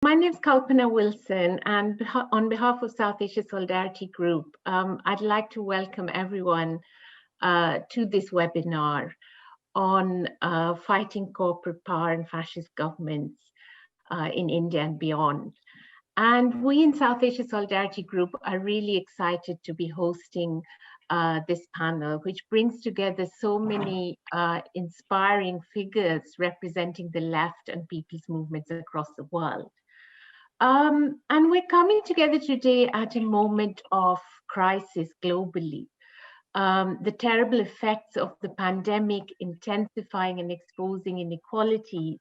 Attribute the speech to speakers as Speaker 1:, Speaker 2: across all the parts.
Speaker 1: My name is Kalpana Wilson, and on behalf of South Asia Solidarity Group, I'd like to welcome everyone to this webinar on fighting corporate power and fascist governments in India and beyond. And we in South Asia Solidarity Group are really excited to be hosting this panel, which brings together so many inspiring figures representing the left and people's movements across the world. And we're coming together today at a moment of crisis globally. The terrible effects of the pandemic intensifying and exposing inequalities,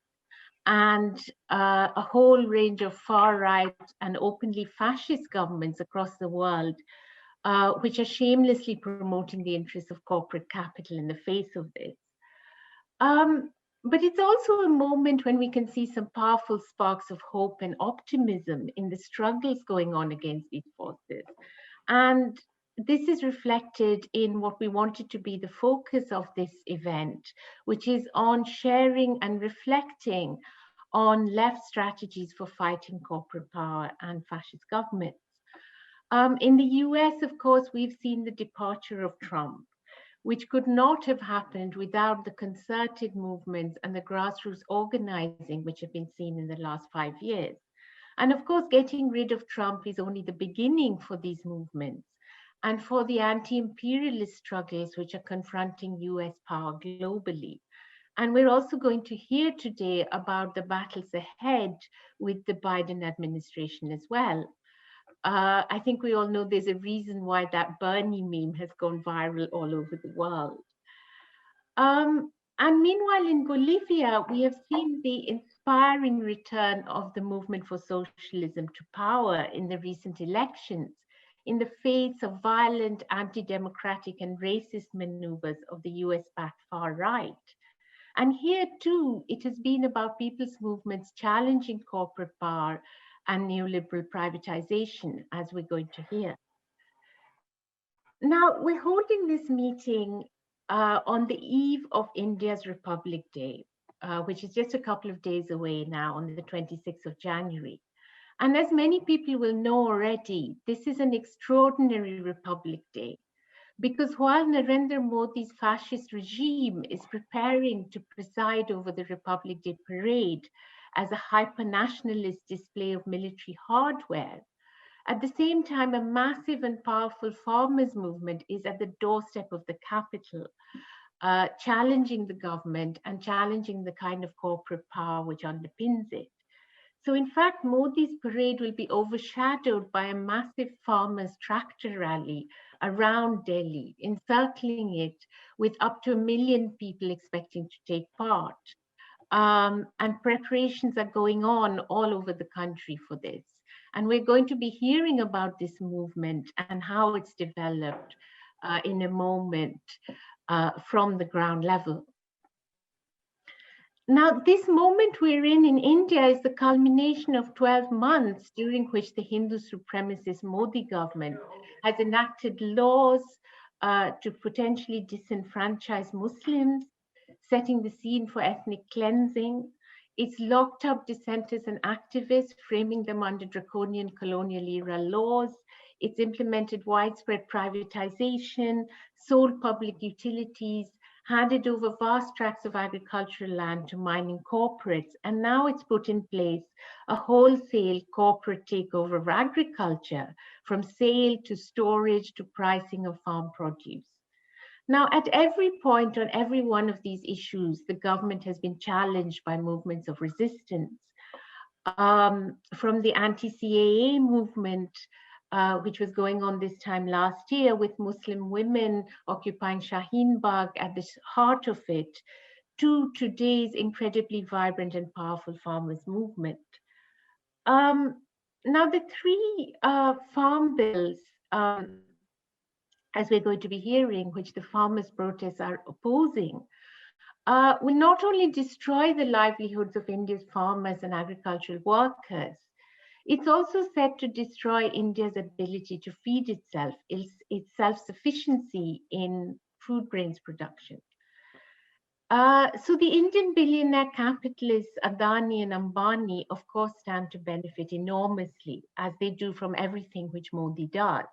Speaker 1: and a whole range of far-right and openly fascist governments across the world, which are shamelessly promoting the interests of corporate capital in the face of this. But it's also a moment when we can see some powerful sparks of hope and optimism in the struggles going on against these forces. And this is reflected in what we wanted to be the focus of this event, which is on sharing and reflecting on left strategies for fighting corporate power and fascist governments. In the US, of course, we've seen the departure of Trump, which could not have happened without the concerted movements and the grassroots organizing which have been seen in the last 5 years. And of course, getting rid of Trump is only the beginning for these movements and for the anti-imperialist struggles which are confronting US power globally. And we're also going to hear today about the battles ahead with the Biden administration as well. I think we all know there's a reason why that Bernie meme has gone viral all over the world. And meanwhile, in Bolivia, we have seen the inspiring return of the movement for socialism to power in the recent elections, in the face of violent, anti-democratic and racist maneuvers of the US-backed far right. And here too, it has been about people's movements challenging corporate power and neoliberal privatization, as we're going to hear. Now, we're holding this meeting on the eve of India's Republic Day, which is just a couple of days away now on the 26th of January. And as many people will know already, this is an extraordinary Republic Day, because while Narendra Modi's fascist regime is preparing to preside over the Republic Day parade as a hyper-nationalist display of military hardware, at the same time, a massive and powerful farmers' movement is at the doorstep of the capital, challenging the government and challenging the kind of corporate power which underpins it. So in fact, Modi's parade will be overshadowed by a massive farmers' tractor rally around Delhi, encircling it with up to 1 million people expecting to take part. And preparations are going on all over the country for this. And we're going to be hearing about this movement and how it's developed in a moment from the ground level. Now, this moment we're in India is the culmination of 12 months during which the Hindu supremacist Modi government has enacted laws to potentially disenfranchise Muslims, setting the scene for ethnic cleansing. It's locked up dissenters and activists, framing them under draconian colonial era laws. It's implemented widespread privatization, sold public utilities, handed over vast tracts of agricultural land to mining corporates, and now it's put in place a wholesale corporate takeover of agriculture, from sale to storage to pricing of farm produce. Now, at every point on every one of these issues, the government has been challenged by movements of resistance, from the anti-CAA movement, which was going on this time last year, with Muslim women occupying Shaheen Bagh at the heart of it, to today's incredibly vibrant and powerful farmers' movement. Now, the three farm bills, as we're going to be hearing, which the farmers' protests are opposing, will not only destroy the livelihoods of India's farmers and agricultural workers, it's also set to destroy India's ability to feed itself, its self-sufficiency in food grains production. So the Indian billionaire capitalists Adani and Ambani, of course, stand to benefit enormously, as they do from everything which Modi does.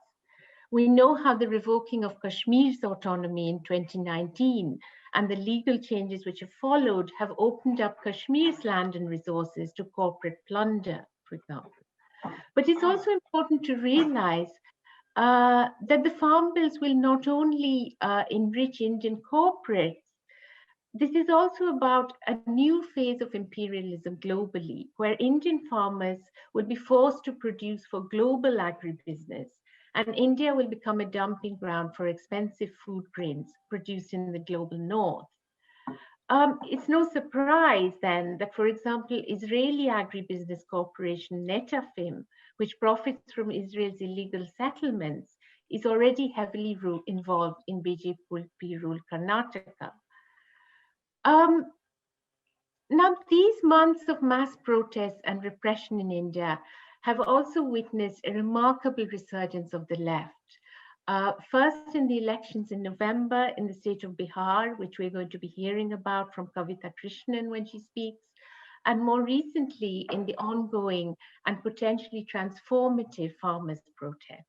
Speaker 1: We know how the revoking of Kashmir's autonomy in 2019 and the legal changes which have followed have opened up Kashmir's land and resources to corporate plunder, for example. But it's also important to realize that the farm bills will not only enrich Indian corporates. This is also about a new phase of imperialism globally, where Indian farmers will be forced to produce for global agribusiness, and India will become a dumping ground for expensive food grains produced in the global north. It's no surprise then that, for example, Israeli agribusiness corporation Netafim, which profits from Israel's illegal settlements, is already heavily involved in BJP-ruled Karnataka. Now, these months of mass protests and repression in India have also witnessed a remarkable resurgence of the left. First in the elections in November in the state of Bihar, which we're going to be hearing about from Kavitha Krishnan when she speaks, and more recently in the ongoing and potentially transformative farmers' protests.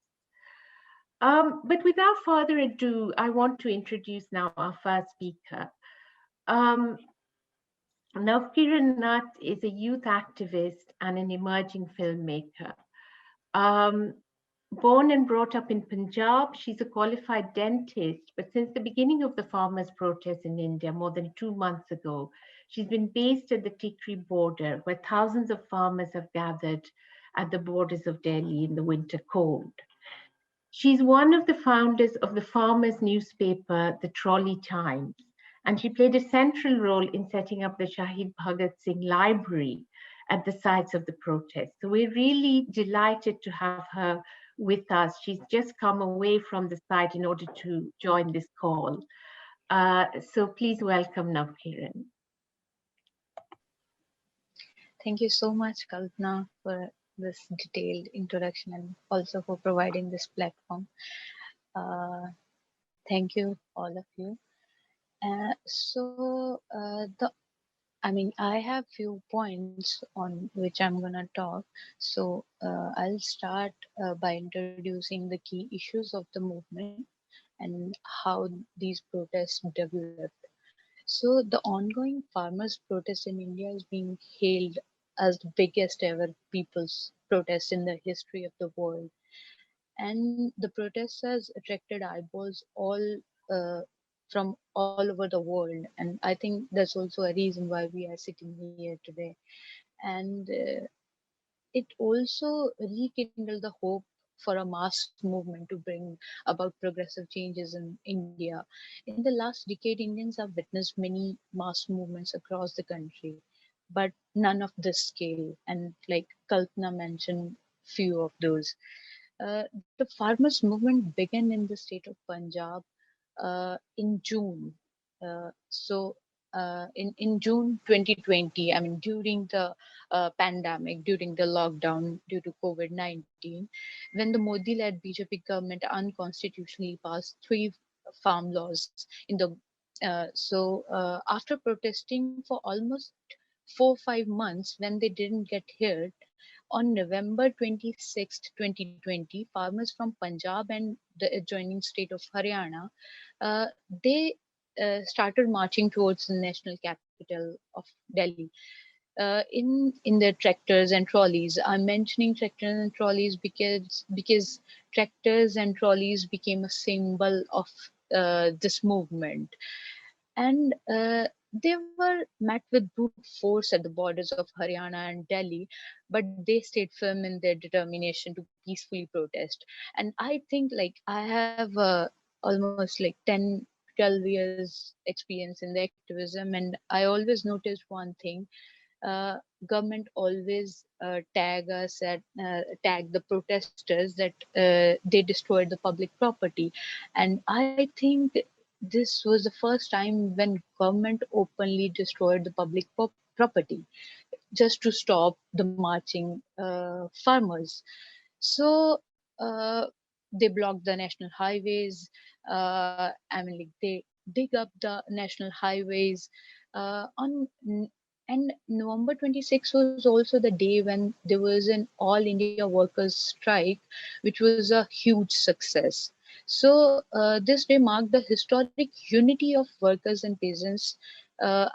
Speaker 1: But without further ado, I want to introduce now our first speaker. NAVKIRAN Natt is a youth activist and an emerging filmmaker. Born and brought up in Punjab, she's a qualified dentist, but since the beginning of the farmers' protests in India more than 2 months ago, she's been based at the Tikri border, where thousands of farmers have gathered at the borders of Delhi in the winter cold. She's one of the founders of the farmers' newspaper, The Trolley Times, and she played a central role in setting up the Shahid Bhagat Singh Library at the sites of the protests. So we're really delighted to have her with us. She's just come away from the site in order to join this call. So please welcome NAVKIRAN.
Speaker 2: Thank you so much, Kalpana, for this detailed introduction and also for providing this platform. Thank you, all of you. I have few points on which I'm gonna talk. So I'll start by introducing the key issues of the movement and how these protests developed. So the ongoing farmers' protest in India is being hailed as the biggest ever people's protest in the history of the world. And the protest has attracted eyeballs all from all over the world. And I think that's also a reason why we are sitting here today. And it also rekindled the hope for a mass movement to bring about progressive changes in India. In the last decade, Indians have witnessed many mass movements across the country, but none of this scale. And like Kalpana mentioned, few of those. The farmers' movement began in the state of Punjab in June. In June 2020, I mean, during the pandemic, during the lockdown due to COVID-19, when the Modi-led BJP government unconstitutionally passed 3 farm laws in the after protesting for almost 4-5 months, when they didn't get heard, on November 26th, 2020, farmers from Punjab and the adjoining state of Haryana, they started marching towards the national capital of Delhi. In their tractors and trolleys. I'm mentioning tractors and trolleys because tractors and trolleys became a symbol of this movement, and they were met with brute force at the borders of Haryana and Delhi, but they stayed firm in their determination to peacefully protest. And I think like I have almost like 10-12 years experience in the activism, and I always noticed one thing. Government always tag the protesters that they destroyed the public property, and I think this was the first time when government openly destroyed the public property just to stop the marching farmers. So they blocked the national highways. I mean, like dig up the national highways. And November 26 was also the day when there was an all India workers strike, which was a huge success. So this day marked the historic unity of workers and peasants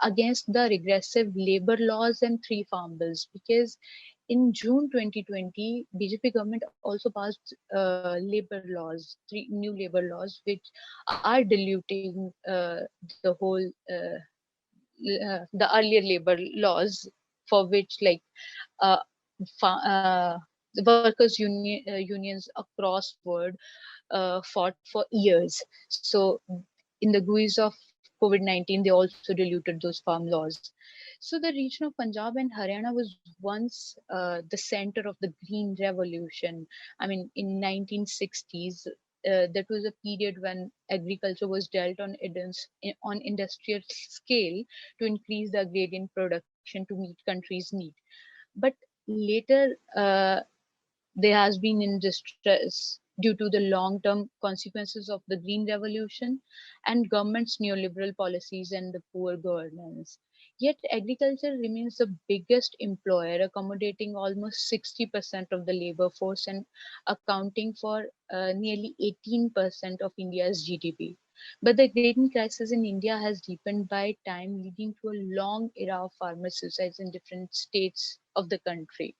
Speaker 2: against the regressive labor laws and three farm bills, because in June 2020, BJP government also passed labor laws, three new labor laws, which are diluting the whole the earlier labor laws, for which like uh, the workers unions across world fought for years. So in the guise of COVID-19, they also diluted those farm laws. So the region of Punjab and Haryana was once the center of the Green Revolution. I mean, in 1960s, that was a period when agriculture was dealt on industrial scale to increase the agrarian production to meet country's need. But later, there has been in distress due to the long-term consequences of the Green Revolution and government's neoliberal policies and the poor governance. Yet agriculture remains the biggest employer, accommodating almost 60% of the labor force and accounting for nearly 18% of India's GDP. But the grain crisis in India has deepened by time, leading to a long era of farmer suicides in different states of the country.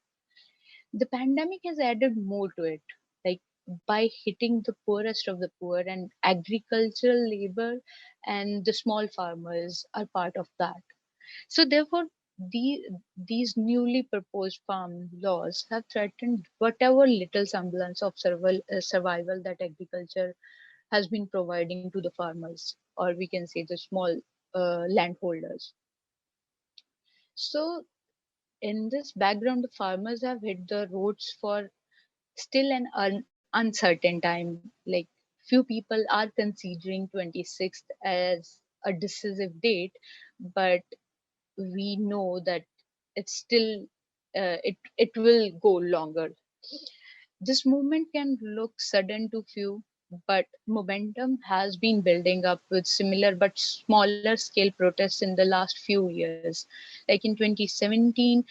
Speaker 2: The pandemic has added more to it, like by hitting the poorest of the poor, and agricultural labor and the small farmers are part of that. So therefore, these newly proposed farm laws have threatened whatever little semblance of survival that agriculture has been providing to the farmers, or we can say the small landholders. So in this background, the farmers have hit the roads for still an uncertain time. Like few people are considering 26th as a decisive date, but we know that it's still it will go longer. This movement can look sudden to few, but momentum has been building up with similar but smaller scale protests in the last few years. Like in 2017,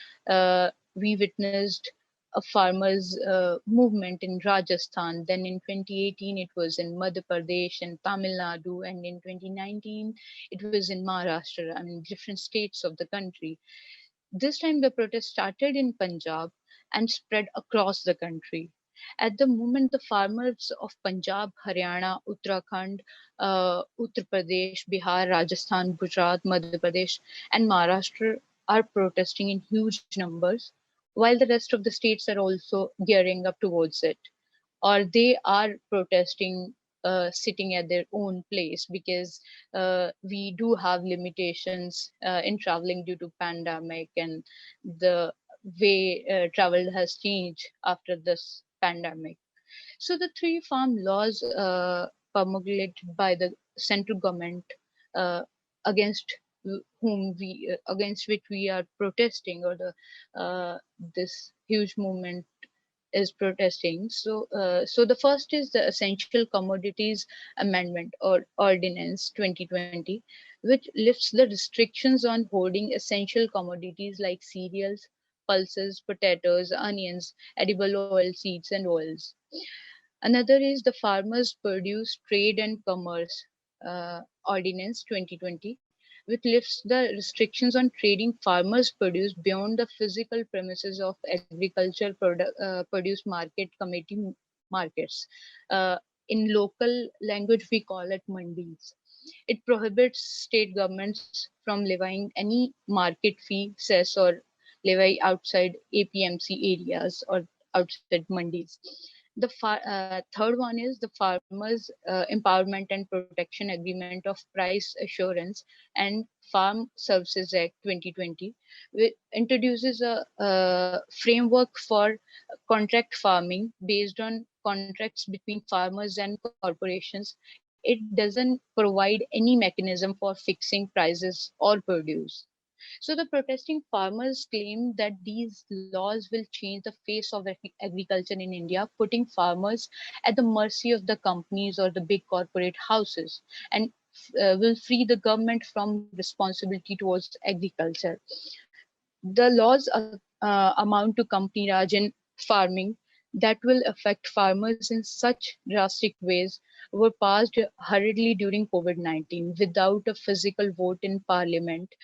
Speaker 2: we witnessed a farmers' movement in Rajasthan. Then in 2018, it was in Madhya Pradesh and Tamil Nadu, and in 2019, it was in Maharashtra. I mean, different states of the country. This time, the protest started in Punjab and spread across the country. At the moment, the farmers of Punjab, Haryana, Uttarakhand, Uttar Pradesh, Bihar, Rajasthan, Gujarat, Madhya Pradesh, and Maharashtra are protesting in huge numbers, while the rest of the states are also gearing up towards it, or they are protesting sitting at their own place, because we do have limitations in traveling due to pandemic, and the way travel has changed after this pandemic. So the three farm laws promulgated by the central government, uh, against against which we are protesting, or the this huge movement is protesting. So the first is the Essential Commodities Amendment or Ordinance 2020, which lifts the restrictions on holding essential commodities like cereals, pulses, potatoes, onions, edible oil seeds, and oils. Another is the Farmers Produce Trade and Commerce Ordinance 2020, which lifts the restrictions on trading farmers' produce beyond the physical premises of agriculture produce market committee markets. Uh, in local language, we call it mandis. It prohibits state governments from levying any market fee, cess, or levy outside APMC areas or outside mandis. Third one is the Farmers Empowerment and Protection Agreement of Price Assurance and Farm Services Act 2020, which introduces a framework for contract farming based on contracts between farmers and corporations. It doesn't provide any mechanism for fixing prices or produce. So the protesting farmers claim that these laws will change the face of agriculture in India, putting farmers at the mercy of the companies or the big corporate houses. And will free the government from responsibility towards agriculture. The laws amount to company raj in farming that will affect farmers in such drastic ways were passed hurriedly during COVID-19 without a physical vote in parliament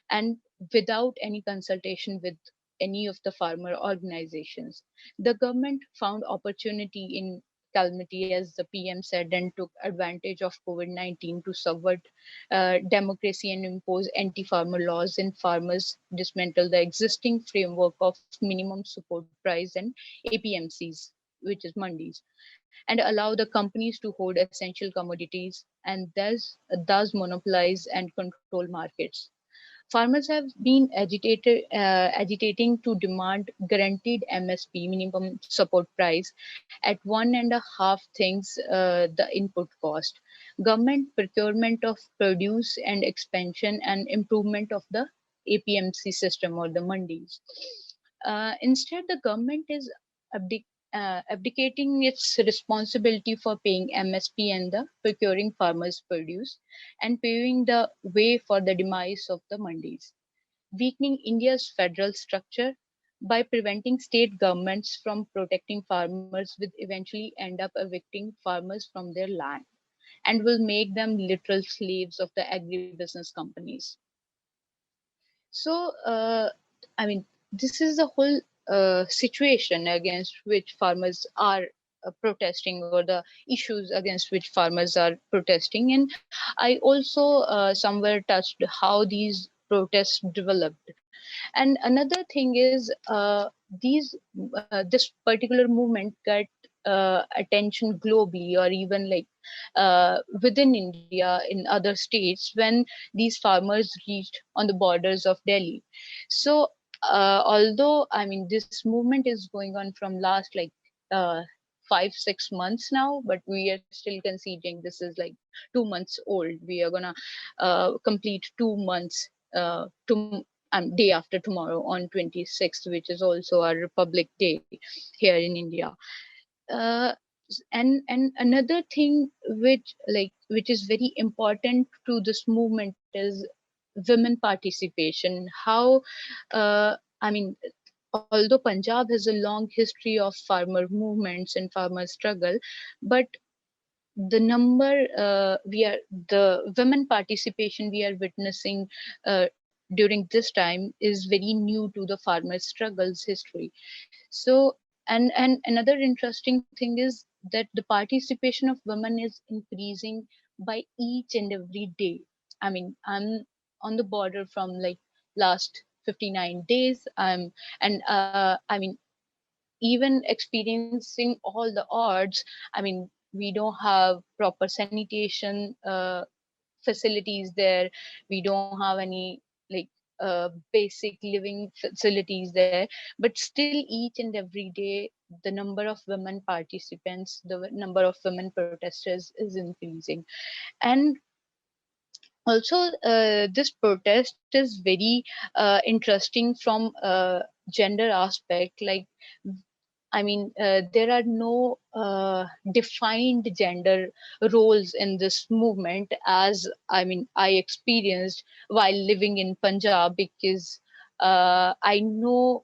Speaker 2: and without any consultation with any of the farmer organizations. The government found opportunity in calamity, as the PM said, and took advantage of COVID-19 to subvert democracy and impose anti-farmer laws, and farmers dismantle the existing framework of minimum support price and APMCs, which is mandis, and allow the companies to hold essential commodities and thus monopolize and control markets. Farmers have been agitating to demand guaranteed MSP, minimum support price, at 1.5 things the input cost. Government procurement of produce and expansion and improvement of the APMC system or the mandis. Instead, the government is abdicating its responsibility for paying MSP and the procuring farmers' produce and paving the way for the demise of the mandis, weakening India's federal structure by preventing state governments from protecting farmers will eventually end up evicting farmers from their land and will make them literal slaves of the agribusiness companies. So, I mean, this is the whole situation against which farmers are protesting, or the issues against which farmers are protesting. And I also somewhere touched how these protests developed. And another thing is this particular movement got attention globally, or even like within India in other states when these farmers reached on the borders of Delhi. So although I mean this movement is going on from last like 5-6 months now, but we are still conceding this is like 2 months old. We are gonna complete 2 months day after tomorrow on 26th, which is also our Republic Day here in India. Uh, and another thing which is very important to this movement is women participation. How I mean, although Punjab has a long history of farmer movements and farmer struggle, but the number we are the women participation we are witnessing during this time is very new to the farmer struggles history. So and another interesting thing is that the participation of women is increasing by each and every day. I mean, I'm on the border from like last 59 days. And I mean, even experiencing all the odds, I mean, we don't have proper sanitation facilities there. We don't have any like basic living facilities there, but still each and every day the number of women participants, the number of women protesters is increasing. And also this protest is very interesting from gender aspect. Like, I mean, there are no defined gender roles in this movement, as I mean, I experienced while living in Punjab, because I know,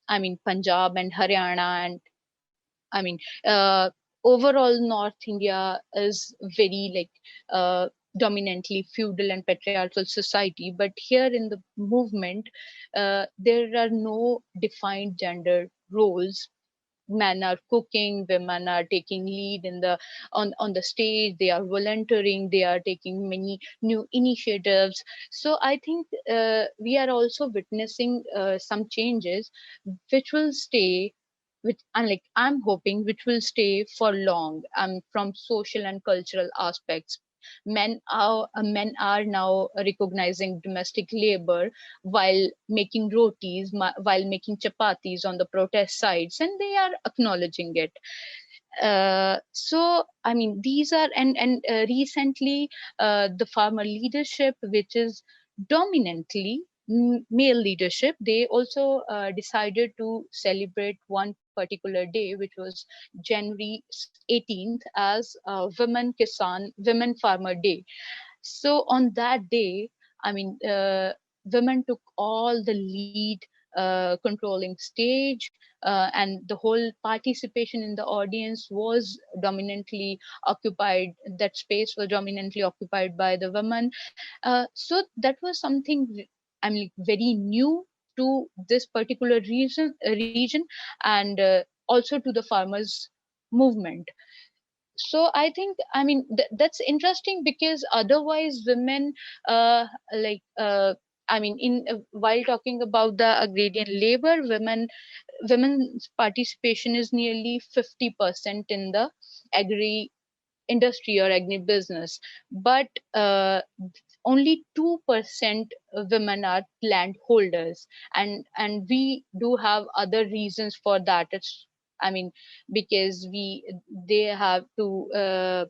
Speaker 2: I mean, Punjab and Haryana, and I mean, overall North India is very like dominantly feudal and patriarchal society. But here in the movement, there are no defined gender roles. Men are cooking, women are taking lead in the on the stage, they are volunteering, they are taking many new initiatives. So I think we are also witnessing some changes which will stay, which unlike I'm hoping which will stay for long, from social and cultural aspects. Men are now recognizing domestic labor while making rotis, while making chapatis on the protest sites, and they are acknowledging it. So I mean, these are and recently the farmer leadership, which is dominantly male leadership, they also decided to celebrate one particular day, which was January 18th, as women farmer day. So on that day, I mean, women took all the lead, controlling stage, and the whole participation in the audience was dominantly occupied. That space was dominantly occupied by the women. So that was something, I mean, very new to this particular region, and also to the farmers movement. So I think, I mean, that's interesting, because otherwise women, like I mean, in while talking about the agrarian labor, women's participation is nearly 50% in the agri industry or agribusiness, but only 2% women are landholders, and we do have other reasons for that. It's, I mean, because they have to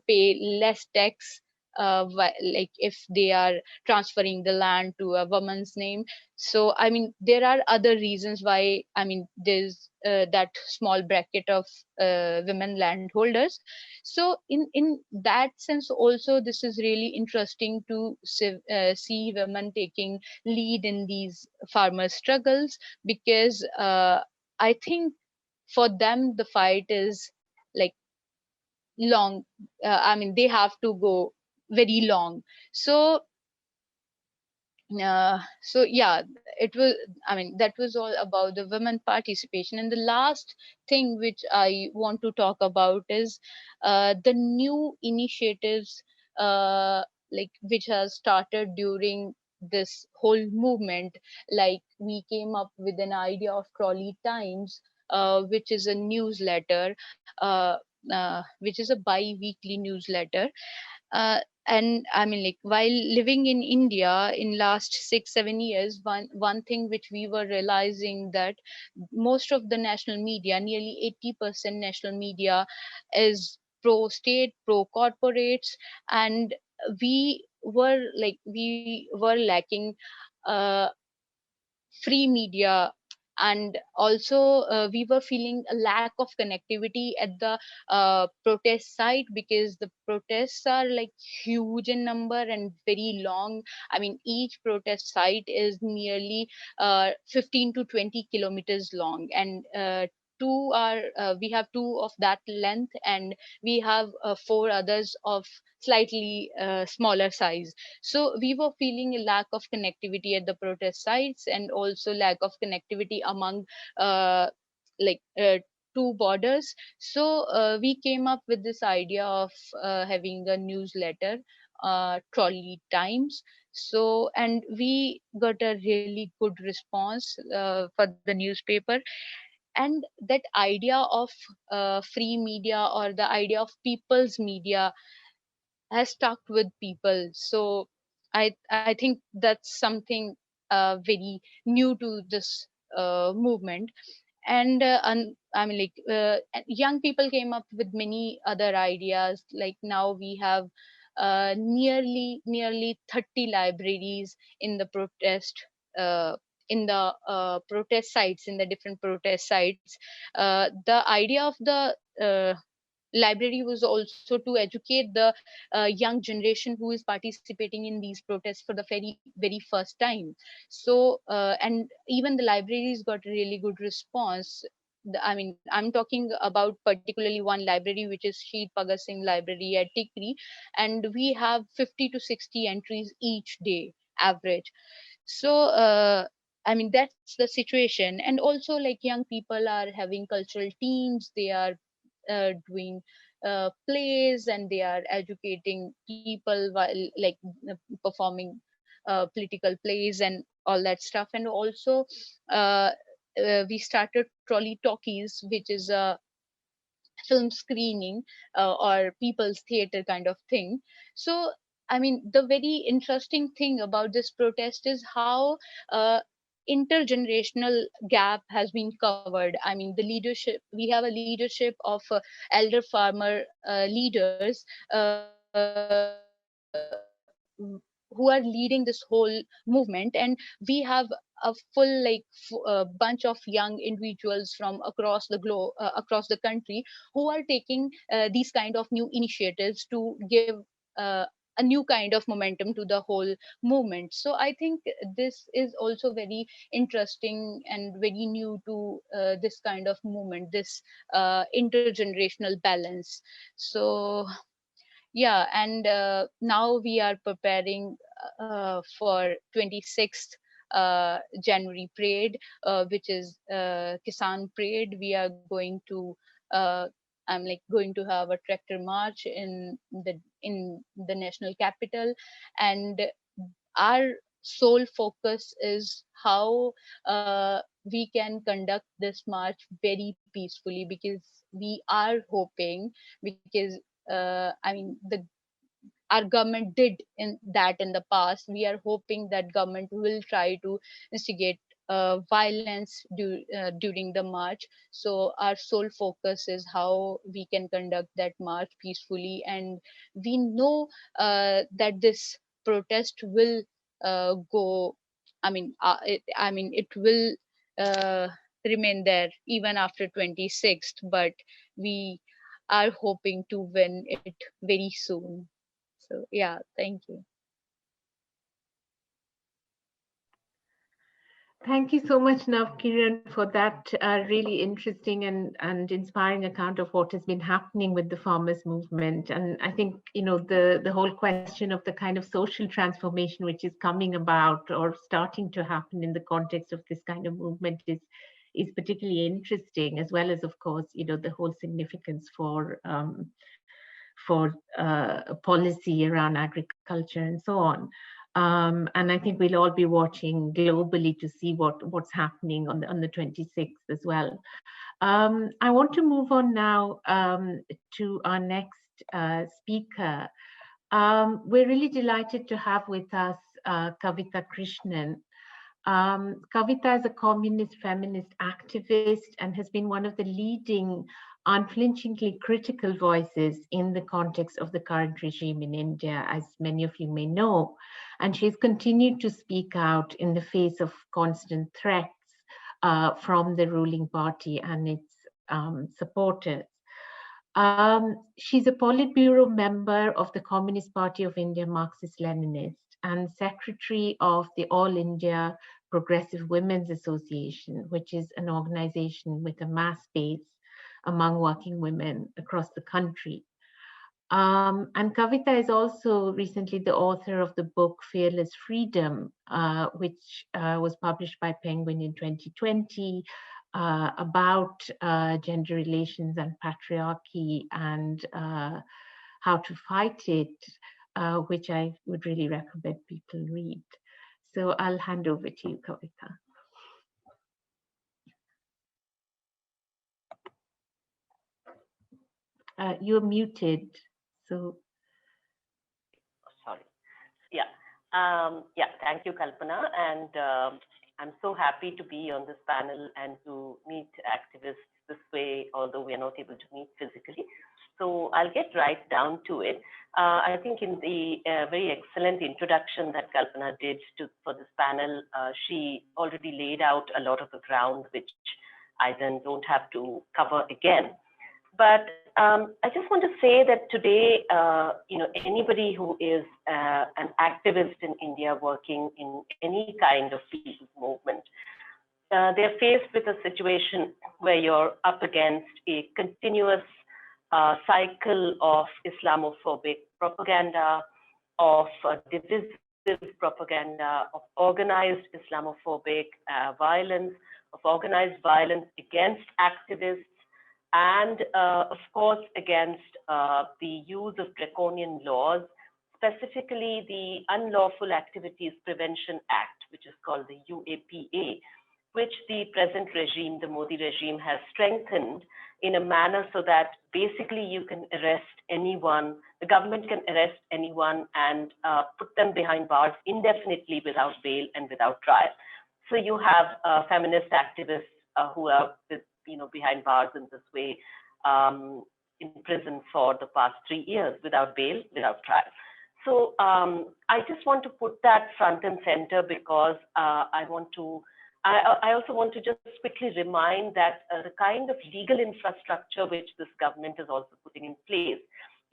Speaker 2: pay less tax, like if they are transferring the land to a woman's name. So I mean, there are other reasons why, I mean, there's that small bracket of women landholders. So in that sense also, this is really interesting to see women taking lead in these farmer struggles, because I think for them the fight is like long. I mean, they have to go very long. So so yeah, it was, I mean, that was all about the women participation. And the last thing which I want to talk about is the new initiatives, like which has started during this whole movement. Like we came up with an idea of trolley times, which is a newsletter, which is a bi-weekly newsletter. uh, and I mean, like, while living in India in last 6 7 years, one thing which we were realizing, that most of the national media, nearly 80% national media, is pro state, pro corporates. And we were lacking uh, free media. And also we were feeling a lack of connectivity at the protest site, because the protests are like huge in number and very long. I mean, each protest site is nearly 15 to 20 kilometers long, and we have two of that length, and we have four others of slightly smaller size. So we were feeling a lack of connectivity at the protest sites, and also lack of connectivity among uh, like two borders. So we came up with this idea of having a newsletter, Trolley Times. So, and we got a really good response for the newspaper. And that idea of free media, or the idea of people's media, has stuck with people. So I think that's something very new to this movement. And I mean, like, young people came up with many other ideas. Like now we have nearly 30 libraries in the protest, protest sites, in the different protest sites. The idea of the library was also to educate the young generation who is participating in these protests for the very first time. So and even the libraries got a really good response. I mean, I'm talking about particularly one library, which is Sheet Bhagat Singh Library at Tikri, and we have 50 to 60 entries each day average. So I mean, that's the situation. And also, like, young people are having cultural teams. They are doing plays, and they are educating people while, like, performing political plays and all that stuff. And also uh, we started Trolley Talkies, which is a film screening or people's theater kind of thing. So I mean, the very interesting thing about this protest is how intergenerational gap has been covered. I mean, the leadership, we have a leadership of elder farmer leaders who are leading this whole movement. And we have a full, like, bunch of young individuals from across the country, who are taking these kind of new initiatives to give uh, a new kind of momentum to the whole movement. So I think this is also very interesting and very new to this kind of movement, this intergenerational balance. So yeah, and now we are preparing for 26th January parade, which is Kisan Parade. We are going to I'm like going to have a tractor march in the national capital, and our sole focus is how we can conduct this march very peacefully, because we are hoping, because I mean the our government did in that in the past. We are hoping that government will try to instigate violence during the march. So our sole focus is how we can conduct that march peacefully, and we know that this protest will go. I mean, it will uh, remain there even after 26th, but we are hoping to win it very soon. So yeah, thank you.
Speaker 1: Thank you so much, Navkiran, for that really interesting and inspiring account of what has been happening with the farmers' movement. And I think, you know, the whole question of the kind of social transformation which is coming about or starting to happen in the context of this kind of movement is particularly interesting, as well as, of course, you know, the whole significance for policy around agriculture and so on. And I think we'll all be watching globally to see what's happening on the 26th as well. I want to move on now to our next speaker. We're really delighted to have with us Kavitha Krishnan. Kavitha is a communist feminist activist and has been one of the leading unflinchingly critical voices in the context of the current regime in India, as many of you may know. And she's continued to speak out in the face of constant threats from the ruling party and its supporters. She's a Politburo member of the Communist Party of India, Marxist-Leninist, and secretary of the All India Progressive Women's Association, which is an organization with a mass base among working women across the country. And Kavitha is also recently the author of the book Fearless Freedom, which was published by Penguin in 2020, about gender relations and patriarchy and how to fight it, which I would really recommend people read. So I'll hand over to you, Kavitha. You're muted, so.
Speaker 3: Sorry. Yeah. Thank you, Kalpana. And I'm so happy to be on this panel and to meet activists this way, although we are not able to meet physically. So I'll get right down to it. I think in the very excellent introduction that Kalpana did for this panel, she already laid out a lot of the ground, which I then don't have to cover again. But I just want to say that today, anybody who is an activist in India working in any kind of people's movement, they're faced with a situation where you're up against a continuous cycle of Islamophobic propaganda, of divisive propaganda, of organized Islamophobic violence, of organized violence against activists, and of course against the use of draconian laws, specifically the Unlawful Activities Prevention Act, which is called the UAPA, which the present regime, the Modi regime, has strengthened in a manner so that basically you can arrest anyone, the government can arrest anyone and put them behind bars indefinitely without bail and without trial. So you have feminist activists who are behind bars in this way, in prison for the past 3 years without bail, without trial. So I just want to put that front and center because I also want to just quickly remind that the kind of legal infrastructure which this government is also putting in place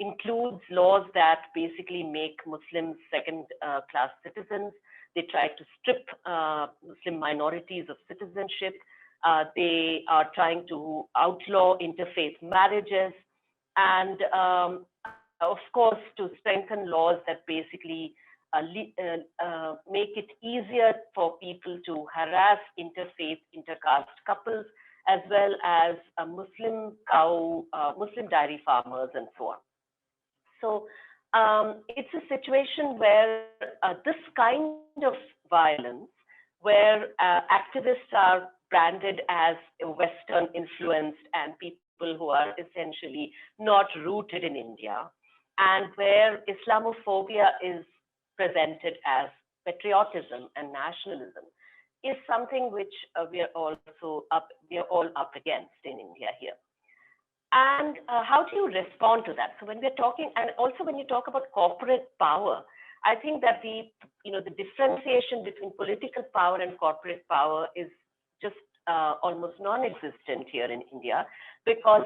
Speaker 3: includes laws that basically make Muslims second-class citizens. They try to strip Muslim minorities of citizenship. They are trying to outlaw interfaith marriages, and of course, to strengthen laws that basically make it easier for people to harass interfaith, intercaste couples, as well as Muslim dairy farmers, and so on. So it's a situation where this kind of violence, where activists are branded as Western influenced and people who are essentially not rooted in India, and where Islamophobia is presented as patriotism and nationalism, is something which we are all up against in India here. And how do you respond to that? So when we're talking, and also when you talk about corporate power, I think that the differentiation between political power and corporate power is just almost non-existent here in India, because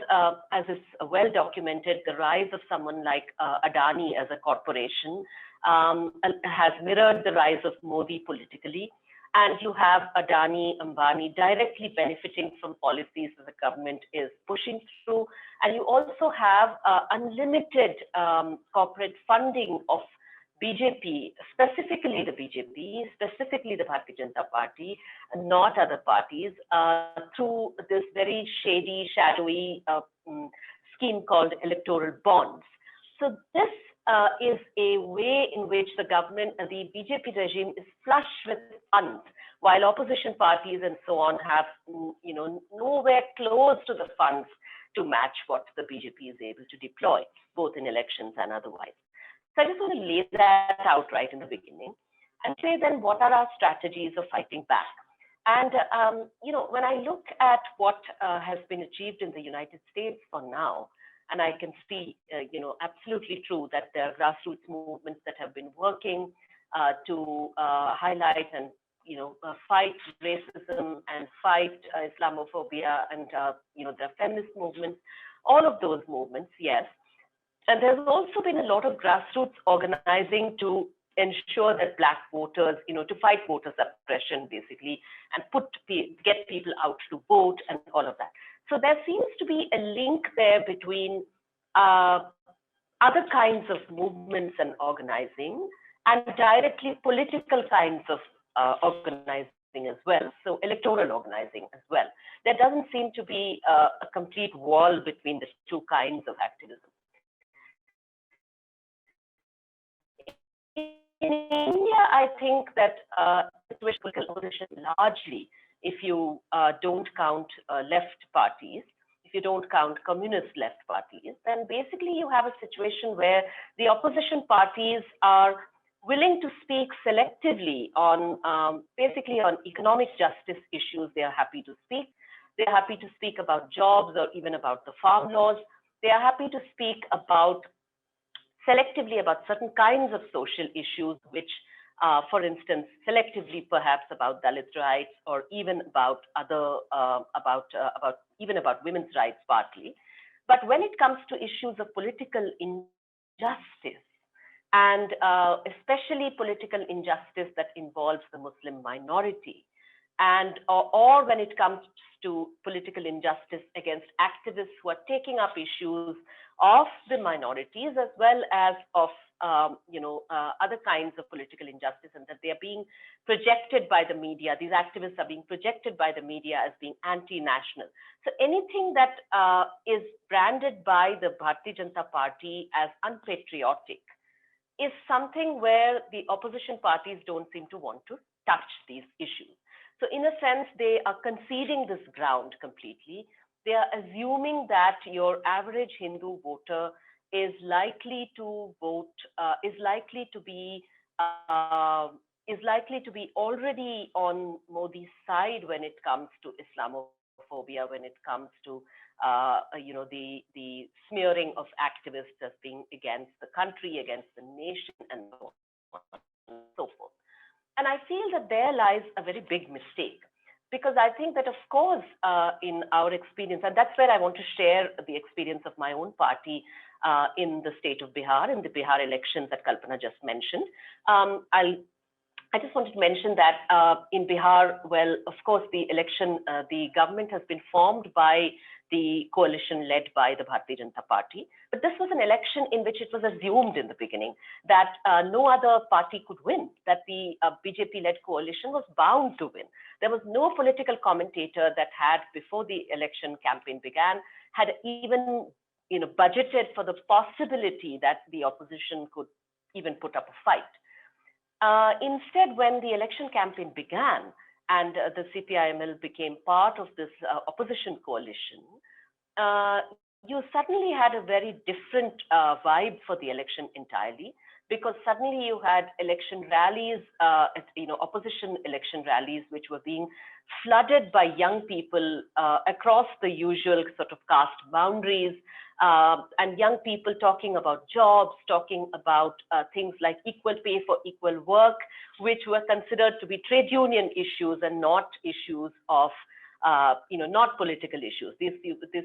Speaker 3: as is well documented, the rise of someone like Adani as a corporation has mirrored the rise of Modi politically. And you have Adani, Ambani directly benefiting from policies that the government is pushing through. And you also have unlimited corporate funding of BJP, specifically the BJP, specifically the Bharatiya Janata Party, not other parties, through this very shady, shadowy scheme called electoral bonds. So this is a way in which the government, the BJP regime is flush with funds, while opposition parties and so on have, nowhere close to the funds to match what the BJP is able to deploy, both in elections and otherwise. So I just want to lay that out right in the beginning and say then what are our strategies of fighting back. And, when I look at what has been achieved in the United States for now, and I can see, absolutely true that there are grassroots movements that have been working to highlight and, fight racism and fight Islamophobia and, the feminist movements, all of those movements, yes. And there's also been a lot of grassroots organizing to ensure that Black voters, to fight voter suppression, basically, and get people out to vote and all of that. So there seems to be a link there between other kinds of movements and organizing and directly political kinds of organizing as well, so electoral organizing as well. There doesn't seem to be a complete wall between the two kinds of activism. In India, I think that political opposition largely, if you don't count left parties, if you don't count communist left parties, then basically you have a situation where the opposition parties are willing to speak selectively on basically on economic justice issues. They are happy to speak. They are happy to speak about jobs or even about the farm laws. They are happy to speak about selectively about certain kinds of social issues, which, for instance, selectively perhaps about Dalit rights or even about other, about women's rights partly. But when it comes to issues of political injustice, and especially political injustice that involves the Muslim minority, and or when it comes to political injustice against activists who are taking up issues of the minorities as well as of other kinds of political injustice, and that they are being projected by the media. These activists are being projected by the media as being anti-national. So anything that is branded by the Bharatiya Janata Party as unpatriotic is something where the opposition parties don't seem to want to touch these issues. So in a sense, they are conceding this ground completely. They are assuming that your average Hindu voter is likely to vote, is likely to be already on Modi's side when it comes to Islamophobia, when it comes to the smearing of activists as being against the country, against the nation, and so forth. And I feel that there lies a very big mistake, because I think that, of course, in our experience, and that's where I want to share the experience of my own party in the state of Bihar, in the Bihar elections that Kalpana just mentioned. I just wanted to mention that in Bihar, well, of course, the election, the government has been formed by the coalition led by the Bharatiya Janata Party. But this was an election in which it was assumed in the beginning that no other party could win, that the BJP-led coalition was bound to win. There was no political commentator that had, before the election campaign began, had even budgeted for the possibility that the opposition could even put up a fight. Instead, when the election campaign began and the CPIML became part of this opposition coalition, you suddenly had a very different vibe for the election entirely, because suddenly you had election rallies, opposition election rallies, which were being flooded by young people across the usual sort of caste boundaries, and young people talking about jobs, talking about things like equal pay for equal work, which were considered to be trade union issues and not issues of, not political issues. These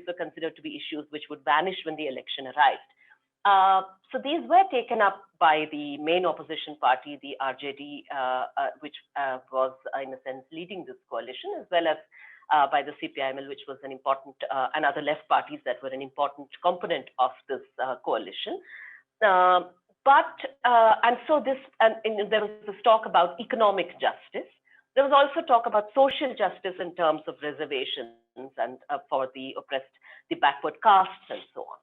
Speaker 3: were considered to be issues which would vanish when the election arrived. So these were taken up by the main opposition party, the RJD, which was in a sense leading this coalition, as well as by the CPIML, which was an important, and other left parties that were an important component of this coalition. And so this, and there was this talk about economic justice. There was also talk about social justice in terms of reservations and for the oppressed, the backward castes and so on.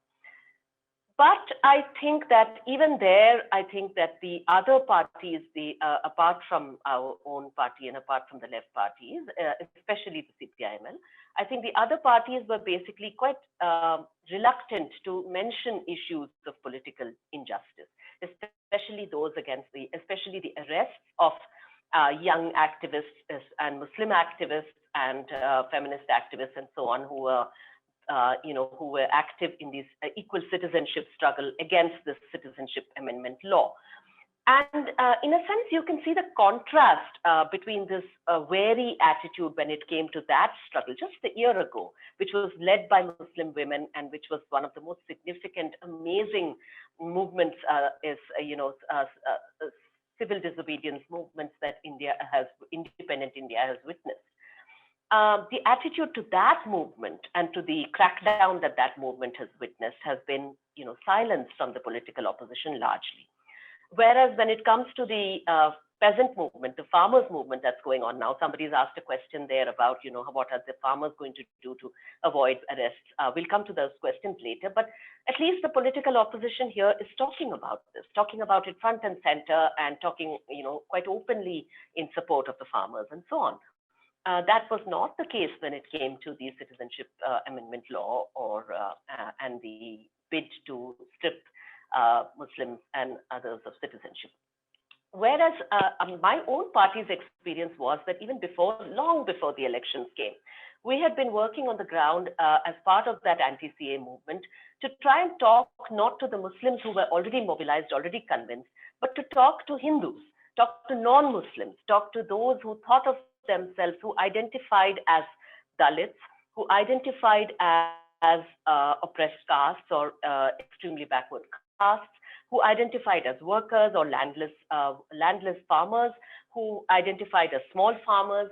Speaker 3: But I think that even there, I think that the other parties, apart from our own party and apart from the left parties, especially the CPIML, I think the other parties were basically quite reluctant to mention issues of political injustice, especially those against especially the arrests of young activists and Muslim activists and feminist activists and so on, who were active in this equal citizenship struggle against this citizenship amendment law. And in a sense, you can see the contrast between this wary attitude when it came to that struggle just a year ago, which was led by Muslim women and which was one of the most significant, amazing movements, civil disobedience movements that independent India has witnessed. The attitude to that movement and to the crackdown that that movement has witnessed has been, silenced from the political opposition largely. Whereas when it comes to the peasant movement, the farmers movement that's going on now, somebody's asked a question there about, what are the farmers going to do to avoid arrests? We'll come to those questions later, but at least the political opposition here is talking about this, talking about it front and center and talking, quite openly in support of the farmers and so on. That was not the case when it came to the citizenship amendment law and the bid to strip Muslims and others of citizenship. Whereas my own party's experience was that even long before the elections came, we had been working on the ground as part of that anti-CA movement to try and talk not to the Muslims who were already mobilized, already convinced, but to talk to Hindus, talk to non-Muslims, talk to those who thought of themselves, who identified as Dalits, who identified as oppressed castes or extremely backward castes, who identified as workers or landless farmers, who identified as small farmers,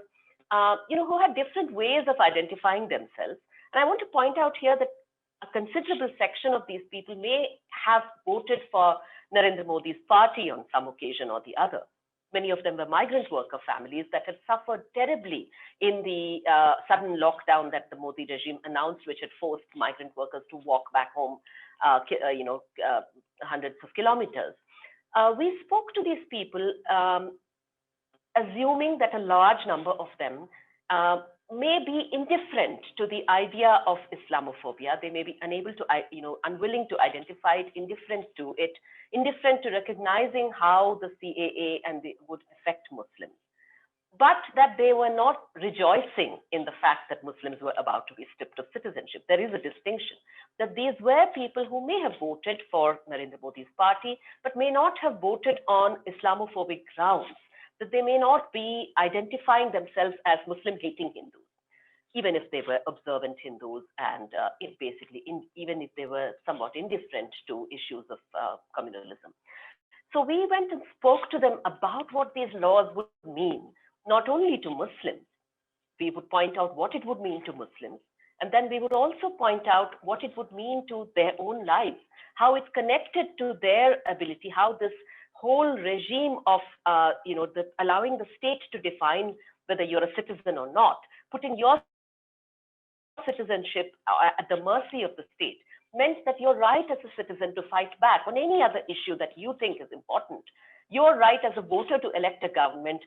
Speaker 3: who had different ways of identifying themselves. And I want to point out here that a considerable section of these people may have voted for Narendra Modi's party on some occasion or the other. Many of them were migrant worker families that had suffered terribly in the sudden lockdown that the Modi regime announced, which had forced migrant workers to walk back home, hundreds of kilometers. We spoke to these people, assuming that a large number of them may be indifferent to the idea of Islamophobia. They may be unable to, unwilling to identify it, indifferent to it, indifferent to recognizing how the CAA would affect Muslims, but that they were not rejoicing in the fact that Muslims were about to be stripped of citizenship. There is a distinction that these were people who may have voted for Narendra Modi's party, but may not have voted on Islamophobic grounds. that they may not be identifying themselves as Muslim-hating Hindus, even if they were observant Hindus and even if they were somewhat indifferent to issues of communalism. So we went and spoke to them about what these laws would mean, not only to Muslims. We would point out what it would mean to Muslims, and then we would also point out what it would mean to their own lives, how it's connected to their ability, how this whole regime of allowing the state to define whether you're a citizen or not, putting your citizenship at the mercy of the state, meant that your right as a citizen to fight back on any other issue that you think is important, your right as a voter to elect a government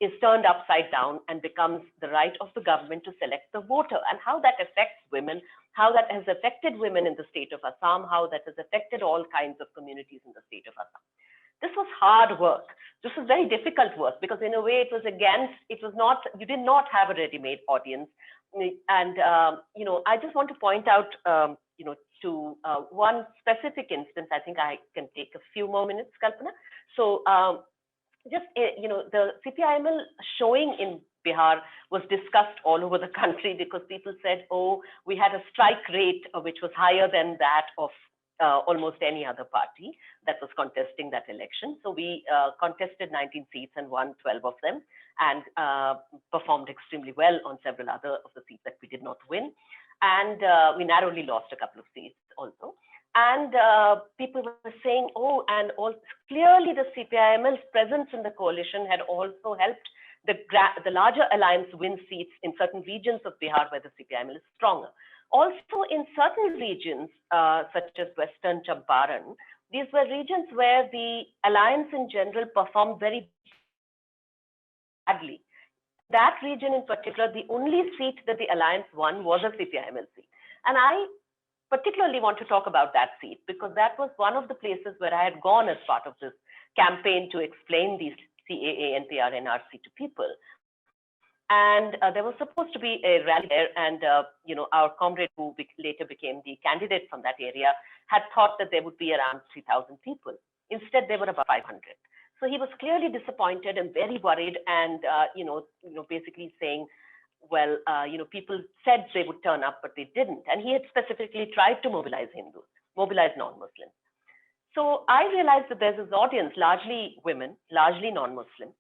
Speaker 3: is turned upside down and becomes the right of the government to select the voter, and how that affects women, how that has affected women in the state of Assam, how that has affected all kinds of communities in the state of Assam. This was hard work. This was very difficult work because in a way you did not have a ready-made audience. And, I just want to point out, to one specific instance. I think I can take a few more minutes, Kalpana. So the CPIML showing in Bihar was discussed all over the country because people said, oh, we had a strike rate which was higher than that of almost any other party that was contesting that election. So we contested 19 seats and won 12 of them, and performed extremely well on several other of the seats that we did not win. And we narrowly lost a couple of seats also. And people were saying, oh, and clearly the CPIML's presence in the coalition had also helped the larger alliance win seats in certain regions of Bihar where the CPIML is stronger. Also in certain regions, such as Western Champaran, these were regions where the alliance in general performed very badly. That region in particular, the only seat that the alliance won was a CPIML seat. And I particularly want to talk about that seat because that was one of the places where I had gone as part of this campaign to explain these CAA and PRNRC to people. And there was supposed to be a rally there, and our comrade who later became the candidate from that area had thought that there would be around 3,000 people. Instead, there were about 500. So he was clearly disappointed and very worried, and basically saying, well, people said they would turn up, but they didn't. And he had specifically tried to mobilize Hindus, mobilize non-Muslims. So I realized that there's this audience, largely women, largely non-Muslim.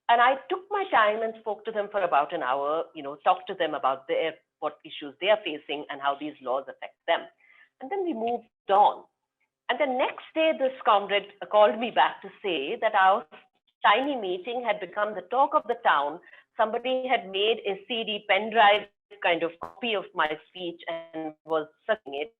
Speaker 3: And I took my time and spoke to them for about an hour, talked to them about what issues they are facing and how these laws affect them. And then we moved on. And the next day, this comrade called me back to say that our tiny meeting had become the talk of the town. Somebody had made a CD pen drive kind of copy of my speech and was sucking it.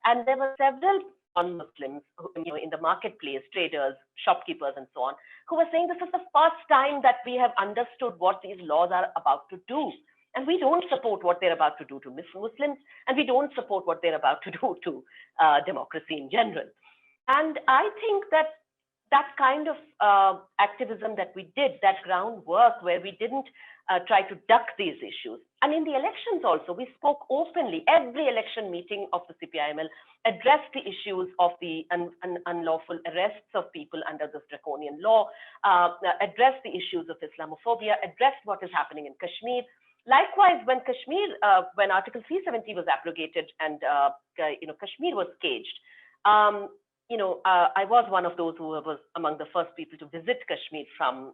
Speaker 3: And there were several non-Muslims in the marketplace, traders, shopkeepers, and so on, who were saying this is the first time that we have understood what these laws are about to do. And we don't support what they're about to do to Muslims, and we don't support what they're about to do to democracy in general. And I think that kind of activism that we did, that groundwork where we didn't try to duck these issues. And in the elections also, we spoke openly. Every election meeting of the CPIML addressed the issues of the unlawful arrests of people under this draconian law, addressed the issues of Islamophobia, addressed what is happening in Kashmir. Likewise, when when Article 370 was abrogated and Kashmir was caged, I was one of those who was among the first people to visit Kashmir from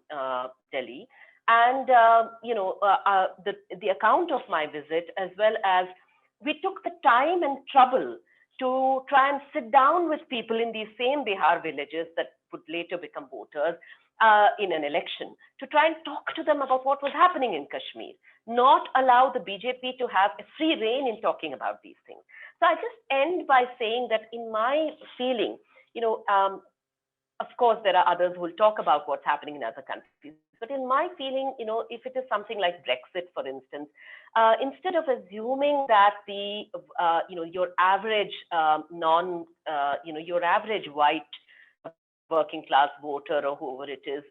Speaker 3: Delhi. And, the account of my visit, as well as we took the time and trouble to try and sit down with people in these same Bihar villages that would later become voters in an election, to try and talk to them about what was happening in Kashmir, not allow the BJP to have a free rein in talking about these things. So I just end by saying that in my feeling, of course, there are others who will talk about what's happening in other countries. But in my feeling, if it is something like Brexit, for instance, instead of assuming that your average your average white working class voter or whoever it is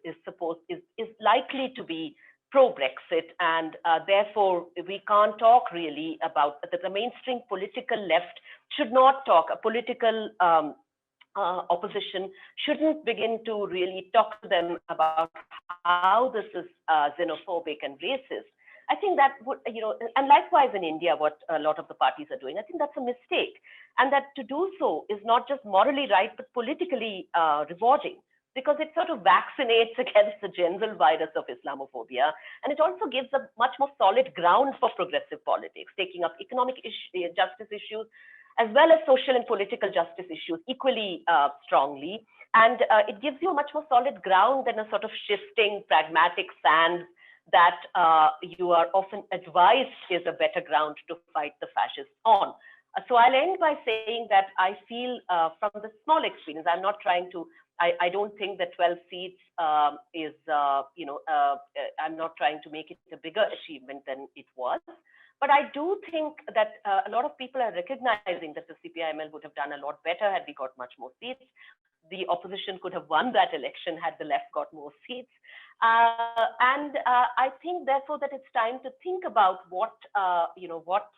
Speaker 3: likely to be pro-Brexit, and therefore we can't talk really about that the mainstream political left should not talk, a political opposition shouldn't begin to really talk to them about how this is xenophobic and racist. I think that would, and likewise in India, what a lot of the parties are doing, I think that's a mistake. And that to do so is not just morally right, but politically rewarding, because it sort of vaccinates against the general virus of Islamophobia. And it also gives a much more solid ground for progressive politics, taking up economic justice issues, as well as social and political justice issues equally strongly. And it gives you a much more solid ground than a sort of shifting, pragmatic sand that you are often advised is a better ground to fight the fascists on. So I'll end by saying that I feel from the small experience, I'm not trying to, I don't think that 12 seats is, I'm not trying to make it a bigger achievement than it was. But I do think that a lot of people are recognizing that the CPIML would have done a lot better had we got much more seats. The opposition could have won that election had the left got more seats. I think, therefore, that it's time to think about what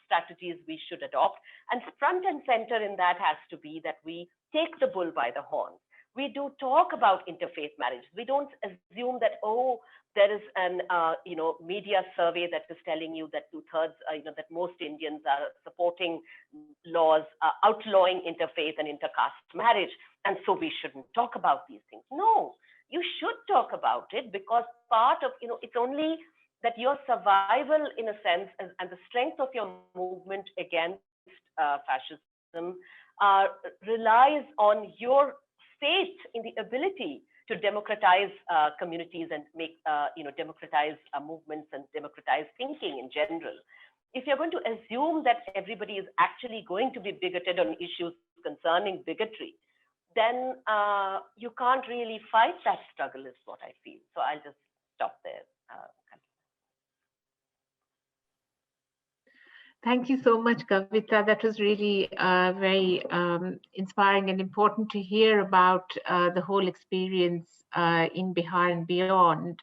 Speaker 3: strategies we should adopt. And front and center in that has to be that we take the bull by the horns. We do talk about interfaith marriage. We don't assume that, oh, there is an media survey that is telling you that 2/3, that most Indians are supporting laws outlawing interfaith and intercaste marriage, and so we shouldn't talk about these things. No, you should talk about it, because part of, it's only that your survival, in a sense, and the strength of your movement against fascism relies on your faith in the ability to democratize communities and make, democratize movements and democratize thinking in general. If you're going to assume that everybody is actually going to be bigoted on issues concerning bigotry, then you can't really fight that struggle, is what I feel. So I'll just stop there.
Speaker 1: Thank you so much, Kavitha. That was really very inspiring and important to hear about the whole experience in Bihar and beyond,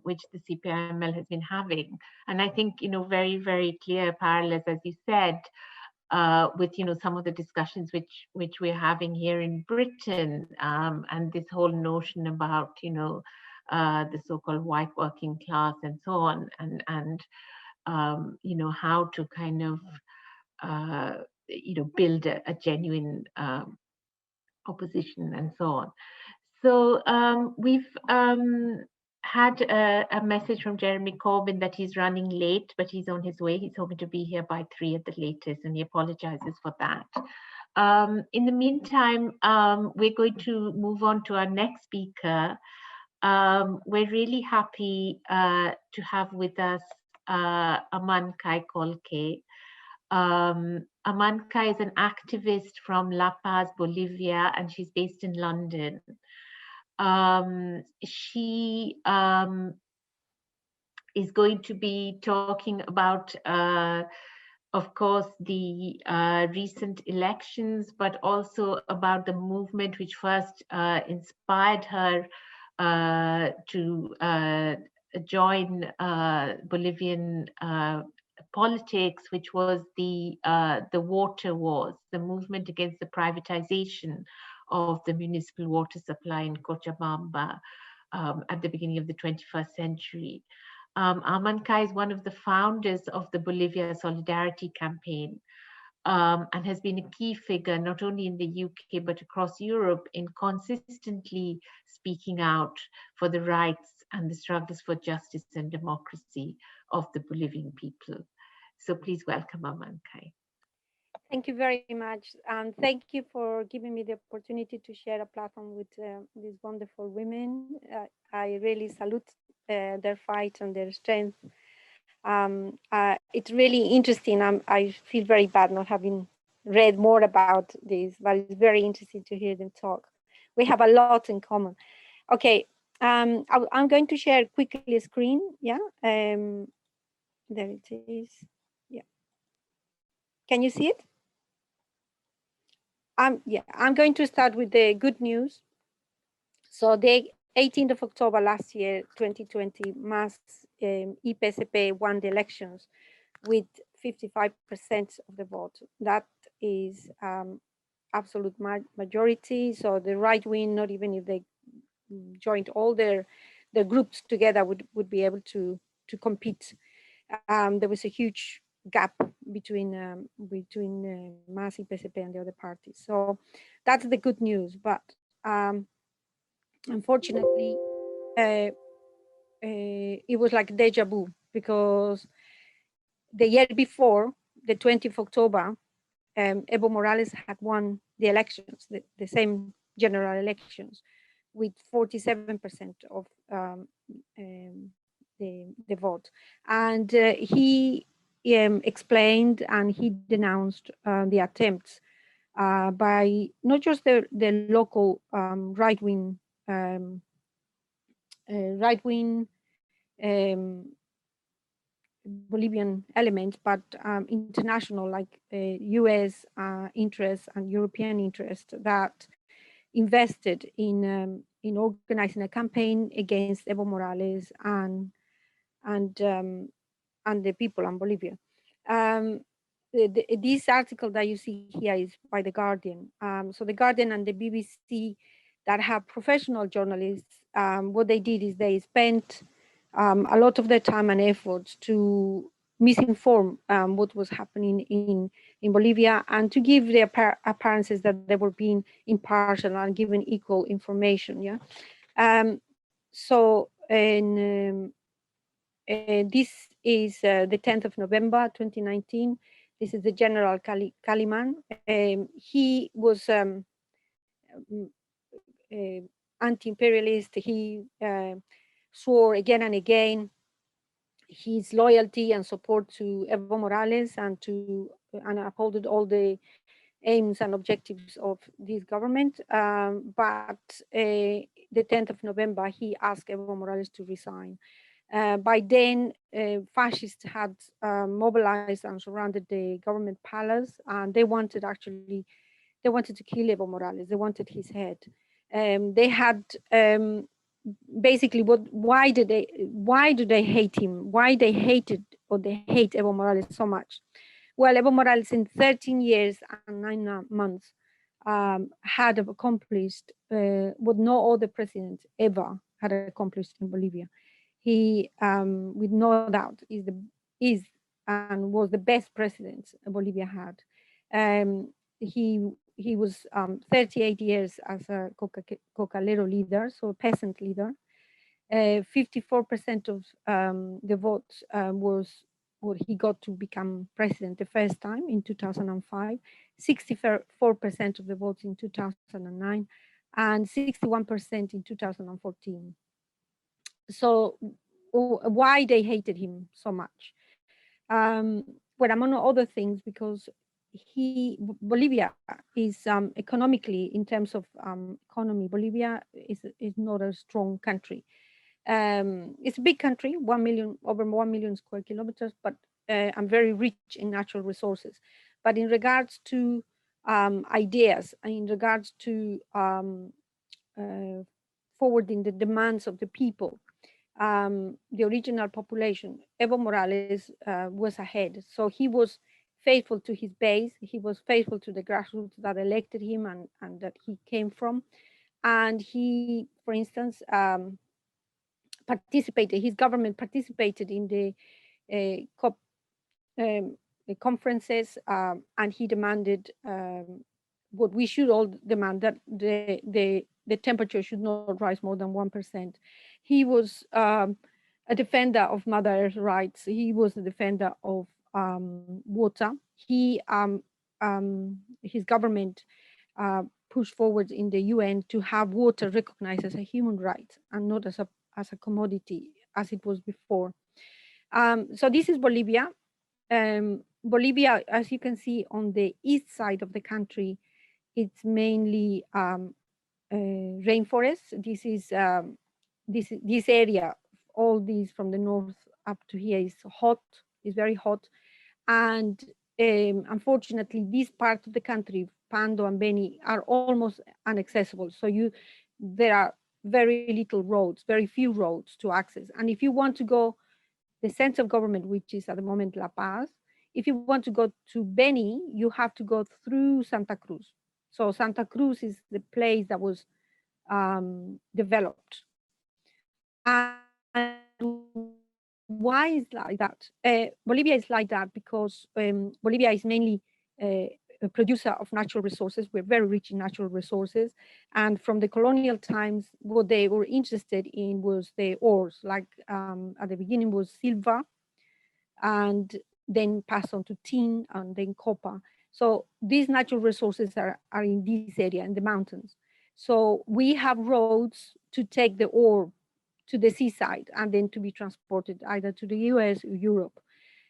Speaker 1: which the CPIML has been having. And I think, very, very clear parallels, as you said, with, some of the discussions which we're having here in Britain, and this whole notion about, the so-called white working class and so on, and how to kind of, build a genuine opposition and so on. So we've had a message from Jeremy Corbyn that he's running late, but he's on his way. He's hoping to be here by 3 at the latest, and he apologizes for that. In the meantime, we're going to move on to our next speaker. We're really happy to have with us AMANCAY COLQUE. AMANCAY is an activist from La Paz, Bolivia, and she's based in London. She is going to be talking about, of course, the recent elections, but also about the movement which first inspired her to join Bolivian politics, which was the water wars, the movement against the privatization of the municipal water supply in Cochabamba at the beginning of the 21st century. AMANCAY is one of the founders of the Bolivia Solidarity Campaign, and has been a key figure not only in the UK but across Europe in consistently speaking out for the rights and the struggles for justice and democracy of the Bolivian people. So please welcome AMANCAY.
Speaker 4: Thank you very much. And thank you for giving me the opportunity to share a platform with these wonderful women. I really salute their fight and their strength. It's really interesting. I feel very bad not having read more about this, but it's very interesting to hear them talk. We have a lot in common. Okay, I'm going to share quickly a screen. Yeah, there it is. Yeah, can you see it? Yeah, I'm going to start with the good news. So the 18th of October last year, 2020, MAS IPSP won the elections with 55% of the vote. That is a absolute majority. So the right wing, not even if they joined all their groups together, would be able to compete. There was a huge gap between MAS, PSP, and the other parties. So that's the good news. But unfortunately, it was like deja vu, because the year before, the 20th of October, Evo Morales had won the elections, the same general elections, with 47% of the vote. And he explained and he denounced the attempts by not just the local right-wing Bolivian elements, but international, like US interests and European interests that invested in organizing a campaign against Evo Morales and the people in Bolivia. This article that you see here is by The Guardian. So The Guardian and the BBC, that have professional journalists, what they did is they spent a lot of their time and efforts to misinform what was happening in Bolivia, and to give the appearances that they were being impartial and giving equal information. Yeah. So this is the 10th of November 2019. This is the General Kaliman. He was anti-imperialist. He swore again and again his loyalty and support to Evo Morales and upholded all the aims and objectives of this government. But the 10th of November, he asked Evo Morales to resign. By then, fascists had mobilized and surrounded the government palace, and they wanted to kill Evo Morales. They wanted his head. They had basically why do they hate him? Why they hate Evo Morales so much? Well, Evo Morales in 13 years and 9 months had accomplished what no other president ever had accomplished in Bolivia. He, with no doubt, is and was the best president Bolivia had. He was 38 years as a cocalero leader, so a peasant leader. 54% of the votes was what he got to become president the first time in 2005, 64% of the votes in 2009, and 61% in 2014. So why they hated him so much? Well, among other things, because Bolivia is economically, in terms of economy, Bolivia is not a strong country. It's a big country, over 1 million square kilometers, but and very rich in natural resources. But in regards to ideas, and in regards to forwarding the demands of the people, the original population, Evo Morales was ahead. So he was faithful to his base. He was faithful to the grassroots that elected him and that he came from. And he, for instance, his government participated in the COP conferences, and he demanded what we should all demand, that the temperature should not rise more than 1%. He was a defender of Mother Earth rights. He was a defender of water. His government pushed forward in the UN to have water recognized as a human right and not as a commodity as it was before. So this is Bolivia. Bolivia, as you can see on the east side of the country, it's mainly rainforest. This is this area, all these from the north up to here is hot, is very hot. And unfortunately, this part of the country, Pando and Beni, are almost inaccessible. So there are very little roads, very few roads to access. And if you want to go, the center of government, which is at the moment La Paz, if you want to go to Beni, you have to go through Santa Cruz. So Santa Cruz is the place that was developed. And why is like that? Bolivia is like that because Bolivia is mainly a producer of natural resources. We're very rich in natural resources. And from the colonial times, what they were interested in was the ores, like at the beginning was silver, and then pass on to tin and then copper. So these natural resources are in this area, in the mountains. So we have roads to take the ore to the seaside and then to be transported either to the US or Europe.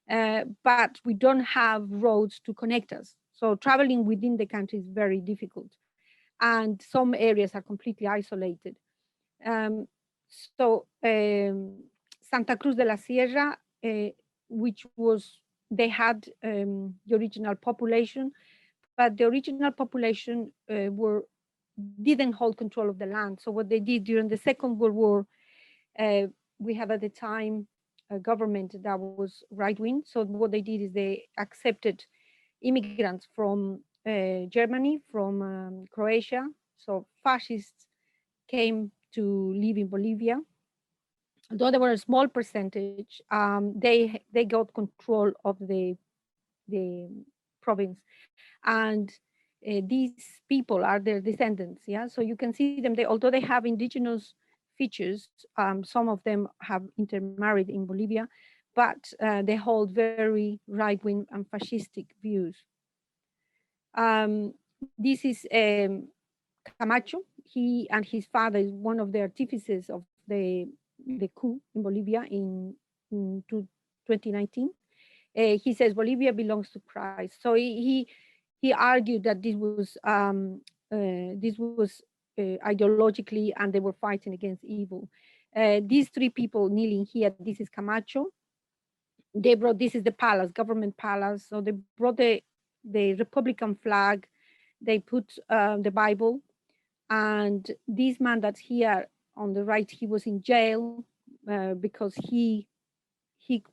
Speaker 4: But we don't have roads to connect us. So traveling within the country is very difficult. And some areas are completely isolated. Um, Santa Cruz de la Sierra, which was, they had the original population, but the original population didn't hold control of the land. So what they did during the Second World War, we had at the time a government that was right-wing. So what they did is they accepted immigrants from Germany, from Croatia. So fascists came to live in Bolivia. Although they were a small percentage, they got control of the province, and these people are their descendants. Yeah, so you can see them. Although they have indigenous features, some of them have intermarried in Bolivia, but they hold very right-wing and fascistic views. This is Camacho. He and his father is one of the artificers of the coup in Bolivia in 2019. He says Bolivia belongs to Christ. So he argued that this was ideologically, and they were fighting against evil. These three people kneeling here, this is Camacho. They brought, this is the palace, government palace. So they brought the Republican flag. They put the Bible. And this man that's here on the right, he was in jail because he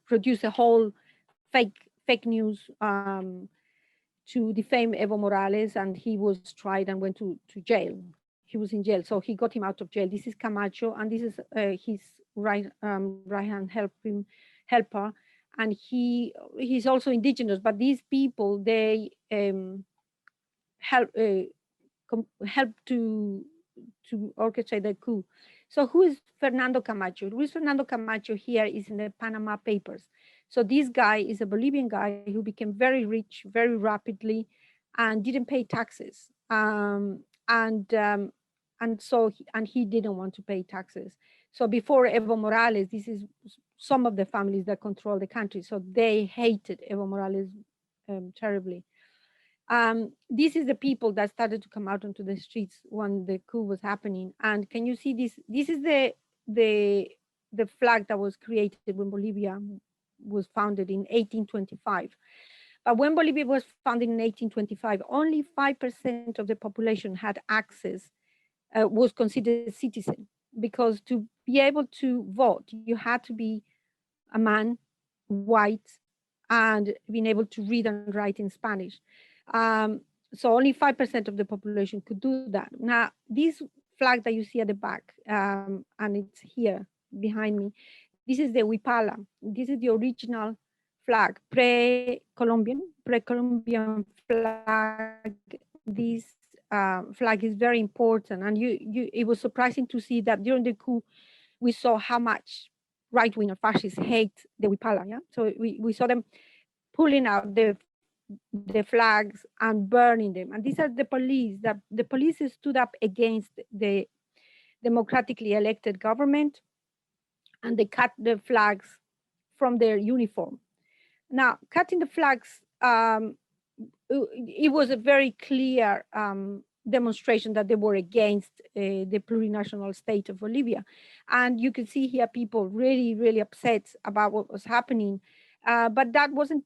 Speaker 4: produced a whole fake news to defame Evo Morales, and he was tried and went to jail. He was in jail, so he got him out of jail. This is Camacho, and this is his right hand helper, and he's also indigenous. But these people, they help to orchestrate the coup. So who is Fernando Camacho? Luis Fernando Camacho here is in the Panama Papers. So this guy is a Bolivian guy who became very rich very rapidly and didn't pay taxes. And he didn't want to pay taxes. So before Evo Morales, this is some of the families that control the country. So they hated Evo Morales terribly. This is the people that started to come out onto the streets when the coup was happening. And can you see this? This is the flag that was created when Bolivia was founded in 1825. But when Bolivia was founded in 1825, only 5% of the population had access, was considered a citizen, because to be able to vote, you had to be a man, white, and being able to read and write in Spanish. So only 5% of the population could do that. Now, this flag that you see at the back, and it's here behind me, this is the Huipala. This is the original flag, pre-Columbian flag. This flag is very important. And it was surprising to see that during the coup, we saw how much right-wing and fascists hate the Huipala. Yeah? So we saw them pulling out the flags and burning them. And these are the police. The police stood up against the democratically elected government, and they cut the flags from their uniform. Now, cutting the flags, it was a very clear demonstration that they were against the plurinational state of Bolivia. And you can see here people really, really upset about what was happening. But that wasn't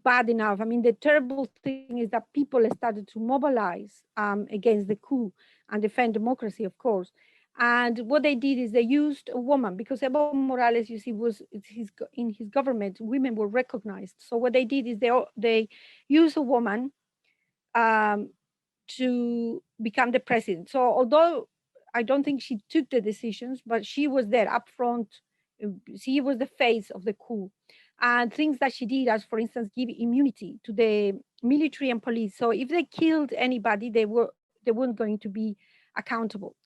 Speaker 4: bad enough. I mean, the terrible thing is that people started to mobilize against the coup and defend democracy, of course. And what they did is they used a woman, because Evo Morales, you see, in his government, women were recognized. So what they did is they used a woman to become the president. So although I don't think she took the decisions, but she was there up front. She was the face of the coup. And things that she did, as for instance, give immunity to the military and police. So if they killed anybody, they weren't going to be accountable.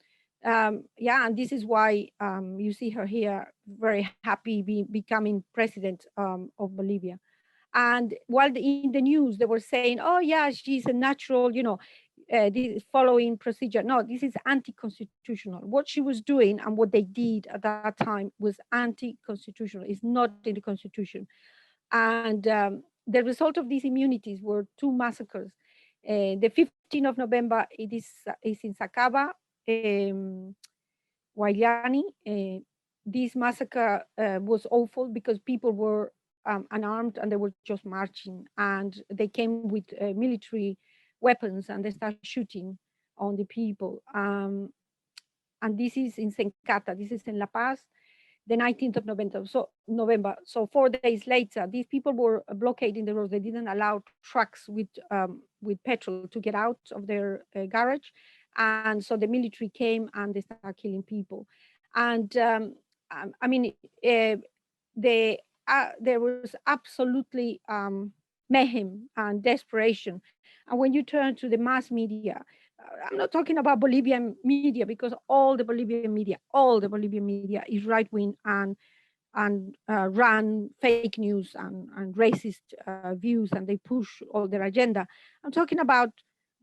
Speaker 4: Yeah, and this is why you see her here, very happy becoming president of Bolivia. And while in the news they were saying, "Oh yeah, she's a natural, following procedure." No, this is anti-constitutional. What she was doing and what they did at that time was anti-constitutional. It's not in the constitution. And the result of these immunities were two massacres. The 15th of November, it is in Sacaba, Guayani. This massacre was awful because people were unarmed and they were just marching, and they came with military weapons and they started shooting on the people. And this is in Sencata, this is in La Paz, the 19th of November. So 4 days later, these people were blockading the roads. They didn't allow trucks with petrol to get out of their garage. And so the military came and they started killing people. And I mean, there was absolutely mayhem and desperation. And when you turn to the mass media, I'm not talking about Bolivian media, because all the Bolivian media is right-wing and run fake news and racist views, and they push all their agenda. I'm talking about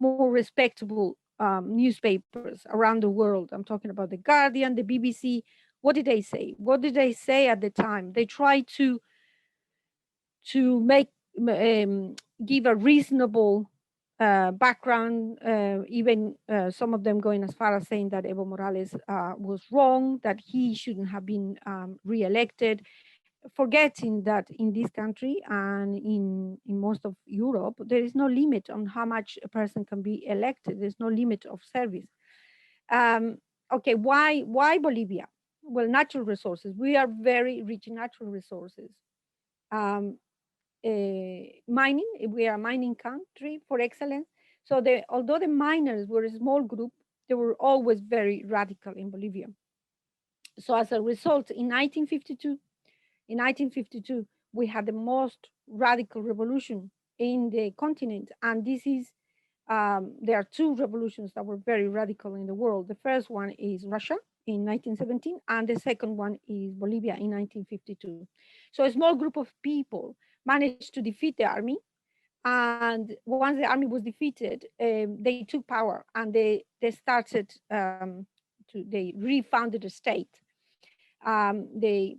Speaker 4: more respectable newspapers around the world. I'm talking about the Guardian, the BBC. What did they say? What did they say at the time? They tried to make give a reasonable background, even some of them going as far as saying that Evo Morales was wrong, that he shouldn't have been re-elected, forgetting that in this country and in most of Europe, there is no limit on how much a person can be elected. There's no limit of service. Okay, why Bolivia? Well, natural resources. We are very rich in natural resources. Mining, we are a mining country for excellence. So although the miners were a small group, they were always very radical in Bolivia. So as a result, in 1952, we had the most radical revolution in the continent. And this is, there are two revolutions that were very radical in the world. The first one is Russia in 1917, and the second one is Bolivia in 1952. So a small group of people managed to defeat the army. And once the army was defeated, they took power and they started they refounded the state. They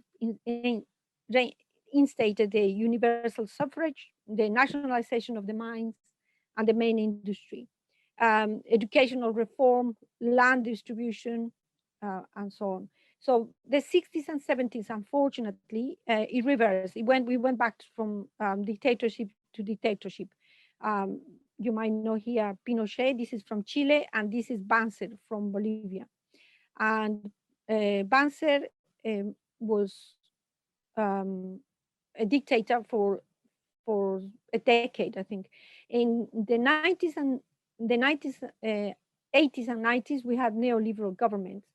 Speaker 4: instated the universal suffrage, the nationalization of the mines and the main industry, educational reform, land distribution, and so on. So the 60s and 70s, unfortunately, it reversed. We went back from dictatorship to dictatorship. You might know here Pinochet, this is from Chile, and this is Banzer from Bolivia. And Banzer was a dictator for a decade, I think. In the 80s and 90s, we had neoliberal governments.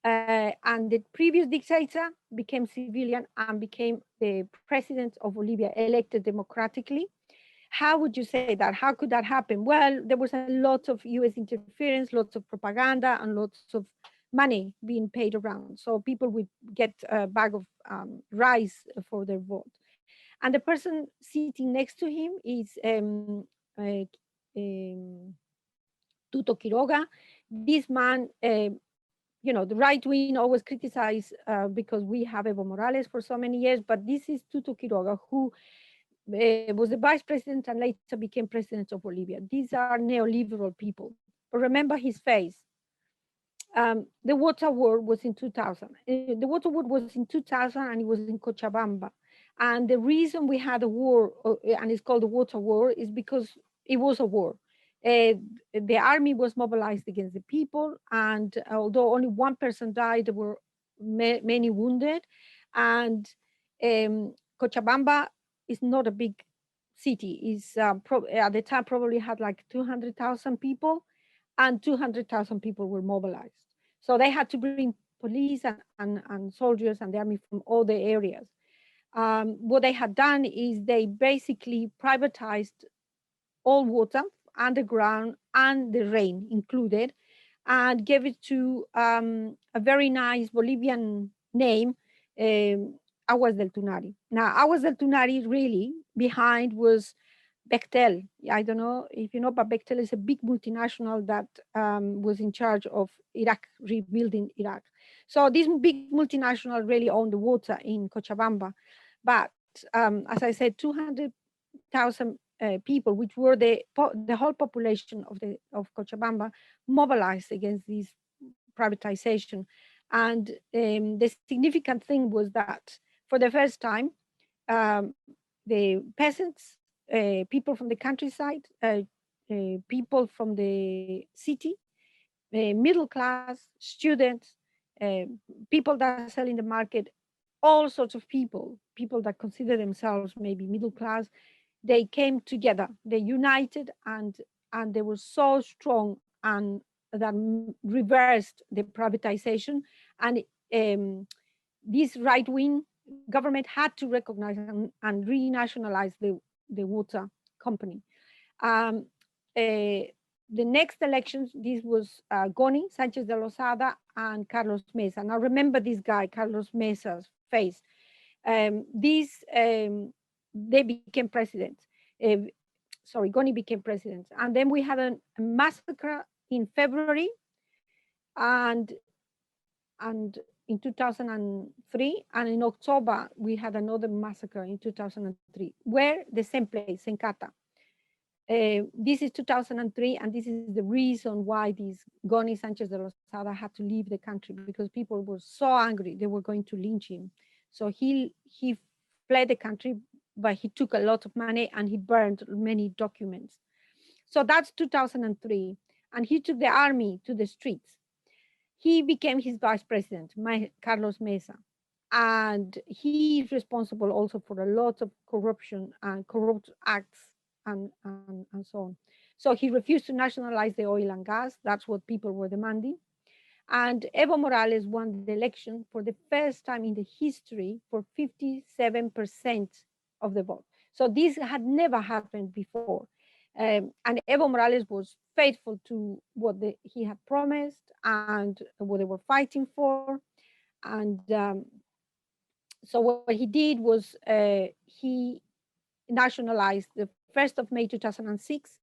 Speaker 4: And the previous dictator became civilian and became the president of Bolivia, elected democratically. How would you say that? How could that happen? Well, there was a lot of US interference, lots of propaganda, and lots of money being paid around. So people would get a bag of rice for their vote. And the person sitting next to him is Tuto Quiroga. This man, the right wing always criticize because we have Evo Morales for so many years, but this is Tuto Quiroga, who was the vice president and later became president of Bolivia. These are neoliberal people. But remember his face. The water war was in 2000. The water war was in 2000 and it was in Cochabamba. And the reason we had a war, and it's called the water war, is because it was a war. The army was mobilized against the people, and although only one person died, there were many wounded. And Cochabamba is not a big city is at the time probably had like 200,000 people, and 200,000 people were mobilized. So they had to bring police and soldiers and the army from all the areas. What they had done is they basically privatized all water, underground, and the rain included, and gave it to a very nice Bolivian name, Aguas del Tunari. Now, Aguas del Tunari really behind was Bechtel. I don't know if you know, but Bechtel is a big multinational that was in charge of Iraq, rebuilding Iraq. So this big multinational really owned the water in Cochabamba. But as I said, 200,000 people, which were the whole population of Cochabamba, mobilized against this privatization. And the significant thing was that for the first time, the peasants, people from the countryside, people from the city, middle class, students, people that sell in the market, all sorts of people that consider themselves maybe middle class, they came together, they united, and they were so strong, and that reversed the privatization. And this right-wing government had to recognize and renationalize the water company. The next elections, this was Goni, Sanchez de Lozada, and Carlos Mesa. Now remember this guy, Carlos Mesa's face. They became president. Goni became president. And then we had a massacre in February, and in 2003, and in October, we had another massacre in 2003, where the same place, Sencata. This is 2003, and this is the reason why this Goni Sanchez de Lozada had to leave the country, because people were so angry, they were going to lynch him. So he fled the country, but he took a lot of money and he burned many documents. So that's 2003, and he took the army to the streets. He became his vice president, Carlos Mesa, and he is responsible also for a lot of corruption and corrupt acts and so on. So he refused to nationalize the oil and gas. That's what people were demanding. And Evo Morales won the election for the first time in the history for 57% of the vote. So this had never happened before. And Evo Morales was faithful to what he had promised and what they were fighting for. And so what he did was he nationalized the 1st of May 2006,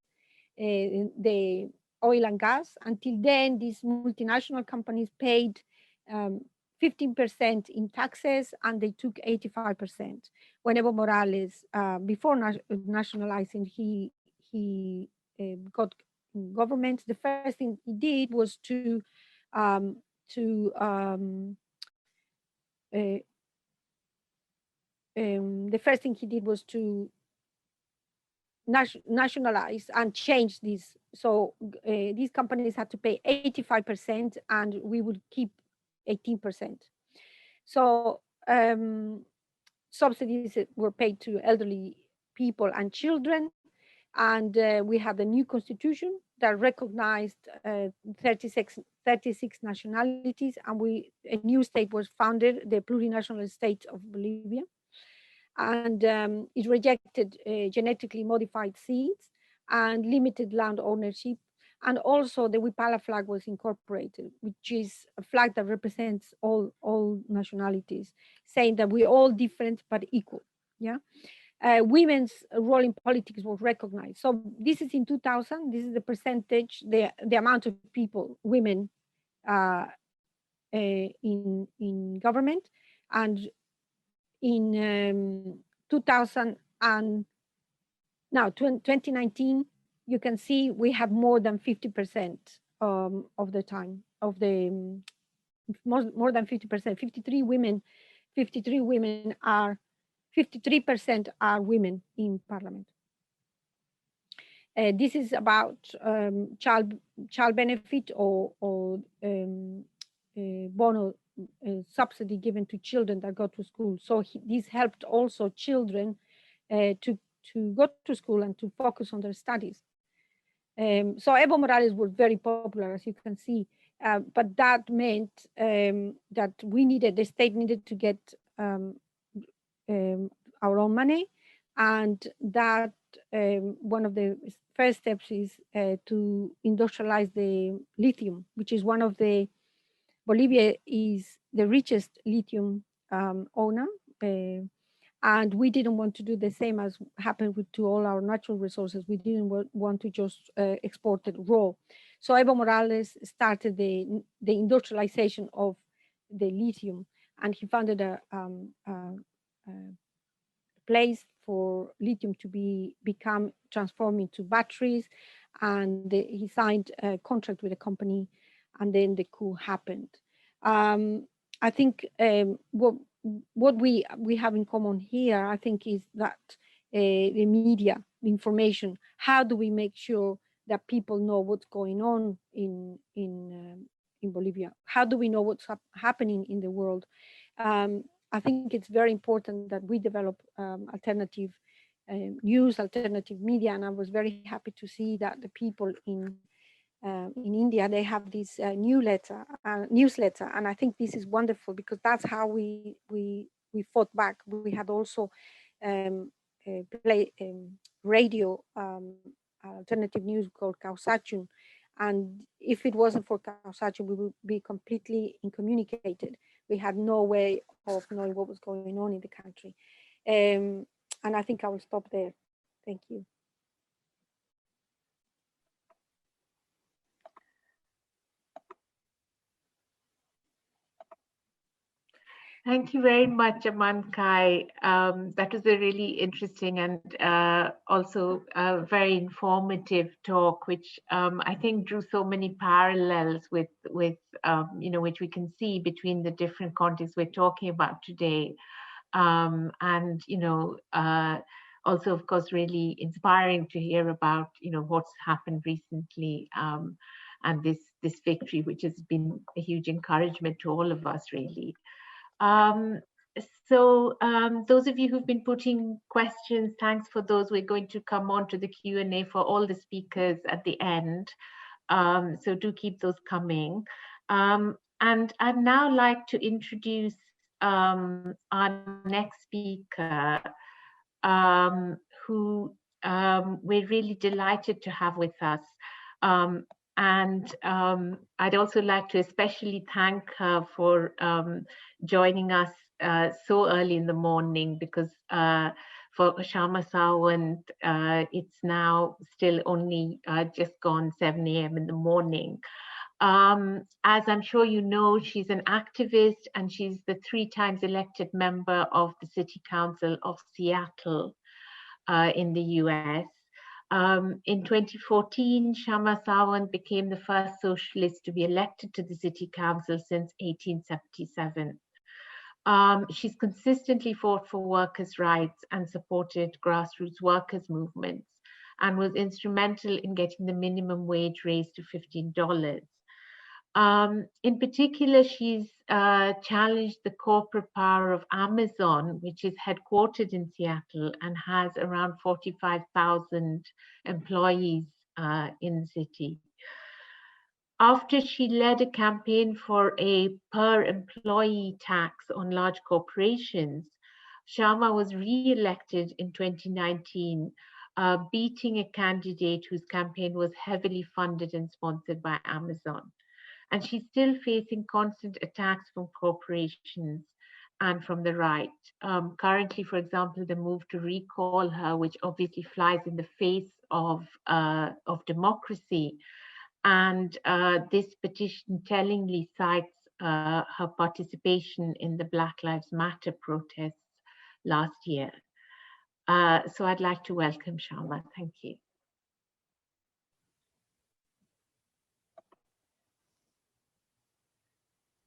Speaker 4: the oil and gas. Until then, these multinational companies paid 15% in taxes, and they took 85%. When Evo Morales, before nationalizing, he got government, the first thing he did was to nationalize and change this. So these companies had to pay 85%, and we would keep 18%. So subsidies were paid to elderly people and children. And we had a new constitution that recognized 36 nationalities, and a new state was founded, the plurinational state of Bolivia. And it rejected genetically modified seeds and limited land ownership. And also the Huipala flag was incorporated, which is a flag that represents all nationalities, saying that we're all different but equal. Yeah. Women's role in politics was recognized. So this is in 2000. This is the percentage, the amount of people, women in government. And in 2019, you can see we have more than 50% of the time of the more than 50%. 53% are women in parliament. This is about child benefit or bono subsidy given to children that go to school. So this helped also children to to go to school and to focus on their studies. So Evo Morales was very popular, as you can see, but that meant that the state needed to get our own money, and that one of the first steps is to industrialize the lithium, which is one of the, Bolivia is the richest lithium owner, and we didn't want to do the same as happened to all our natural resources. We didn't want to just export it raw. So Evo Morales started the industrialization of the lithium, and he founded a place for lithium to become transformed into batteries, and he signed a contract with a company, and then the coup happened. I think what we have in common here, I think, is that the media, the information. How do we make sure that people know what's going on in Bolivia? How do we know what's happening in the world? I think it's very important that we develop alternative news, alternative media, and I was very happy to see that the people in India, they have this newsletter, and I think this is wonderful, because that's how we fought back. We had also radio alternative news called KSHAMA, and if it wasn't for KSHAMA, we would be completely incommunicated. We had no way of knowing what was going on in the country. And I think I will stop there. Thank you.
Speaker 1: Thank you very much, Amancay. That was a really interesting and also a very informative talk, which I think drew so many parallels with which we can see between the different contexts we're talking about today, and also, of course, really inspiring to hear about what's happened recently, and this victory, which has been a huge encouragement to all of us, really. Those of you who've been putting questions, thanks for those. We're going to come on to the Q&A for all the speakers at the end. So do keep those coming. And I'd now like to introduce our next speaker, who we're really delighted to have with us. I'd also like to especially thank her for joining us so early in the morning, because for KSHAMA SAWANT, it's now still only just gone 7 a.m. in the morning. As I'm sure you know, she's an activist, and she's the 3 times elected member of the City Council of Seattle in the US. In 2014, KSHAMA SAWANT became the first socialist to be elected to the City Council since 1877. She's consistently fought for workers' rights and supported grassroots workers' movements, and was instrumental in getting the minimum wage raised to $15. In particular, she's challenged the corporate power of Amazon, which is headquartered in Seattle and has around 45,000 employees in the city. After she led a campaign for a per employee tax on large corporations, KSHAMA was re-elected in 2019, beating a candidate whose campaign was heavily funded and sponsored by Amazon. And she's still facing constant attacks from corporations and from the right. Currently, for example, the move to recall her, which obviously flies in the face of democracy. And this petition tellingly cites her participation in the Black Lives Matter protests last year. So I'd like to welcome KSHAMA. Thank you.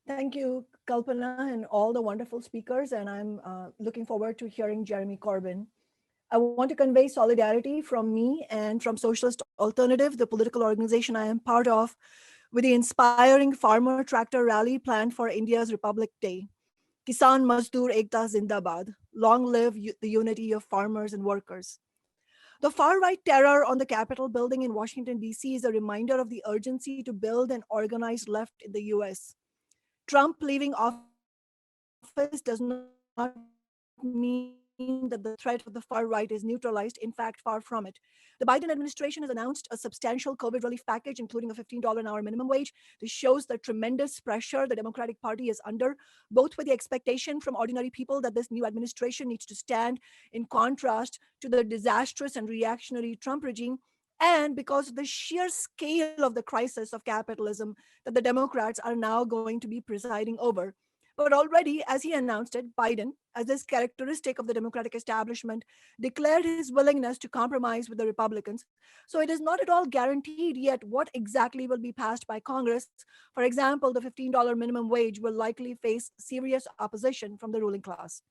Speaker 5: Thank you, Kalpana, and all the wonderful speakers, and I'm looking forward to hearing Jeremy Corbyn. I want to convey solidarity from me and from Socialist Alternative, the political organization I am part of, with the inspiring farmer tractor rally planned for India's Republic Day. Kisan Mazdoor Ekta Zindabad. Long live the unity of farmers and workers. The far-right terror on the Capitol building in Washington, D.C. is a reminder of the urgency to build an organized left in the U.S. Trump leaving office does not mean that the threat of the far right is neutralized. In fact, far from it. The Biden administration has announced a substantial COVID relief package, including a $15 an hour minimum wage. This shows the tremendous pressure the Democratic Party is under, both with the expectation from ordinary people that this new administration needs to stand in contrast to the disastrous and reactionary Trump regime, and because of the sheer scale of the crisis of capitalism that the Democrats are now going to be presiding over. But already, as he announced it, Biden, as is characteristic of the Democratic establishment, declared his willingness to compromise with the Republicans. So it is not at all guaranteed yet what exactly will be passed by Congress. For example, the $15 minimum wage will likely face serious opposition from the ruling class.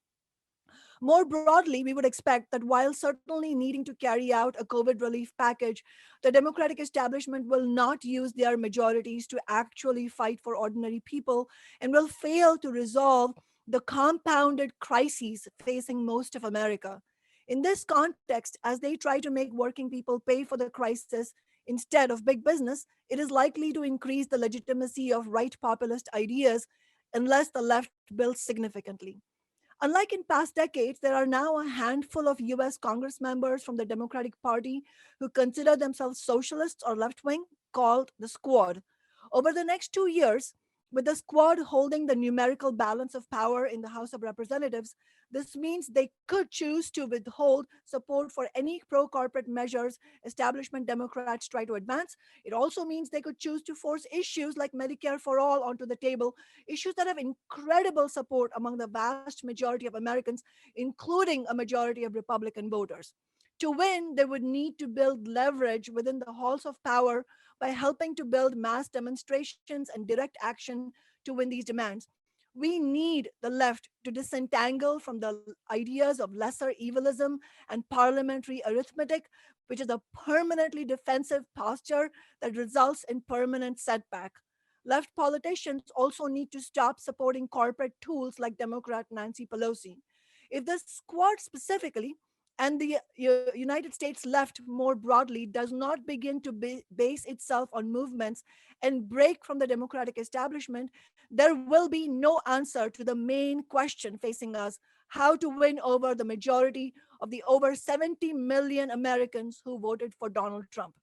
Speaker 5: More broadly, we would expect that while certainly needing to carry out a COVID relief package, the Democratic establishment will not use their majorities to actually fight for ordinary people and will fail to resolve the compounded crises facing most of America. In this context, as they try to make working people pay for the crisis instead of big business, it is likely to increase the legitimacy of right populist ideas unless the left builds significantly. Unlike in past decades, there are now a handful of US Congress members from the Democratic Party who consider themselves socialists or left wing, called the Squad. Over the next 2 years, with the Squad holding the numerical balance of power in the House of Representatives, this means they could choose to withhold support for any pro corporate measures establishment Democrats try to advance. It also means they could choose to force issues like Medicare for all onto the table, issues that have incredible support among the vast majority of Americans, including a majority of Republican voters. To win, they would need to build leverage within the halls of power by helping to build mass demonstrations and direct action to win these demands. We need the left to disentangle from the ideas of lesser evilism and parliamentary arithmetic, which is a permanently defensive posture that results in permanent setback. Left politicians also need to stop supporting corporate tools like Democrat Nancy Pelosi. If the Squad specifically and the United States left more broadly does not begin to base itself on movements and break from the Democratic establishment, there will be no answer to the main question facing us: how to win over the majority of the over 70 million Americans who voted for Donald Trump.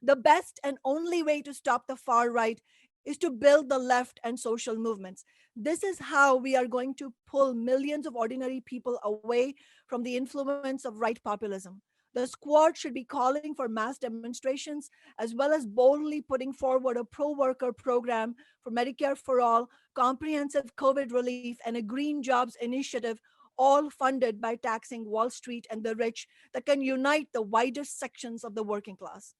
Speaker 5: The best and only way to stop the far right is to build the left and social movements. This is how we are going to pull millions of ordinary people away from the influence of right populism. The Squad should be calling for mass demonstrations, as well as boldly putting forward a pro-worker program for Medicare for all, comprehensive COVID relief, and a green jobs initiative, all funded by taxing Wall Street and the rich, that can unite the widest sections of the working class.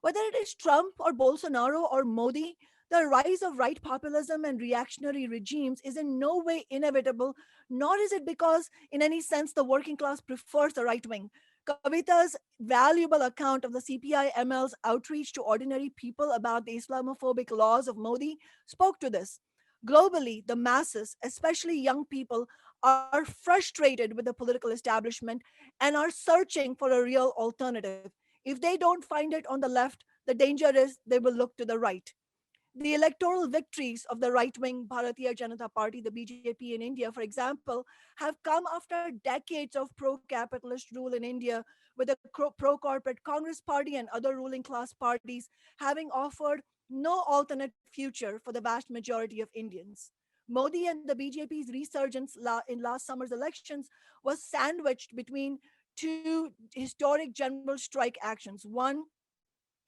Speaker 5: Whether it is Trump or Bolsonaro or Modi, the rise of right populism and reactionary regimes is in no way inevitable, nor is it because, in any sense, the working class prefers the right wing. Kavita's valuable account of the CPI-ML's outreach to ordinary people about the Islamophobic laws of Modi spoke to this. Globally, the masses, especially young people, are frustrated with the political establishment and are searching for a real alternative. If they don't find it on the left, the danger is they will look to the right. The electoral victories of the right-wing Bharatiya Janata Party, the BJP in India, for example, have come after decades of pro-capitalist rule in India, with the pro-corporate Congress Party and other ruling class parties having offered no alternate future for the vast majority of Indians. Modi and the BJP's resurgence in last summer's elections was sandwiched between two historic general strike actions. One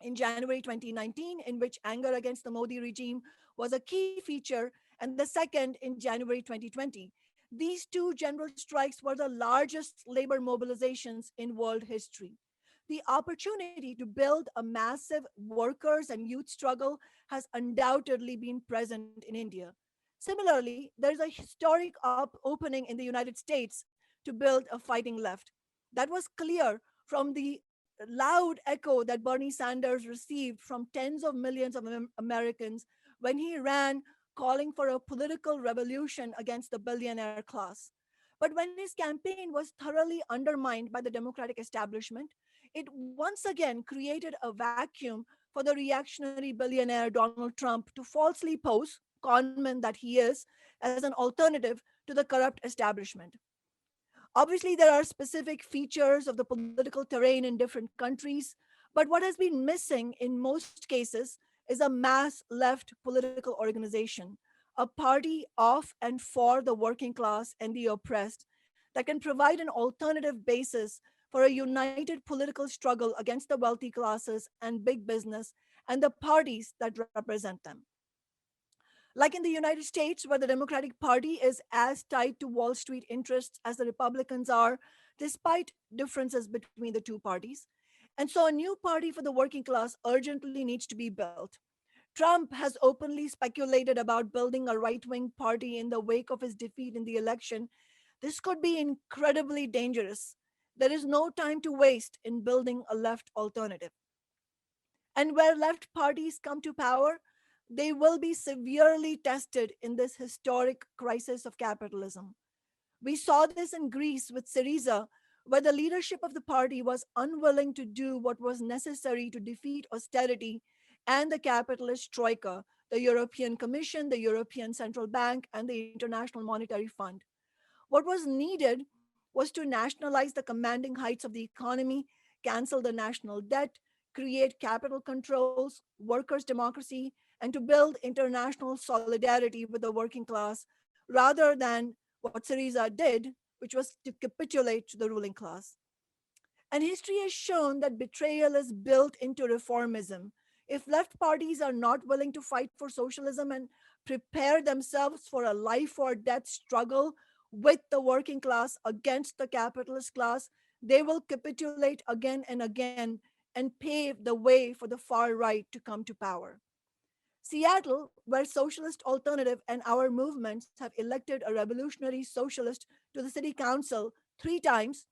Speaker 5: in January 2019, in which anger against the Modi regime was a key feature, and the second in January 2020. These two general strikes were the largest labor mobilizations in world history. The opportunity to build a massive workers and youth struggle has undoubtedly been present in India. Similarly, there's a historic opening in the United States to build a fighting left. That was clear from the loud echo that Bernie Sanders received from tens of millions of Americans when he ran calling for a political revolution against the billionaire class. But when his campaign was thoroughly undermined by the democratic establishment, it once again created a vacuum for the reactionary billionaire Donald Trump to falsely pose, conman that he is, as an alternative to the corrupt establishment. Obviously, there are specific features of the political terrain in different countries, but what has been missing in most cases is a mass left political organization, a party of and for the working class and the oppressed that can provide an alternative basis for a united political struggle against the wealthy classes and big business and the parties that represent them. Like in the United States, where the Democratic Party is as tied to Wall Street interests as the Republicans are, despite differences between the two parties. And so a new party for the working class urgently needs to be built. Trump has openly speculated about building a right wing party in the wake of his defeat in the election. This could be incredibly dangerous. There is no time to waste in building a left alternative. And where left parties come to power, they will be severely tested in this historic crisis of capitalism. We saw this in Greece with Syriza, where the leadership of the party was unwilling to do what was necessary to defeat austerity and the capitalist troika, the European Commission, the European Central Bank, and the International Monetary Fund. What was needed was to nationalize the commanding heights of the economy, cancel the national debt, create capital controls, workers' democracy, and to build international solidarity with the working class rather than what Syriza did, which was to capitulate to the ruling class. And history has shown that betrayal is built into reformism. If left parties are not willing to fight for socialism and prepare themselves for a life or death struggle with the working class against the capitalist class, they will capitulate again and again and pave the way for the far right to come to power. Seattle, where Socialist Alternative and our movements have elected a revolutionary socialist to the city council 3 times,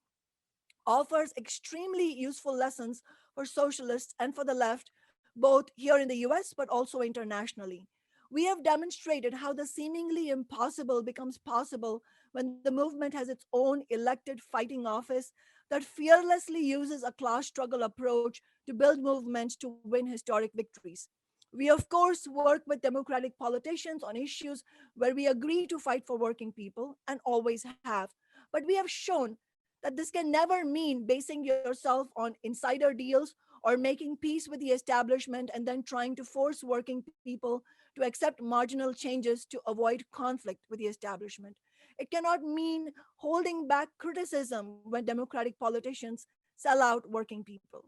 Speaker 5: offers extremely useful lessons for socialists and for the left, both here in the US but also internationally. We have demonstrated how the seemingly impossible becomes possible when the movement has its own elected fighting office that fearlessly uses a class struggle approach to build movements to win historic victories. We, of course, work with democratic politicians on issues where we agree to fight for working people and always have. But we have shown that this can never mean basing yourself on insider deals or making peace with the establishment and then trying to force working people to accept marginal changes to avoid conflict with the establishment. It cannot mean holding back criticism when democratic politicians sell out working people.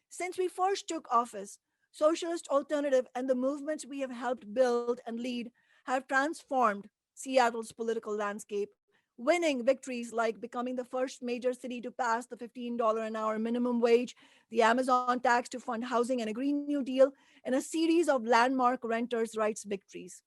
Speaker 5: Since we first took office, Socialist Alternative and the movements we have helped build and lead have transformed Seattle's political landscape, winning victories like becoming the first major city to pass the $15 an hour minimum wage, the Amazon tax to fund housing and a Green New Deal, and a series of landmark renters' rights victories.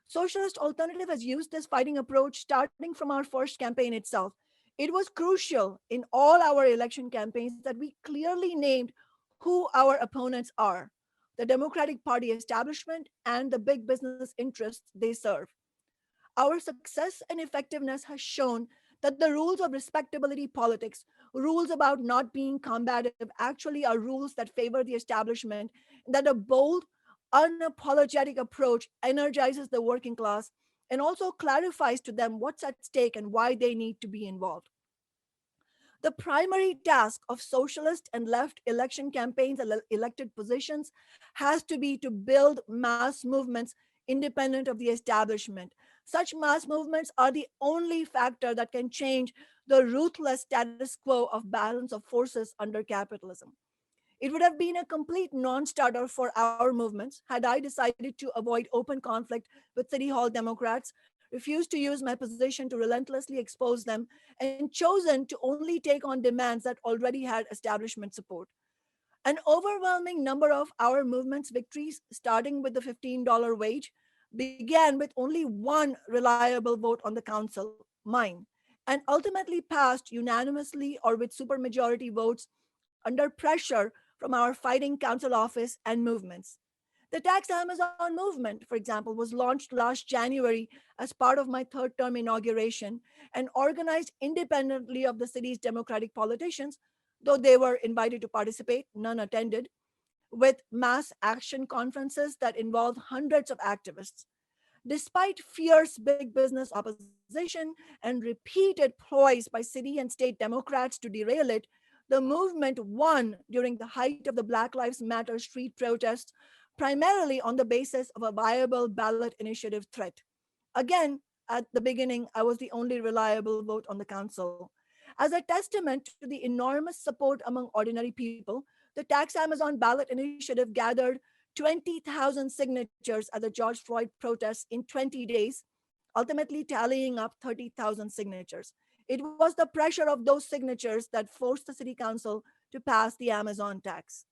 Speaker 5: Socialist Alternative has used this fighting approach starting from our first campaign itself. It was crucial in all our election campaigns that we clearly named who our opponents are, the Democratic Party establishment and the big business interests they serve. Our success and effectiveness has shown that the rules of respectability politics, rules about not being combative, actually are rules that favor the establishment, and that a bold, unapologetic approach energizes the working class and also clarifies to them what's at stake and why they need to be involved. The primary task of socialist and left election campaigns and elected positions has to be to build mass movements independent of the establishment. Such mass movements are the only factor that can change the ruthless status quo of balance of forces under capitalism. It would have been a complete non-starter for our movements had I decided to avoid open conflict with City Hall Democrats, refused to use my position to relentlessly expose them, and chosen to only take on demands that already had establishment support. An overwhelming number of our movement's victories, starting with the $15 wage, began with only one reliable vote on the council, mine, and ultimately passed unanimously or with supermajority votes under pressure from our fighting council office and movements. The Tax Amazon movement, for example, was launched last January as part of my third term inauguration and organized independently of the city's Democratic politicians, though they were invited to participate, none attended, with mass action conferences that involved hundreds of activists. Despite fierce big business opposition and repeated ploys by city and state Democrats to derail it, the movement won during the height of the Black Lives Matter street protests, primarily on the basis of a viable ballot initiative threat. Again, at the beginning, I was the only reliable vote on the council. As a testament to the enormous support among ordinary people, the Tax Amazon ballot initiative gathered 20,000 signatures at the George Floyd protests in 20 days, ultimately tallying up 30,000 signatures. It was the pressure of those signatures that forced the city council to pass the Amazon tax.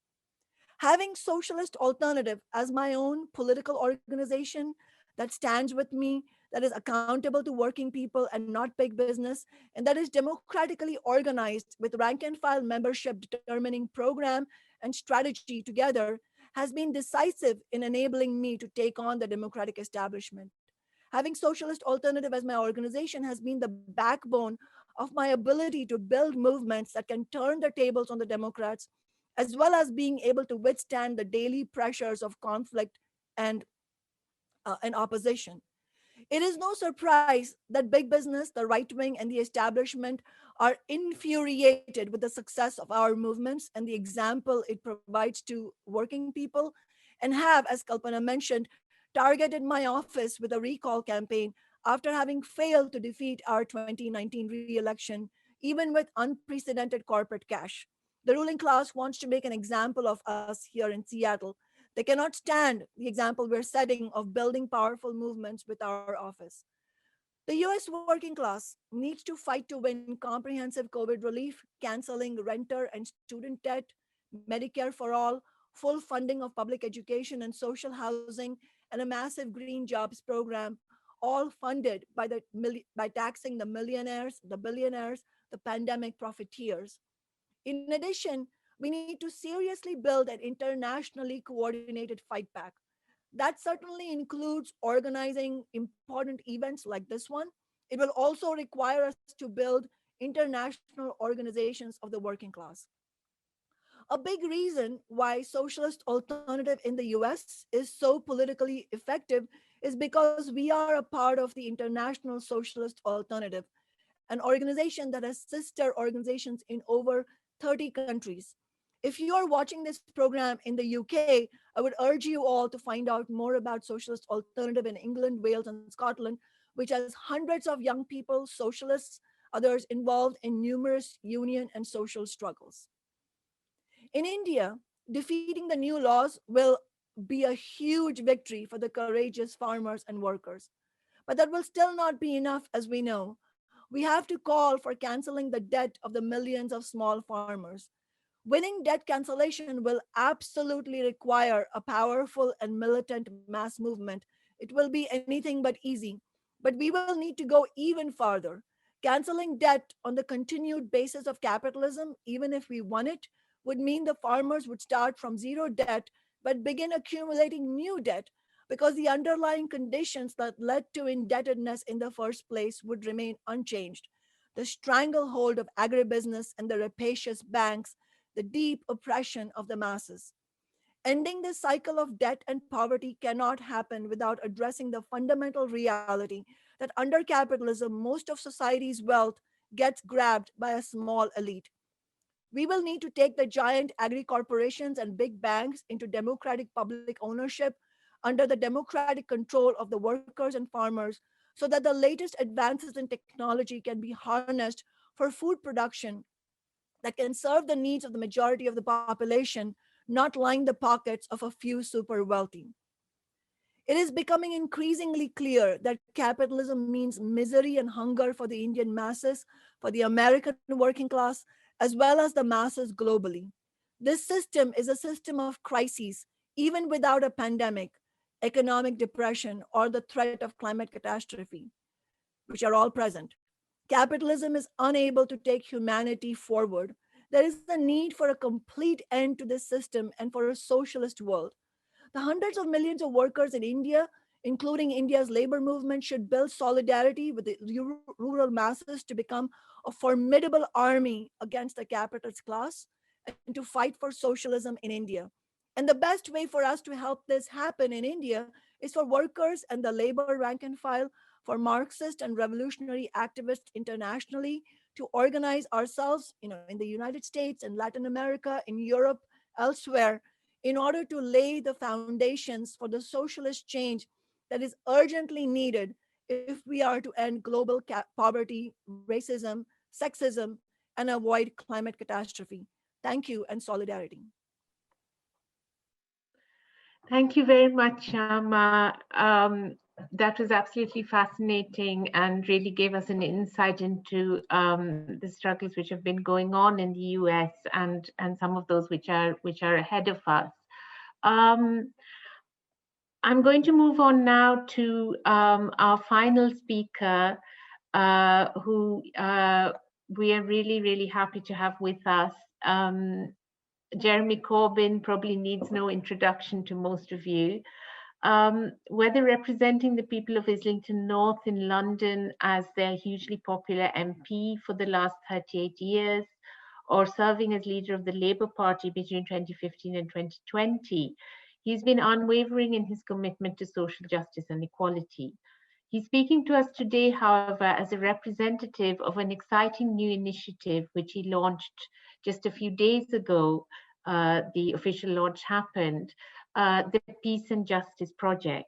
Speaker 5: Having Socialist Alternative as my own political organization that stands with me, that is accountable to working people and not big business, and that is democratically organized with rank and file membership determining program and strategy together, has been decisive in enabling me to take on the democratic establishment. Having Socialist Alternative as my organization has been the backbone of my ability to build movements that can turn the tables on the Democrats, as well as being able to withstand the daily pressures of conflict and opposition. It is no surprise that big business, the right wing, and the establishment are infuriated with the success of our movements and the example it provides to working people, and have, as Kalpana mentioned, targeted my office with a recall campaign after having failed to defeat our 2019 re-election, even with unprecedented corporate cash. The ruling class wants to make an example of us here in Seattle. They cannot stand the example we're setting of building powerful movements with our office. The US working class needs to fight to win comprehensive COVID relief, canceling renter and student debt, Medicare for all, full funding of public education and social housing, and a massive green jobs program, all funded by taxing the millionaires, the billionaires, the pandemic profiteers. In addition, we need to seriously build an internationally coordinated fight back. That certainly includes organizing important events like this one. It will also require us to build international organizations of the working class. A big reason why socialist alternative in the US is so politically effective is because we are a part of the International Socialist Alternative, an organization that has sister organizations in over 30 countries. If you are watching this program in the UK, I would urge you all to find out more about Socialist Alternative in England, Wales, and Scotland, which has hundreds of young people, socialists, others involved in numerous union and social struggles. In India, defeating the new laws will be a huge victory for the courageous farmers and workers. But that will still not be enough, as we know. We have to call for canceling the debt of the millions of small farmers. Winning debt cancellation will absolutely require a powerful and militant mass movement. It will be anything but easy, but we will need to go even farther. Canceling debt on the continued basis of capitalism, even if we won it, would mean the farmers would start from zero debt, but begin accumulating new debt because the underlying conditions that led to indebtedness in the first place would remain unchanged. The stranglehold of agribusiness and the rapacious banks, the deep oppression of the masses. Ending this cycle of debt and poverty cannot happen without addressing the fundamental reality that under capitalism, most of society's wealth gets grabbed by a small elite. We will need to take the giant agri corporations and big banks into democratic public ownership under the democratic control of the workers and farmers so that the latest advances in technology can be harnessed for food production that can serve the needs of the majority of the population, not line the pockets of a few super wealthy. It is becoming increasingly clear that capitalism means misery and hunger for the Indian masses, for the American working class, as well as the masses globally. This system is a system of crises, even without a pandemic, economic depression, or the threat of climate catastrophe, which are all present. Capitalism is unable to take humanity forward. There is a need for a complete end to this system and for a socialist world. The hundreds of millions of workers in India, including India's labor movement, should build solidarity with the rural masses to become a formidable army against the capitalist class and to fight for socialism in India. And the best way for us to help this happen in India is for workers and the labor rank and file, for Marxist and revolutionary activists internationally to organize ourselves, in the United States and Latin America, in Europe, elsewhere, in order to lay the foundations for the socialist change that is urgently needed if we are to end global poverty, racism, sexism, and avoid climate catastrophe. Thank you, and solidarity.
Speaker 1: Thank you very much, Shama. That was absolutely fascinating and really gave us an insight into the struggles which have been going on in the US and some of those which are ahead of us. I'm going to move on now to our final speaker, who we are really, really happy to have with us. Jeremy Corbyn probably needs no introduction to most of you. Whether representing the people of Islington North in London as their hugely popular MP for the last 38 years, or serving as leader of the Labour Party between 2015 and 2020, he's been unwavering in his commitment to social justice and equality. He's speaking to us today, however, as a representative of an exciting new initiative which he launched just a few days ago. The official launch happened, the Peace and Justice Project.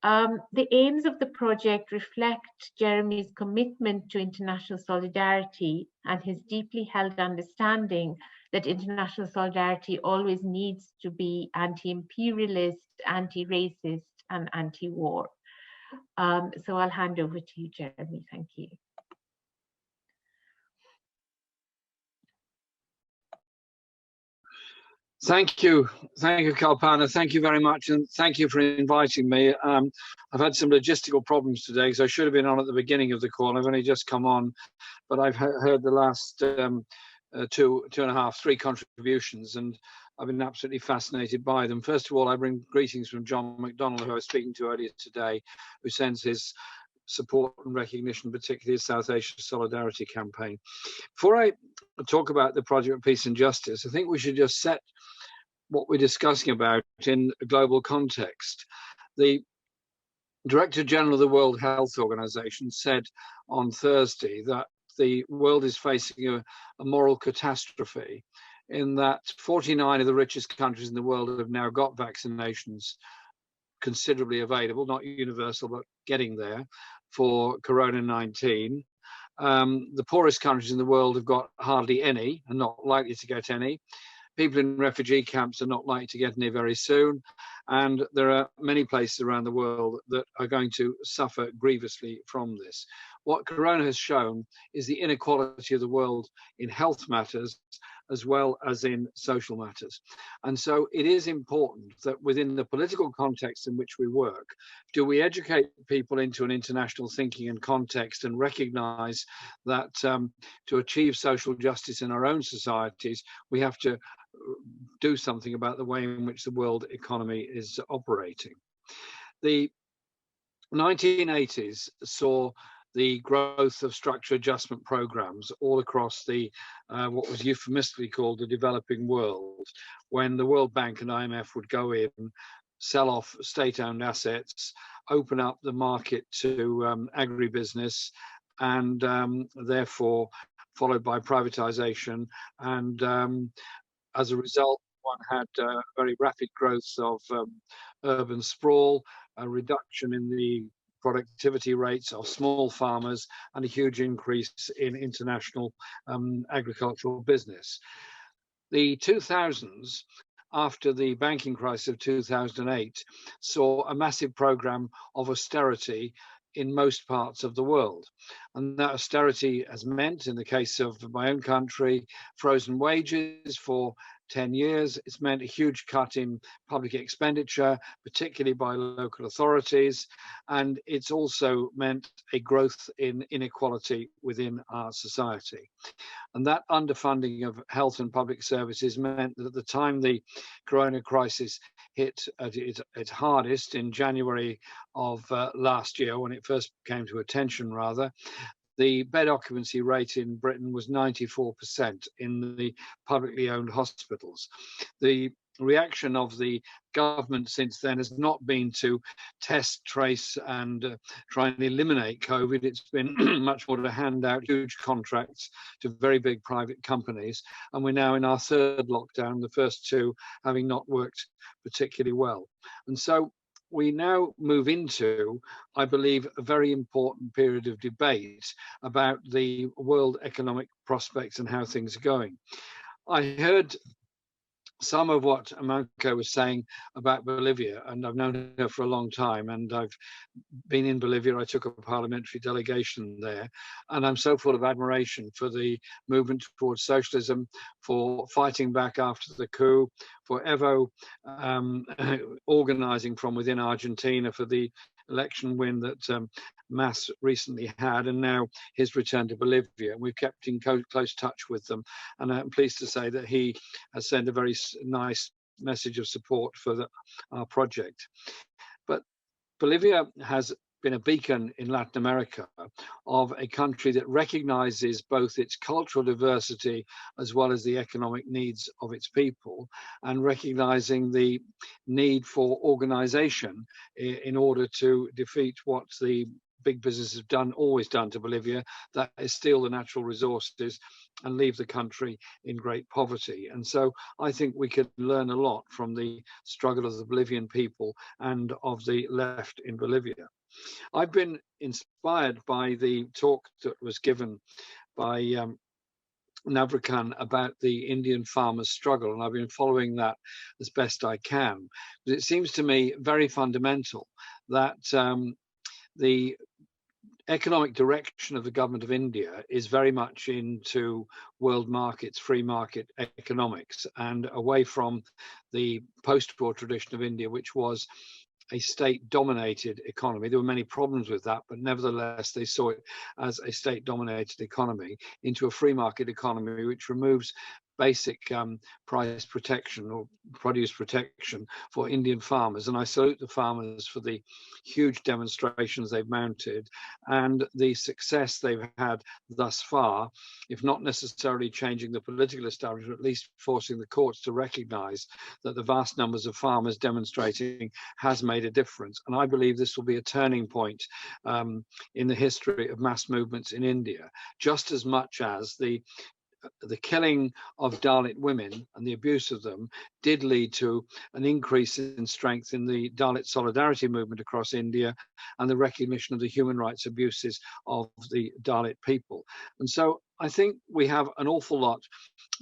Speaker 1: The aims of the project reflect Jeremy's commitment to international solidarity and his deeply held understanding that international solidarity always needs to be anti-imperialist, anti-racist, and anti-war. So I'll hand over to you, Jeremy. Thank you.
Speaker 6: Thank you, Kalpana. Thank you very much, and thank you for inviting me. I've had some logistical problems today, because I should have been on at the beginning of the call. I've only just come on, but I've heard the last two and a half, 3 contributions, and I've been absolutely fascinated by them. First of all, I bring greetings from John McDonnell, who I was speaking to earlier today, who sends his support and recognition, particularly the South Asia Solidarity Campaign. Before I talk about the Project of Peace and Justice, I think we should just set what we're discussing about in a global context. The Director General of the World Health Organization said on Thursday that the world is facing a moral catastrophe, in that 49 of the richest countries in the world have now got vaccinations considerably available, not universal, but getting there, for Corona-19. The poorest countries in the world have got hardly any and not likely to get any. People in refugee camps are not likely to get any very soon. And there are many places around the world that are going to suffer grievously from this. What Corona has shown is the inequality of the world in health matters as well as in social matters. And so it is important that within the political context in which we work, do we educate people into an international thinking and context and recognize that to achieve social justice in our own societies, we have to do something about the way in which the world economy is operating. The 1980s saw the growth of structure adjustment programs all across the what was euphemistically called the developing world, when the World Bank and IMF would go in, sell off state-owned assets, open up the market to agribusiness, and therefore followed by privatization. And as a result, one had very rapid growth of urban sprawl, a reduction in the productivity rates of small farmers, and a huge increase in international agricultural business. The 2000s, after the banking crisis of 2008, saw a massive program of austerity in most parts of the world. And that austerity has meant, in the case of my own country, frozen wages for 10 years. It's meant a huge cut in public expenditure, particularly by local authorities. And it's also meant a growth in inequality within our society. And that underfunding of health and public services meant that at the time the corona crisis hit at its hardest in January of last year, when it first came to attention, rather. The bed occupancy rate in Britain was 94% in the publicly owned hospitals. The reaction of the government since then has not been to test, trace, and try and eliminate COVID. It's been much more to hand out huge contracts to very big private companies. And we're now in our third lockdown, the first two having not worked particularly well. And so we now move into, I believe, a very important period of debate about the world economic prospects and how things are going. I heard some of what Amancay was saying about Bolivia, and I've known her for a long time, and I've been in Bolivia. I took a parliamentary delegation there, and I'm so full of admiration for the movement towards socialism, for fighting back after the coup, for Evo organizing from within Argentina for the election win that Mas recently had, and now his return to Bolivia. We've kept in close touch with them, and I'm pleased to say that he has sent a very nice message of support for our project. But Bolivia has been a beacon in Latin America of a country that recognizes both its cultural diversity as well as the economic needs of its people, and recognizing the need for organization in order to defeat what the big business have always done to Bolivia, that is steal the natural resources and leave the country in great poverty. And so I think we could learn a lot from the struggle of the Bolivian people and of the left in Bolivia. I've been inspired by the talk that was given by NAVKIRAN about the Indian farmers' struggle, and I've been following that as best I can. But it seems to me very fundamental that the economic direction of the government of India is very much into world markets, free market economics, and away from the post-war tradition of India, which was a state-dominated economy. There were many problems with that, but nevertheless, they saw it as a state-dominated economy, into a free market economy, which removes basic price protection or produce protection for Indian farmers. And I salute the farmers for the huge demonstrations they've mounted and the success they've had thus far, if not necessarily changing the political establishment, at least forcing the courts to recognize that the vast numbers of farmers demonstrating has made a difference. And I believe this will be a turning point in the history of mass movements in India, just as much as the killing of Dalit women and the abuse of them did lead to an increase in strength in the Dalit solidarity movement across India and the recognition of the human rights abuses of the Dalit people. And so I think we have an awful lot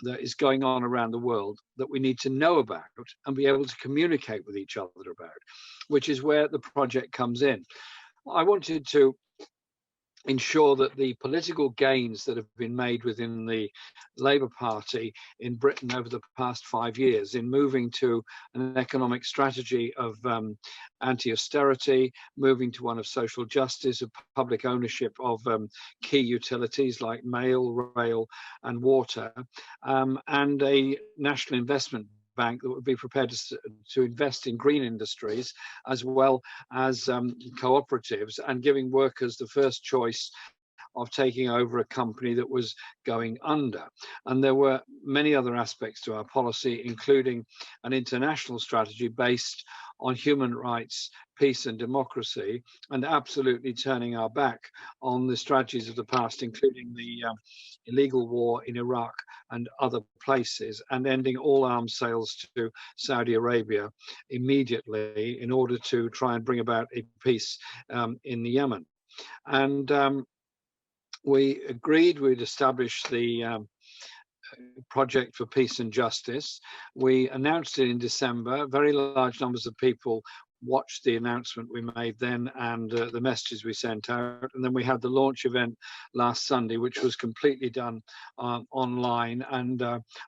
Speaker 6: that is going on around the world that we need to know about and be able to communicate with each other about, which is where the project comes in. I wanted to ensure that the political gains that have been made within the Labour Party in Britain over the past 5 years in moving to an economic strategy of anti-austerity, moving to one of social justice, of public ownership of key utilities like mail, rail and water, and a national investment bank that would be prepared to invest in green industries as well as cooperatives, and giving workers the first choice of taking over a company that was going under. And there were many other aspects to our policy, including an international strategy based on human rights, peace and democracy, and absolutely turning our back on the strategies of the past, including the illegal war in Iraq and other places, and ending all arms sales to Saudi Arabia immediately in order to try and bring about a peace in Yemen. And we agreed we'd establish the Project for Peace and Justice. We announced it in December. Very large numbers of people watched the announcement we made then and the messages we sent out. And then we had the launch event last Sunday, which was completely done online, and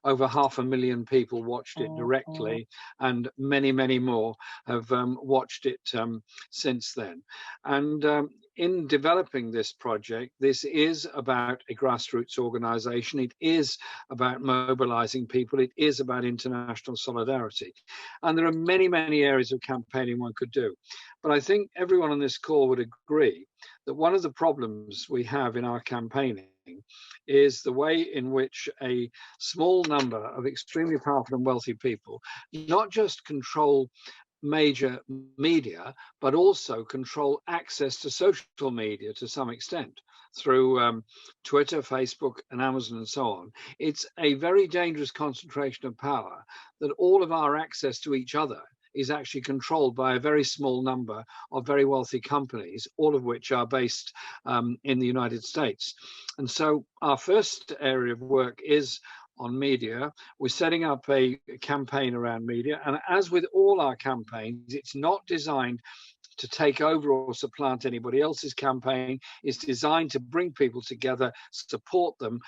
Speaker 6: over 500,000 people watched it directly, and many, many more have watched it since then. And in developing this project, this is about a grassroots organization. It is about mobilizing people. It is about international solidarity. And there are many, many areas of campaigning one could do. But I think everyone on this call would agree that one of the problems we have in our campaigning is the way in which a small number of extremely powerful and wealthy people not just control major media, but also control access to social media to some extent through Twitter, Facebook, and Amazon, and so on. It's a very dangerous concentration of power that all of our access to each other is actually controlled by a very small number of very wealthy companies, all of which are based in the United States. And so our first area of work is on media. We're setting up a campaign around media. And as with all our campaigns, it's not designed to take over or supplant anybody else's campaign. It's designed to bring people together, support them,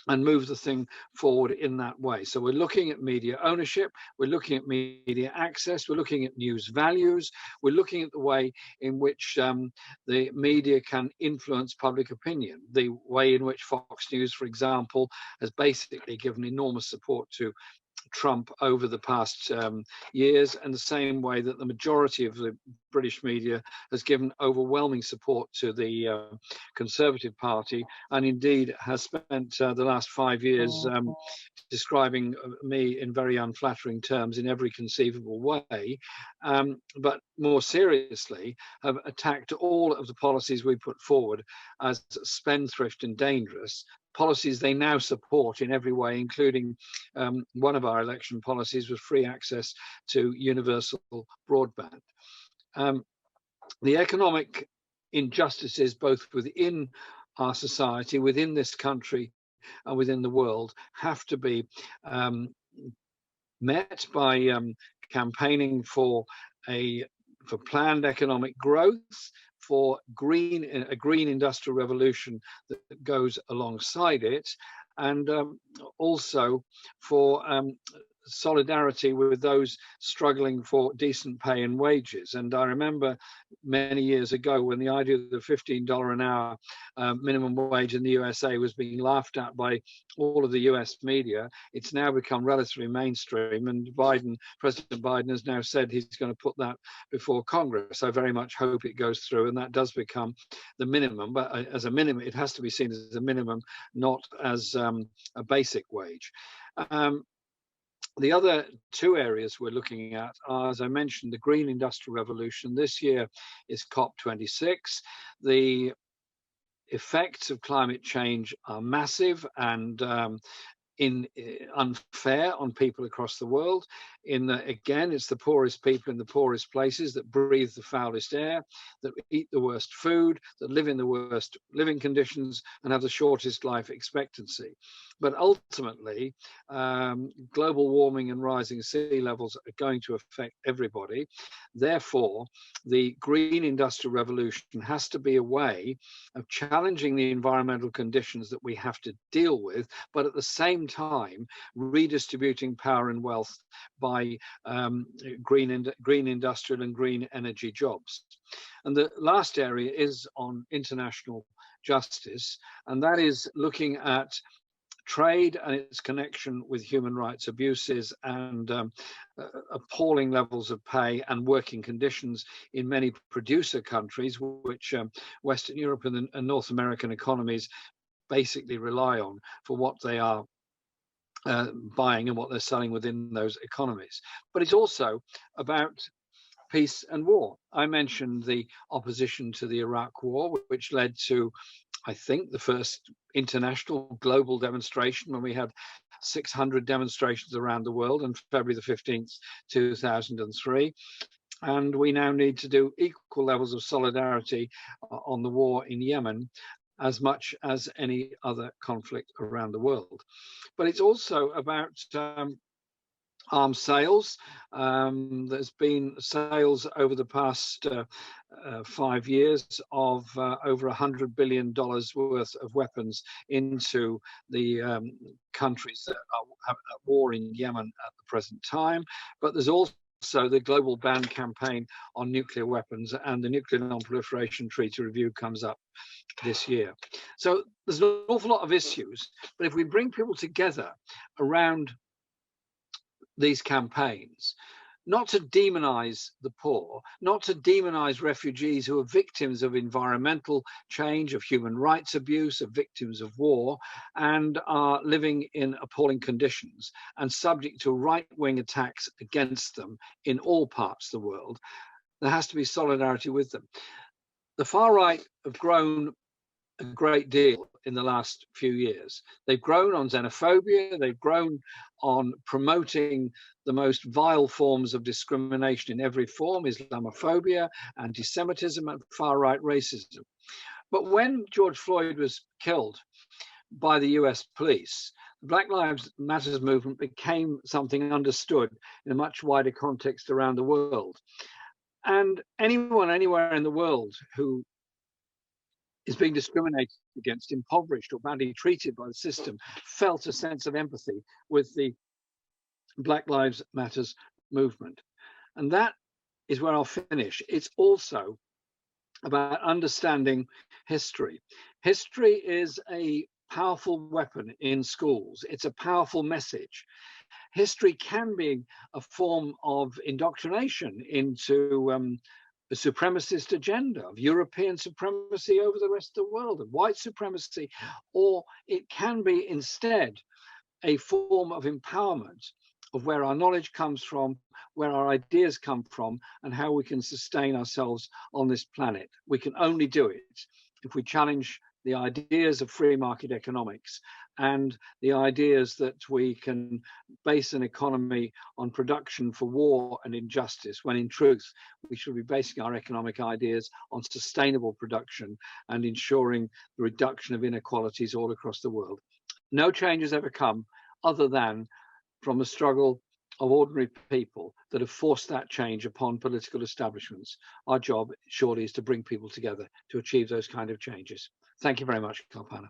Speaker 6: and move the thing forward in that way. So we're looking at media ownership, we're looking at media access, we're looking at news values, we're looking at the way in which the media can influence public opinion, the way in which Fox News, for example, has basically given enormous support to Trump over the past years, and the same way that the majority of the British media has given overwhelming support to the Conservative Party, and indeed has spent the last 5 years describing me in very unflattering terms in every conceivable way, but more seriously have attacked all of the policies we put forward as spendthrift and dangerous, policies they now support in every way, including one of our election policies was free access to universal broadband. The economic injustices both within our society, within this country, and within the world have to be met by campaigning for planned economic growth, for a green industrial revolution that goes alongside it, and also for solidarity with those struggling for decent pay and wages. And I remember many years ago when the idea of the $15 an hour minimum wage in the USA was being laughed at by all of the US media. It's now become relatively mainstream, and President Biden has now said he's going to put that before Congress. I very much hope it goes through and that does become the minimum, but as a minimum, it has to be seen as a minimum, not as a basic wage. The other two areas we're looking at are, as I mentioned, the green industrial revolution. This year is COP26. The effects of climate change are massive and unfair on people across the world. Again, it's the poorest people in the poorest places that breathe the foulest air, that eat the worst food, that live in the worst living conditions and have the shortest life expectancy. But ultimately, global warming and rising sea levels are going to affect everybody. Therefore, the green industrial revolution has to be a way of challenging the environmental conditions that we have to deal with, but at the same time, redistributing power and wealth by green industrial and green energy jobs. And the last area is on international justice, and that is looking at trade and its connection with human rights abuses and appalling levels of pay and working conditions in many producer countries, which Western Europe and North American economies basically rely on for what they are buying and what they're selling within those economies. But it's also about peace and war. I mentioned the opposition to the Iraq War, which led to, I think, the first international global demonstration when we had 600 demonstrations around the world on February the 15th, 2003. And we now need to do equal levels of solidarity on the war in Yemen as much as any other conflict around the world. But it's also about arms sales. There's been sales over the past 5 years of over $100 billion worth of weapons into the countries that are at war in Yemen at the present time. But there's also also the global ban campaign on nuclear weapons, and the Nuclear Non-Proliferation Treaty review comes up this year. So there's an awful lot of issues, but if we bring people together around these campaigns, not to demonize the poor, not to demonize refugees who are victims of environmental change, of human rights abuse, of victims of war, and are living in appalling conditions and subject to right-wing attacks against them in all parts of the world. There has to be solidarity with them. The far right have grown a great deal in the last few years. They've grown on xenophobia, they've grown on promoting the most vile forms of discrimination in every form, Islamophobia, anti-Semitism, and far-right racism. But when George Floyd was killed by the US police, the Black Lives Matter movement became something understood in a much wider context around the world. And anyone anywhere in the world who is being discriminated against, impoverished, or badly treated by the system, felt a sense of empathy with the Black Lives Matters movement. And that is where I'll finish. It's also about understanding history. History is a powerful weapon in schools. It's a powerful message. History can be a form of indoctrination into the supremacist agenda of European supremacy over the rest of the world, of white supremacy, or it can be instead a form of empowerment of where our knowledge comes from, where our ideas come from, and how we can sustain ourselves on this planet. We can only do it if we challenge the ideas of free market economics and the ideas that we can base an economy on production for war and injustice, when in truth, we should be basing our economic ideas on sustainable production and ensuring the reduction of inequalities all across the world. No change has ever come other than from the struggle of ordinary people that have forced that change upon political establishments. Our job surely is to bring people together to achieve those kind of changes. Thank you very much, Kalpana.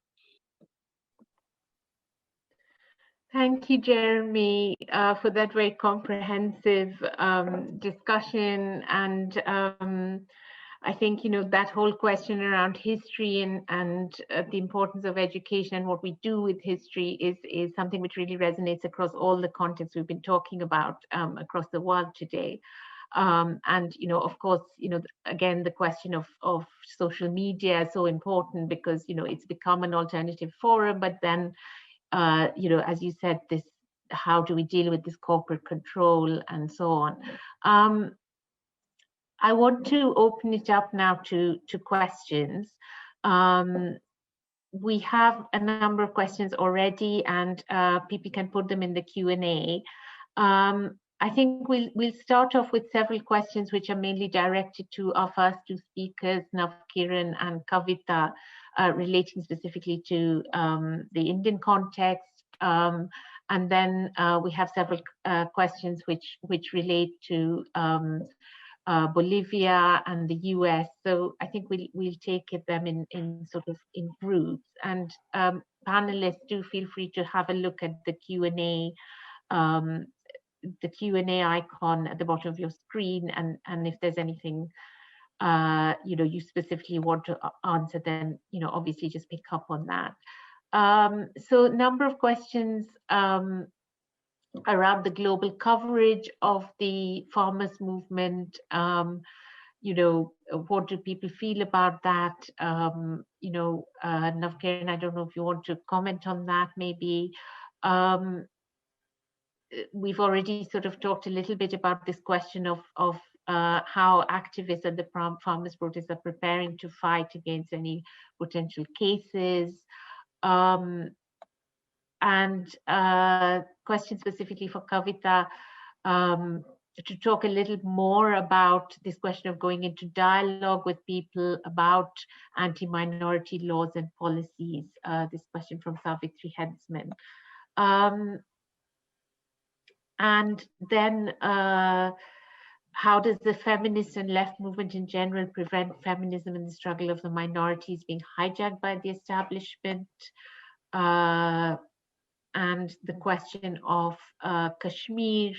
Speaker 1: Thank you, Jeremy, for that very comprehensive discussion. And I think, that whole question around history and the importance of education and what we do with history is something which really resonates across all the contexts we've been talking about across the world today. And, of course, again, the question of social media is so important because, it's become an alternative forum, but then, as you said, how do we deal with this corporate control and so on? I want to open it up now to questions. We have a number of questions already, and people can put them in the Q&A. I think we'll start off with several questions which are mainly directed to our first two speakers, NAVKIRAN and Kavitha, relating specifically to the Indian context. And then we have several questions which relate to Bolivia and the US. So I think we'll take them in sort of in groups. And panelists, do feel free to have a look at the Q&A icon at the bottom of your screen, and if there's anything you specifically want to answer, then obviously just pick up on that. So number of questions around the global coverage of the farmers movement. What do people feel about that? Navkiran, I don't know if you want to comment on that maybe. We've already sort of talked a little bit about this question of how activists at the farmers' protests are preparing to fight against any potential cases. And question specifically for Kavitha, to talk a little more about this question of going into dialogue with people about anti-minority laws and policies. This question from Savitri Headsman. And then how does the feminist and left movement in general prevent feminism and the struggle of the minorities being hijacked by the establishment? And the question of Kashmir,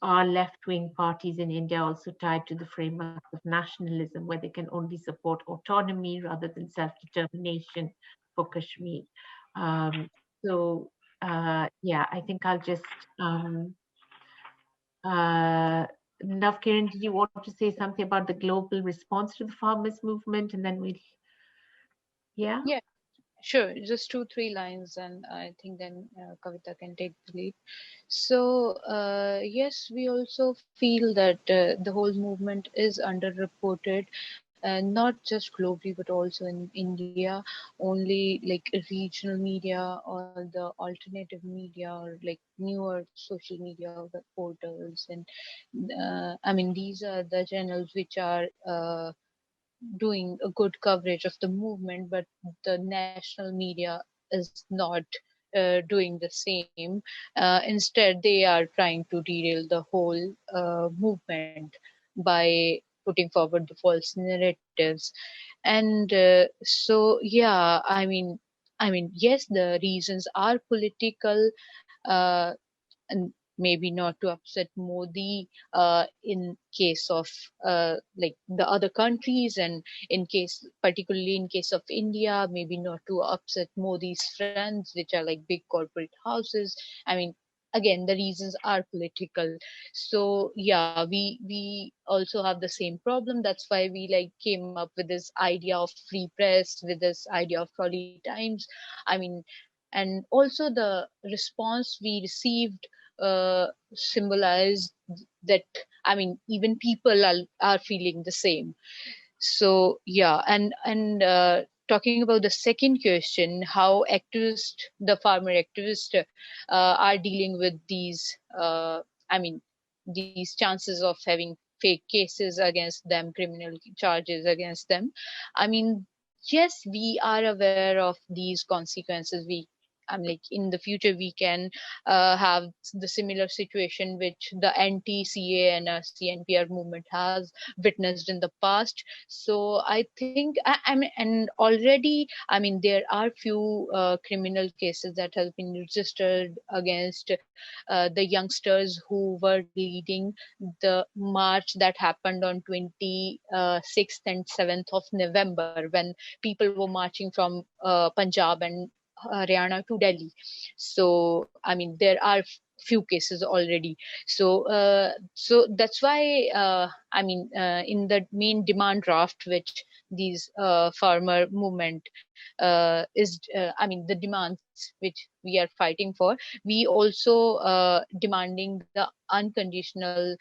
Speaker 1: are left-wing parties in India also tied to the framework of nationalism, where they can only support autonomy rather than self-determination for Kashmir? Yeah, I think I'll just NAVKIRAN, did you want to say something about the global response to the farmers' movement, and then we'll, yeah?
Speaker 2: Yeah, sure. Just 2-3 lines, and I think then Kavita can take the lead. So yes, we also feel that the whole movement is underreported, and not just globally but also in India. Only like regional media or the alternative media or like newer social media portals, and I mean these are the channels which are doing a good coverage of the movement, but the national media is not doing the same. Instead, they are trying to derail the whole movement by putting forward the false narratives. And yeah, yes, the reasons are political. Uh, and maybe not to upset Modi in case of like the other countries, and particularly in case of India, maybe not to upset Modi's friends, which are like big corporate houses. I mean, again, the reasons are political. So yeah, we also have the same problem. That's why we like came up with this idea of free press, with this idea of trolley times. I mean, and also the response we received symbolized that, I mean, even people are feeling the same. So yeah, and talking about the second question, how the farmer activists are dealing with these I mean these chances of having fake cases against them, criminal charges against them. I mean, yes, we are aware of these consequences. I'm like, in the future we can have the similar situation which the anti-CA and CNPR movement has witnessed in the past. So I think, I mean, and already, I mean, there are few criminal cases that have been registered against the youngsters who were leading the march that happened on 26th and 7th of November, when people were marching from Punjab and Haryana to Delhi. So I mean, there are few cases already. So that's why I mean, in the main demand draft which these farmer movement I mean, the demands which we are fighting for, we also demanding the unconditional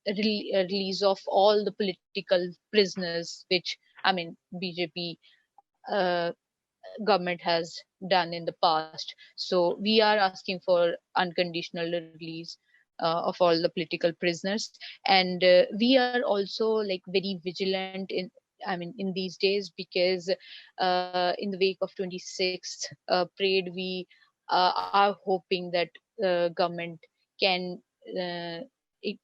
Speaker 2: release of all the political prisoners, which, I mean, BJP uh, government has done in the past. So we are asking for unconditional release of all the political prisoners, and we are also like very vigilant in, I mean, in these days, because in the wake of 26th parade, we are hoping that government can uh, it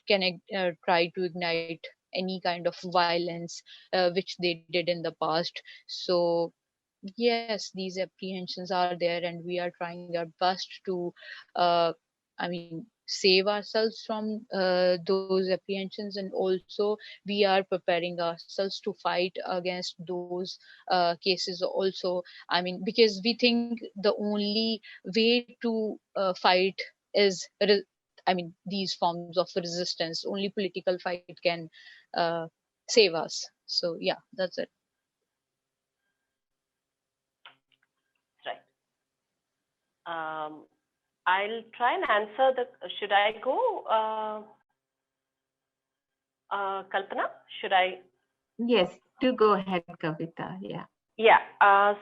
Speaker 2: can try to ignite any kind of violence which they did in the past. So yes, these apprehensions are there, and we are trying our best to, I mean, save ourselves from those apprehensions, and also we are preparing ourselves to fight against those cases also. I mean, because we think the only way to fight is, I mean, these forms of resistance. Only political fight can save us. So yeah, that's it.
Speaker 3: Right. I'll try and answer the. Should I go, Kalpana? Should I?
Speaker 1: Yes, do go ahead, Kavita. Yeah.
Speaker 3: Yeah.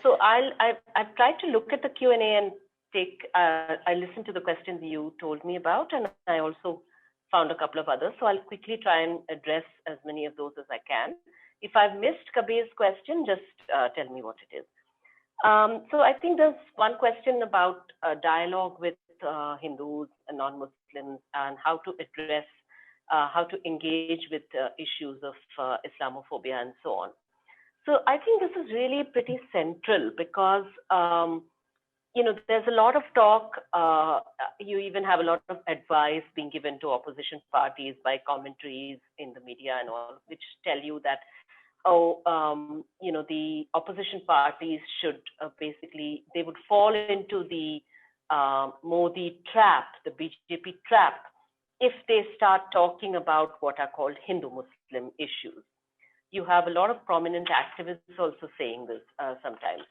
Speaker 3: So I've tried to look at the Q&A and take. I listened to the questions you told me about, and I also found a couple of others. So I'll quickly try and address as many of those as I can. If I've missed Kabir's question, just tell me what it is. So I think there's one question about dialogue with Hindus and non-Muslims, and how to address, how to engage with issues of Islamophobia and so on. So I think this is really pretty central, because there's a lot of talk. You even have a lot of advice being given to opposition parties by commentaries in the media and all, which tell you that, the opposition parties should basically, they would fall into the Modi trap, the BJP trap, if they start talking about what are called Hindu-Muslim issues. You have a lot of prominent activists also saying this sometimes.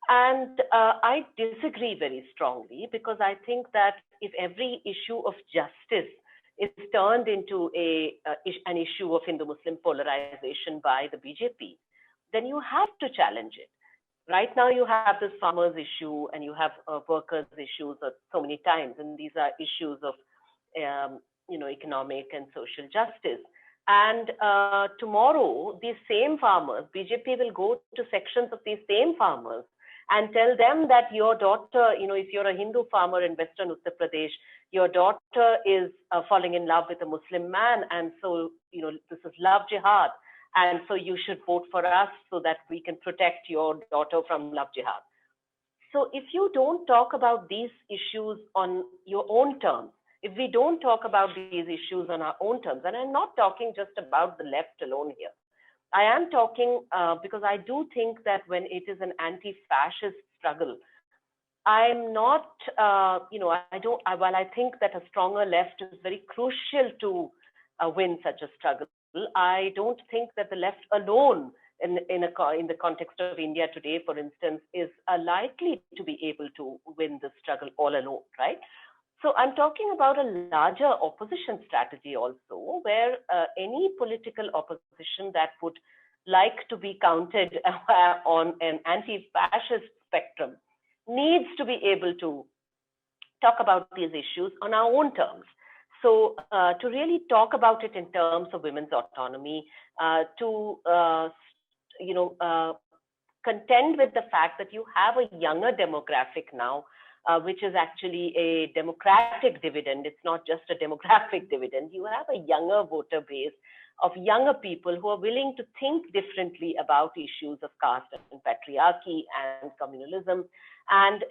Speaker 3: And I disagree very strongly, because I think that if every issue of justice is turned into an issue of Hindu-Muslim polarization by the BJP, then you have to challenge it. Right now you have this farmers issue and you have workers issues so many times, and these are issues of economic and social justice. And tomorrow, these same farmers, BJP will go to sections of these same farmers and tell them that your daughter, if you're a Hindu farmer in Western Uttar Pradesh, your daughter is falling in love with a Muslim man. And so, this is love jihad. And so you should vote for us so that we can protect your daughter from love jihad. So if you don't talk about these issues on your own terms, if we don't talk about these issues on our own terms, and I'm not talking just about the left alone here, I am talking because I do think that when it is an anti-fascist struggle, I'm not, while I think that a stronger left is very crucial to win such a struggle, I don't think that the left alone in the context of India today, for instance, is likely to be able to win the struggle all alone, right? So I'm talking about a larger opposition strategy also, where any political opposition that would like to be counted on an anti-fascist spectrum needs to be able to talk about these issues on our own terms. So to really talk about it in terms of women's autonomy, to contend with the fact that you have a younger demographic now, which is actually a democratic dividend. It's not just a demographic dividend. You have a younger voter base of younger people who are willing to think differently about issues of caste and patriarchy and communalism. And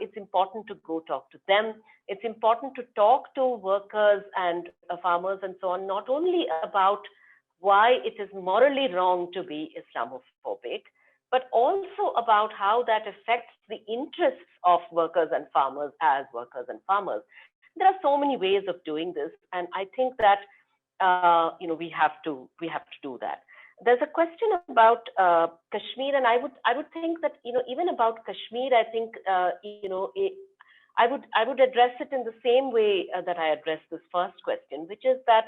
Speaker 3: it's important to go talk to them. It's important to talk to workers and farmers and so on, not only about why it is morally wrong to be Islamophobic, but also about how that affects the interests of workers and farmers as workers and farmers. There are so many ways of doing this, and I think that we have to do that. There's a question about Kashmir, and I would think that even about Kashmir, I think I would address it in the same way that I addressed this first question, which is that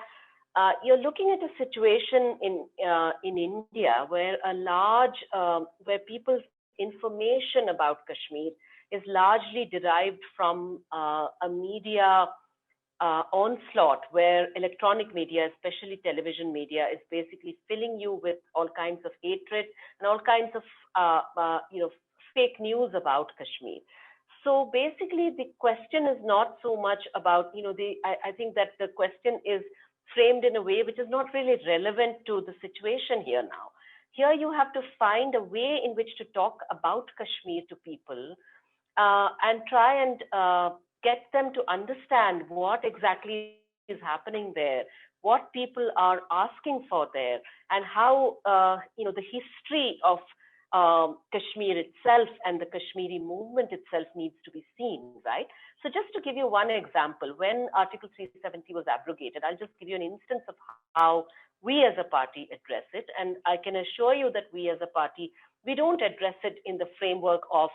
Speaker 3: you're looking at a situation in India where where people's information about Kashmir is largely derived from a media onslaught, where electronic media, especially television media, is basically filling you with all kinds of hatred and all kinds of fake news about Kashmir. So basically, the question is not so much about I think that the question is framed in a way which is not really relevant to the situation here now. Here you have to find a way in which to talk about Kashmir to people and try and get them to understand what exactly is happening there, what people are asking for there, and how the history of Kashmir itself and the Kashmiri movement itself needs to be seen, right? So just to give you one example, when Article 370 was abrogated, I'll just give you an instance of how we as a party address it. And I can assure you that we as a party, we don't address it in the framework of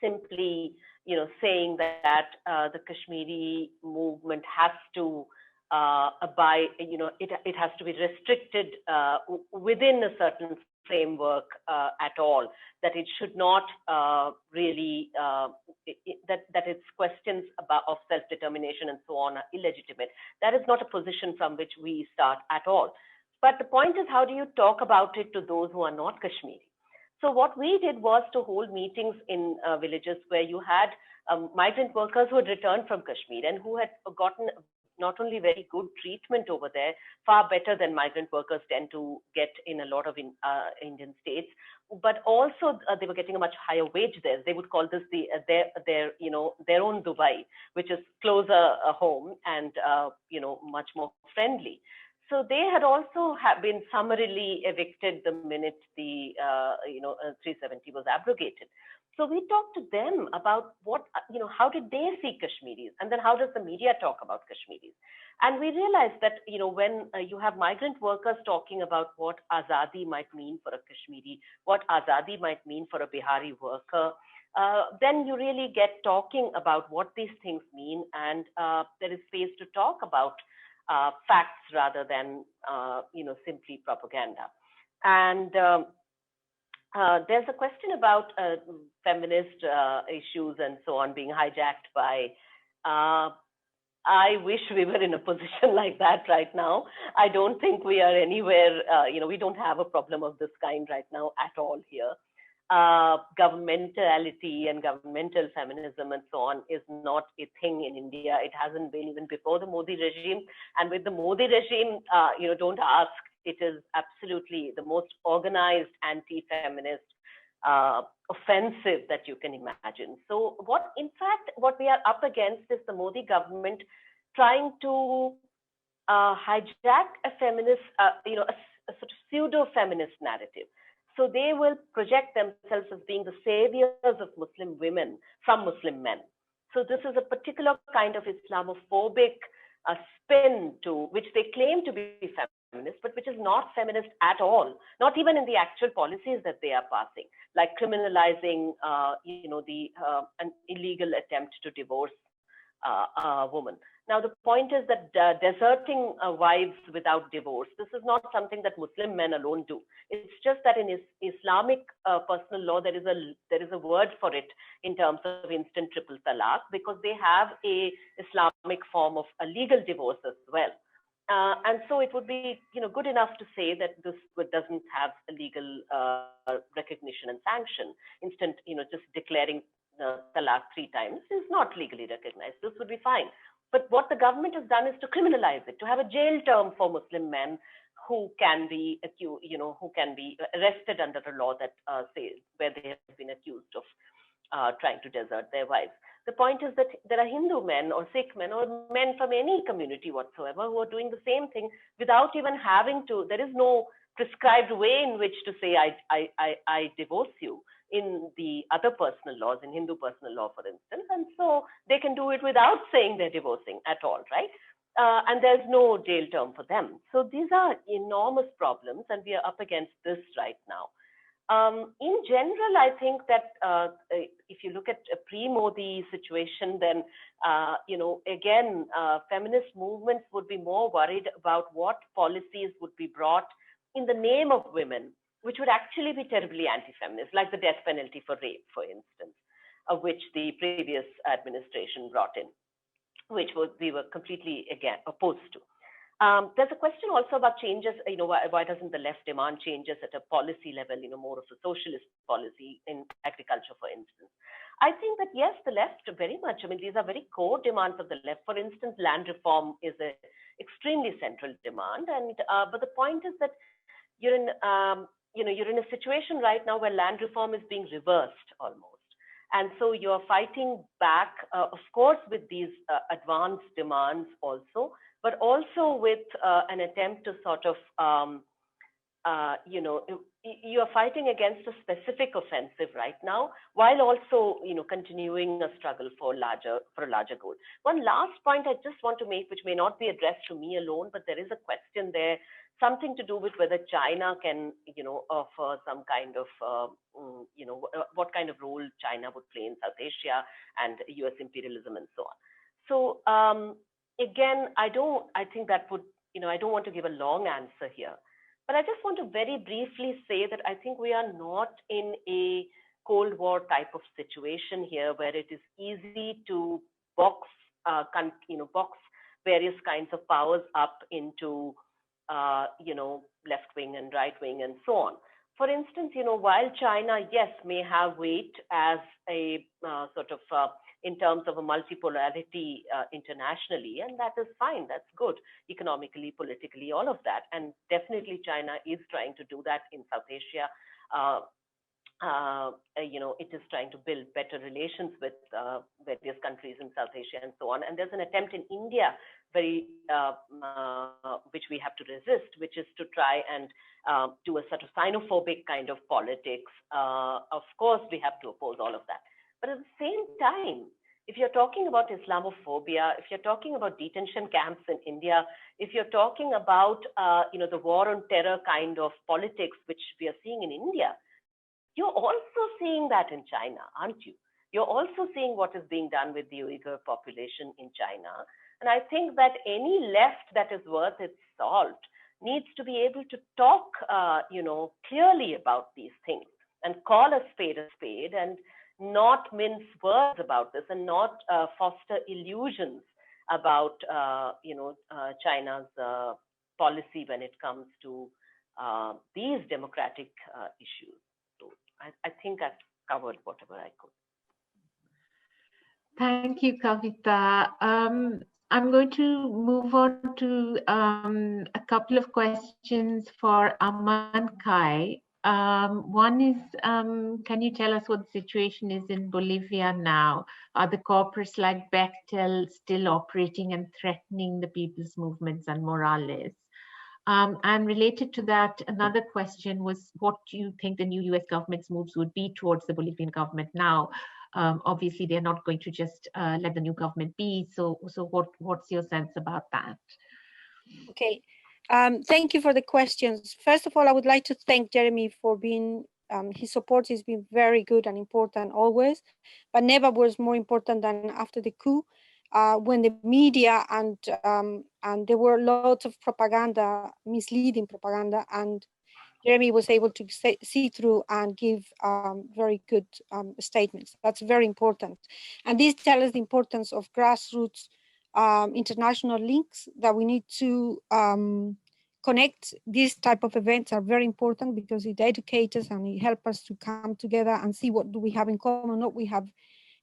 Speaker 3: simply, saying that the Kashmiri movement has to abide, it has to be restricted within a certain framework at all, that it should not really, that its questions of self-determination and so on are illegitimate. That is not a position from which we start at all. But the point is, how do you talk about it to those who are not Kashmiri? So what we did was to hold meetings in villages where you had migrant workers who had returned from Kashmir and who had gotten not only very good treatment over there, far better than migrant workers tend to get in a lot of Indian states, but also they were getting a much higher wage there. They would call this their own Dubai, which is closer home and much more friendly. So they had also been summarily evicted the minute the 370 was abrogated. So we talked to them about how did they see Kashmiris, and then how does the media talk about Kashmiris? And we realized that when you have migrant workers talking about what azadi might mean for a Kashmiri, what azadi might mean for a Bihari worker, then you really get talking about what these things mean, and there is space to talk about facts rather than simply propaganda. And there's a question about feminist issues and so on being hijacked by. I wish we were in a position like that right now. I don't think we are anywhere. We don't have a problem of this kind right now at all here. Governmentality and governmental feminism and so on is not a thing in India. It hasn't been even before the Modi regime. And with the Modi regime, don't ask. It is absolutely the most organized anti-feminist offensive that you can imagine. So what we are up against is the Modi government trying to hijack a feminist, a sort of pseudo-feminist narrative. So they will project themselves as being the saviors of Muslim women from Muslim men. So this is a particular kind of Islamophobic spin to which they claim to be feminist, but which is not feminist at all, not even in the actual policies that they are passing, like criminalizing, an illegal attempt to divorce a woman. Now, the point is that deserting wives without divorce, this is not something that Muslim men alone do. It's just that in Islamic personal law, there is a word for it in terms of instant triple talaq, because they have a Islamic form of a legal divorce as well. And so it would be, good enough to say that this doesn't have a legal recognition and sanction. Instant, just declaring talaq 3 times is not legally recognized. This would be fine. But what the government has done is to criminalize it, to have a jail term for Muslim men who can be accused, who can be arrested under a law that says where they have been accused of trying to desert their wives. The point is that there are Hindu men or Sikh men or men from any community whatsoever who are doing the same thing without even having to. There is no prescribed way in which to say I divorce you in the other personal laws, in Hindu personal law, for instance, and so they can do it without saying they're divorcing at all, right? And there's no jail term for them. So these are enormous problems, and we are up against this right now. In general, I think that if you look at a pre-Modi situation, then, again, feminist movements would be more worried about what policies would be brought in the name of women, which would actually be terribly anti-feminist, like the death penalty for rape, for instance, which the previous administration brought in, which we were completely, again, opposed to. There's a question also about changes, why doesn't the left demand changes at a policy level, more of a socialist policy in agriculture, for instance. I think that, yes, the left very much, these are very core demands of the left. For instance, land reform is an extremely central demand. And but the point is that you're in a situation right now where land reform is being reversed almost. And so you're fighting back, of course, with these advanced demands also, but also with an attempt to sort of, you're fighting against a specific offensive right now, while also, continuing a struggle for a larger goal. One last point I just want to make, which may not be addressed to me alone, but there is a question there, something to do with whether China can, offer some kind of, what kind of role China would play in South Asia and US imperialism and so on. So again, I think that would, I don't want to give a long answer here, but I just want to very briefly say that I think we are not in a Cold War type of situation here where it is easy to box various kinds of powers up into left wing and right wing and so on. For instance, while China, yes, may have weight as a sort of in terms of a multipolarity internationally, and that is fine. That's good, economically, politically, all of that. And definitely China is trying to do that in South Asia. It is trying to build better relations with various countries in South Asia and so on. And there's an attempt in India, which we have to resist, which is to try and do a sort of xenophobic kind of politics. Of course, we have to oppose all of that. But at the same time, if you're talking about Islamophobia, if you're talking about detention camps in India, if you're talking about the war on terror kind of politics, which we are seeing in India, you're also seeing that in China, aren't you? You're also seeing what is being done with the Uyghur population in China. And I think that any left that is worth its salt needs to be able to talk, clearly about these things and call a spade and not mince words about this and not foster illusions about, China's policy when it comes to these democratic issues. So I think I've covered whatever I could.
Speaker 1: Thank you, Kavitha. I'm going to move on to a couple of questions for Amancay. One is, can you tell us what the situation is in Bolivia now? Are the corporates like Bechtel still operating and threatening the people's movements and Morales? And related to that, another question was, what do you think the new US government's moves would be towards the Bolivian government now? Obviously, they're not going to just let the new government be. So what's your sense about that?
Speaker 4: Okay, thank you for the questions. First of all, I would like to thank Jeremy for being, his support has been very good and important always, but never was more important than after the coup, when the media and there were lots of propaganda, misleading propaganda, and Jeremy was able to see through and give very good statements. That's very important. And this tells us the importance of grassroots international links, that we need to connect. These type of events are very important because it educates us and it helps us to come together and see what do we have in common, what we have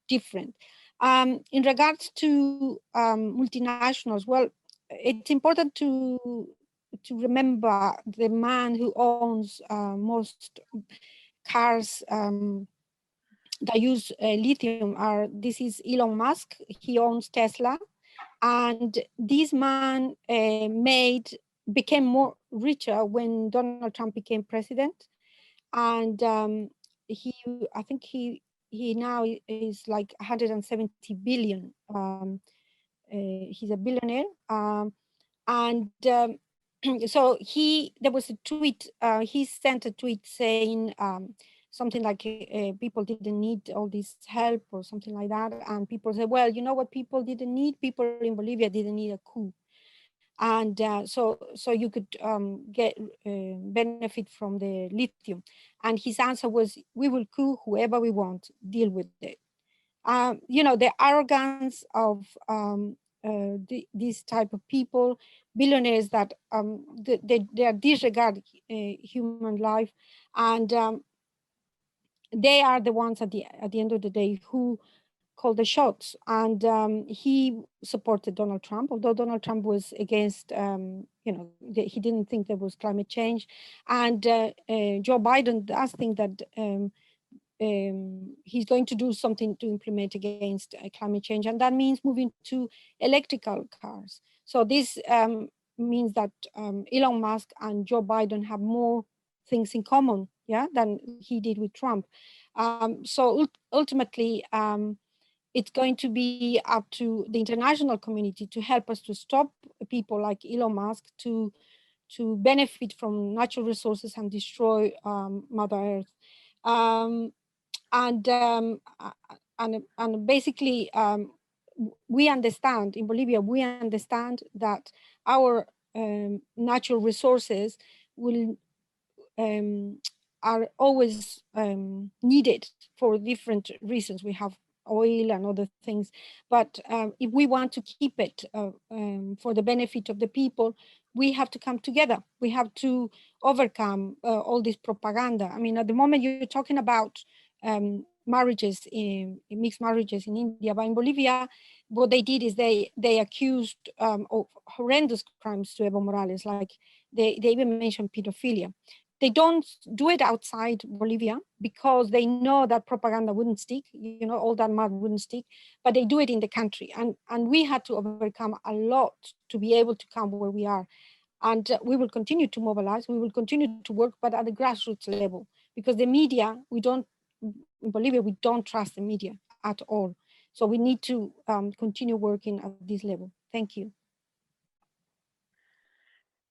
Speaker 4: different. In regards to multinationals, well, it's important to remember the man who owns most cars that use lithium this is Elon Musk. He owns Tesla, and this man became more richer when Donald Trump became president, and I think he now is like 170 billion. He's a billionaire, and so there was a tweet, he sent a tweet saying something like people didn't need all this help or something like that. And people said, well, you know what people didn't need? People in Bolivia didn't need a coup. And so you could get benefit from the lithium. And his answer was, we will coup whoever we want, deal with it. The arrogance of these type of people, billionaires that they are disregard human life, and they are the ones at the end of the day who call the shots. And he supported Donald Trump, although Donald Trump was against, he didn't think there was climate change. And Joe Biden does think that he's going to do something to implement against climate change, and that means moving to electrical cars. So this means that Elon Musk and Joe Biden have more things in common, than he did with Trump. So ultimately, it's going to be up to the international community to help us to stop people like Elon Musk to benefit from natural resources and destroy Mother Earth. And basically, we understand in Bolivia, we understand that our natural resources are always needed for different reasons. We have oil and other things, but if we want to keep it for the benefit of the people, we have to come together. We have to overcome all this propaganda. I mean, at the moment you're talking about marriages, mixed marriages in India. But in Bolivia, what they did is they accused of horrendous crimes to Evo Morales, like they even mentioned pedophilia. They don't do it outside Bolivia because they know that propaganda wouldn't stick, you know, all that mud wouldn't stick, but they do it in the country. And we had to overcome a lot to be able to come where we are. And we will continue to mobilize, we will continue to work, but at the grassroots level, because the media, in Bolivia, we don't trust the media at all. So we need to continue working at this level. Thank you.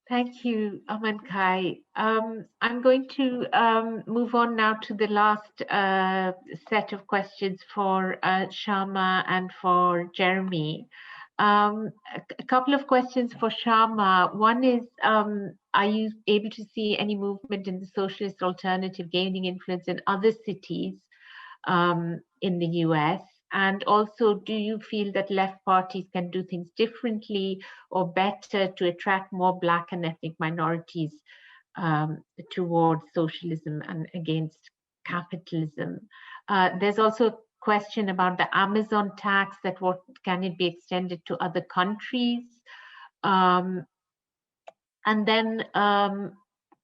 Speaker 1: Thank you, Amankai. I'm going to move on now to the last set of questions for KSHAMA and for Jeremy. A couple of questions for KSHAMA. One is, are you able to see any movement in the socialist alternative gaining influence in other cities in the US? And also, do you feel that left parties can do things differently or better to attract more Black and ethnic minorities towards socialism and against capitalism? There's also a question about the Amazon tax, that what can it be extended to other countries? And then I'm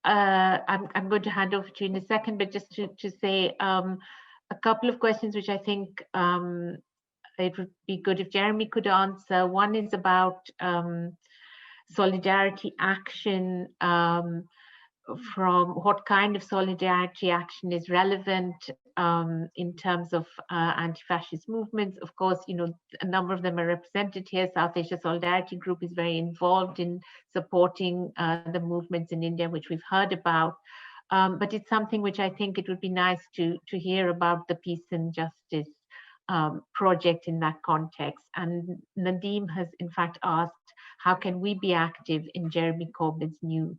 Speaker 1: going to hand over to you in a second, but just to say, a couple of questions which I think it would be good if Jeremy could answer. One is about solidarity action, from what kind of solidarity action is relevant in terms of anti-fascist movements. Of course, you know, a number of them are represented here. South Asia Solidarity Group is very involved in supporting the movements in India, which we've heard about. But it's something which I think it would be nice to hear about the peace and justice project in that context. And Nadeem has in fact asked, how can we be active in Jeremy Corbyn's new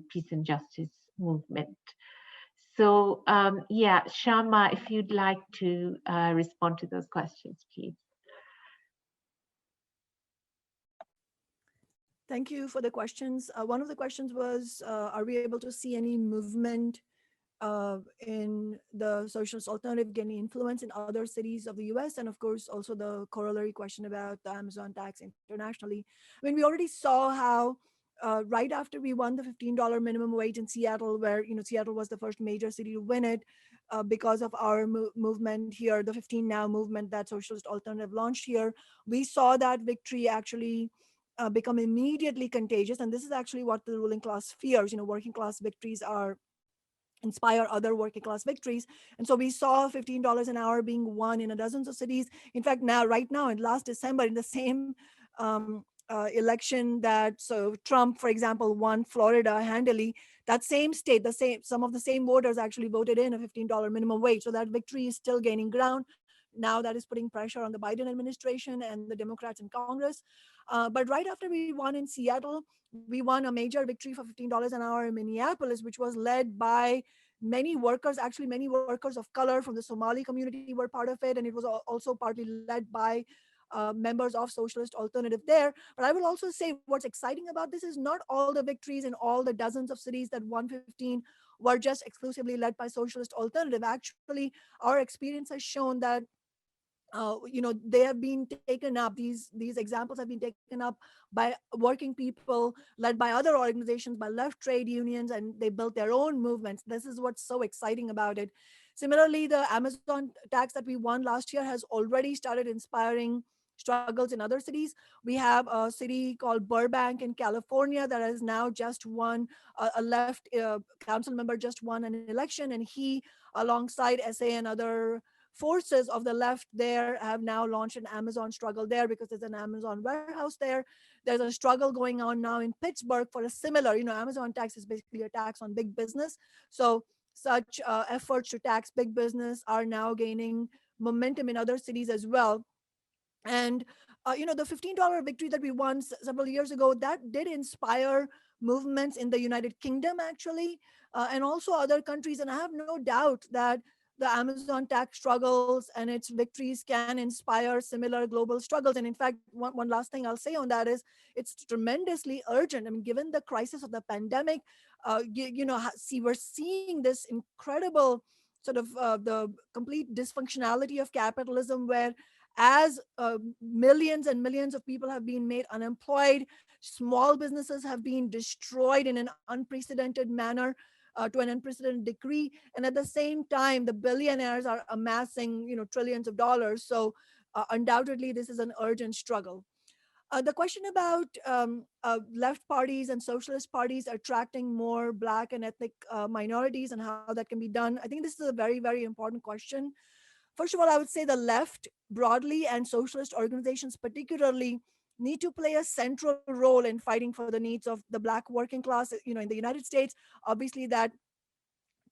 Speaker 1: peace and justice movement? So yeah, KSHAMA, if you'd like to respond to those questions, please.
Speaker 5: Thank you for the questions. One of the questions was, are we able to see any movement in the socialist alternative gaining influence in other cities of the US? And of course, also the corollary question about the Amazon tax internationally. I mean, we already saw how right after we won the $15 minimum wage in Seattle, where, you know, Seattle was the first major city to win it because of our movement here, the 15 Now movement that Socialist Alternative launched here, we saw that victory actually become immediately contagious. And this is actually what the ruling class fears. You know, working class victories inspire other working class victories. And so we saw $15 an hour being won in dozens of cities. In fact, right now in last December, in the same election that, so Trump, for example, won Florida handily, that same state, some of the same voters actually voted in a $15 minimum wage. So that victory is still gaining ground. Now that is putting pressure on the Biden administration and the Democrats in Congress. But right after we won in Seattle, we won a major victory for $15 an hour in Minneapolis, which was led by many workers, actually many workers of color from the Somali community were part of it. And it was also partly led by members of Socialist Alternative there. But I will also say what's exciting about this is not all the victories in all the dozens of cities that won 15 were just exclusively led by Socialist Alternative. Actually, our experience has shown that you know, they have been taken up, these examples have been taken up by working people led by other organizations, by left trade unions, and they built their own movements. This is what's so exciting about it. Similarly, the Amazon tax that we won last year has already started inspiring struggles in other cities. We have a city called Burbank in California that has now just won, a left council member just won an election, and he, alongside SA and other forces of the left there, have now launched an Amazon struggle there because there's an Amazon warehouse there. There's a struggle going on now in Pittsburgh for a similar, you know, Amazon tax is basically a tax on big business. So such efforts to tax big business are now gaining momentum in other cities as well. And, you know, the $15 victory that we won several years ago, that did inspire movements in the United Kingdom, actually, and also other countries. And I have no doubt that the Amazon tax struggles and its victories can inspire similar global struggles. And in fact, one last thing I'll say on that is it's tremendously urgent. I mean, given the crisis of the pandemic, you know, we're seeing this incredible sort of the complete dysfunctionality of capitalism, where as millions and millions of people have been made unemployed, small businesses have been destroyed in an unprecedented manner, to an unprecedented degree, and at the same time the billionaires are amassing trillions of dollars. So undoubtedly this is an urgent struggle. The question about left parties and socialist parties attracting more Black and ethnic minorities and how that can be done, I think this is a very, very important question. First of all, I would say the left broadly and socialist organizations particularly need to play a central role in fighting for the needs of the Black working class. In the United States, obviously that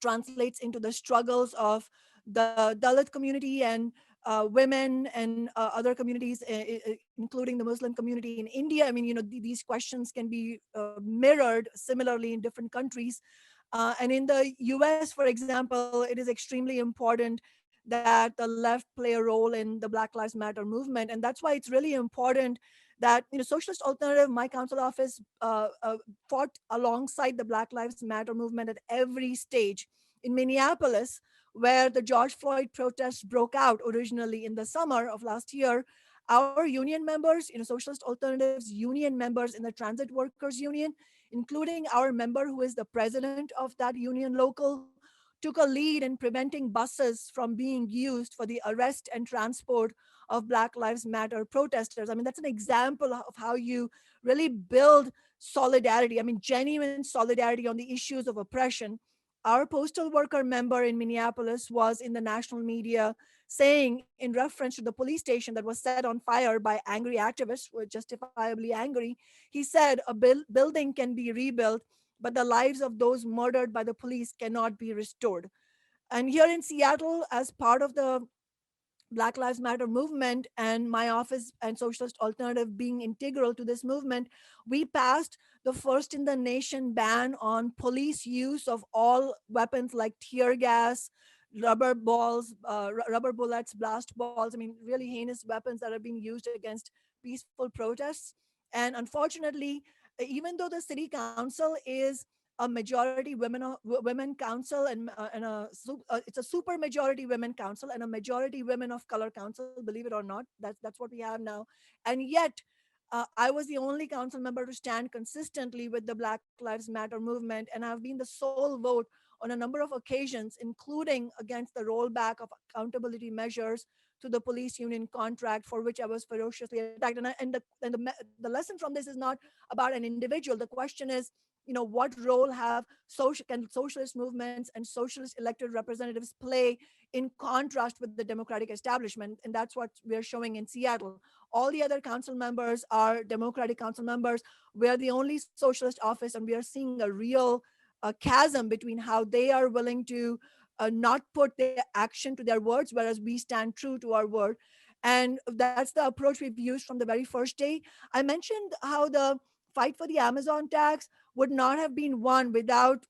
Speaker 5: translates into the struggles of the Dalit community and women and other communities, including the Muslim community in India. I mean, these questions can be mirrored similarly in different countries. And in the US, for example, it is extremely important that the left play a role in the Black Lives Matter movement. And that's why it's really important that Socialist Alternative, my council office, fought alongside the Black Lives Matter movement at every stage. In Minneapolis, where the George Floyd protests broke out originally in the summer of last year, our union members, Socialist Alternatives union members in the Transit Workers Union, including our member who is the president of that union local, took a lead in preventing buses from being used for the arrest and transport of Black Lives Matter protesters. I mean, that's an example of how you really build solidarity. I mean, genuine solidarity on the issues of oppression. Our postal worker member in Minneapolis was in the national media saying, in reference to the police station that was set on fire by angry activists who were justifiably angry, he said a building can be rebuilt, but the lives of those murdered by the police cannot be restored. And here in Seattle, as part of the Black Lives Matter movement and my office and Socialist Alternative being integral to this movement, we passed the first in the nation ban on police use of all weapons like tear gas, rubber balls, rubber bullets, blast balls. I mean, really heinous weapons that are being used against peaceful protests. And unfortunately, even though the city council is a majority women council and it's a super majority women council and a majority women of color council, believe it or not, that's what we have now. And yet I was the only council member to stand consistently with the Black Lives Matter movement, and I've been the sole vote on a number of occasions, including against the rollback of accountability measures to the police union contract, for which I was ferociously attacked. And the lesson from this is not about an individual. The question is, what role can socialist movements and socialist elected representatives play in contrast with the democratic establishment? And that's what we're showing in Seattle. All the other council members are Democratic council members. We're the only socialist office, and we are seeing a real chasm between how they are willing to not put their action to their words, whereas we stand true to our word. And that's the approach we've used from the very first day. I mentioned how the fight for the Amazon tax would not have been won without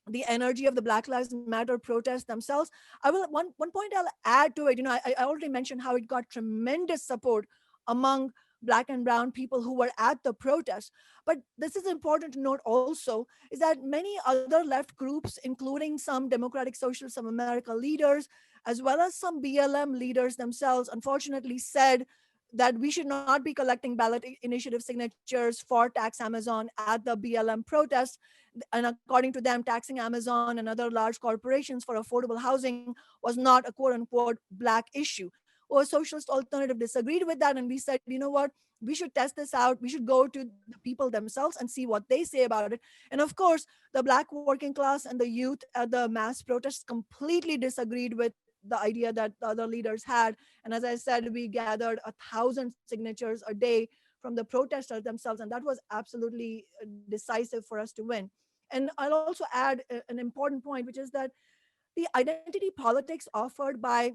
Speaker 5: the energy of the Black Lives Matter protests themselves. One point I'll add to it. I already mentioned how it got tremendous support among Black and brown people who were at the protest. But this is important to note also, is that many other left groups, including some Democratic Socialists of America leaders, as well as some BLM leaders themselves, unfortunately said that we should not be collecting ballot initiative signatures for tax Amazon at the BLM protests. And according to them, taxing Amazon and other large corporations for affordable housing was not a quote unquote Black issue. Or Socialist Alternative disagreed with that. And we said, you know what, we should test this out. We should go to the people themselves and see what they say about it. And of course, the Black working class and the youth at the mass protests completely disagreed with the idea that the other leaders had. And as I said, we gathered 1,000 signatures a day from the protesters themselves. And that was absolutely decisive for us to win. And I'll also add an important point, which is that the identity politics offered by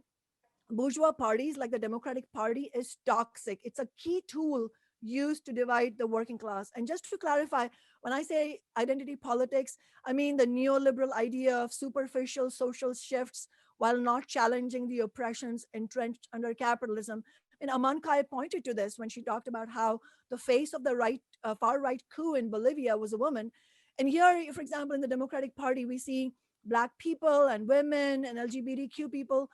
Speaker 5: bourgeois parties like the Democratic Party is toxic. It's a key tool used to divide the working class. And just to clarify, when I say identity politics, I mean the neoliberal idea of superficial social shifts while not challenging the oppressions entrenched under capitalism. And AMANCAY pointed to this when she talked about how the face of the far right coup in Bolivia was a woman. And here, for example, in the Democratic Party, we see Black people and women and LGBTQ people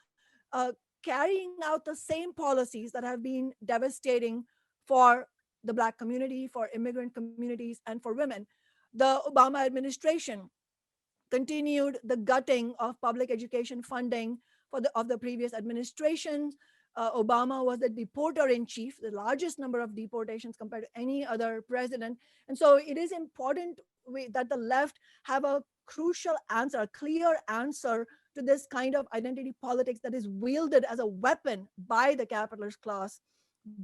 Speaker 5: carrying out the same policies that have been devastating for the Black community, for immigrant communities, and for women. The Obama administration continued the gutting of public education funding of the previous administration. Obama was the deporter in chief, the largest number of deportations compared to any other president. And so it is important that the left have a crucial answer, a clear answer to this kind of identity politics that is wielded as a weapon by the capitalist class,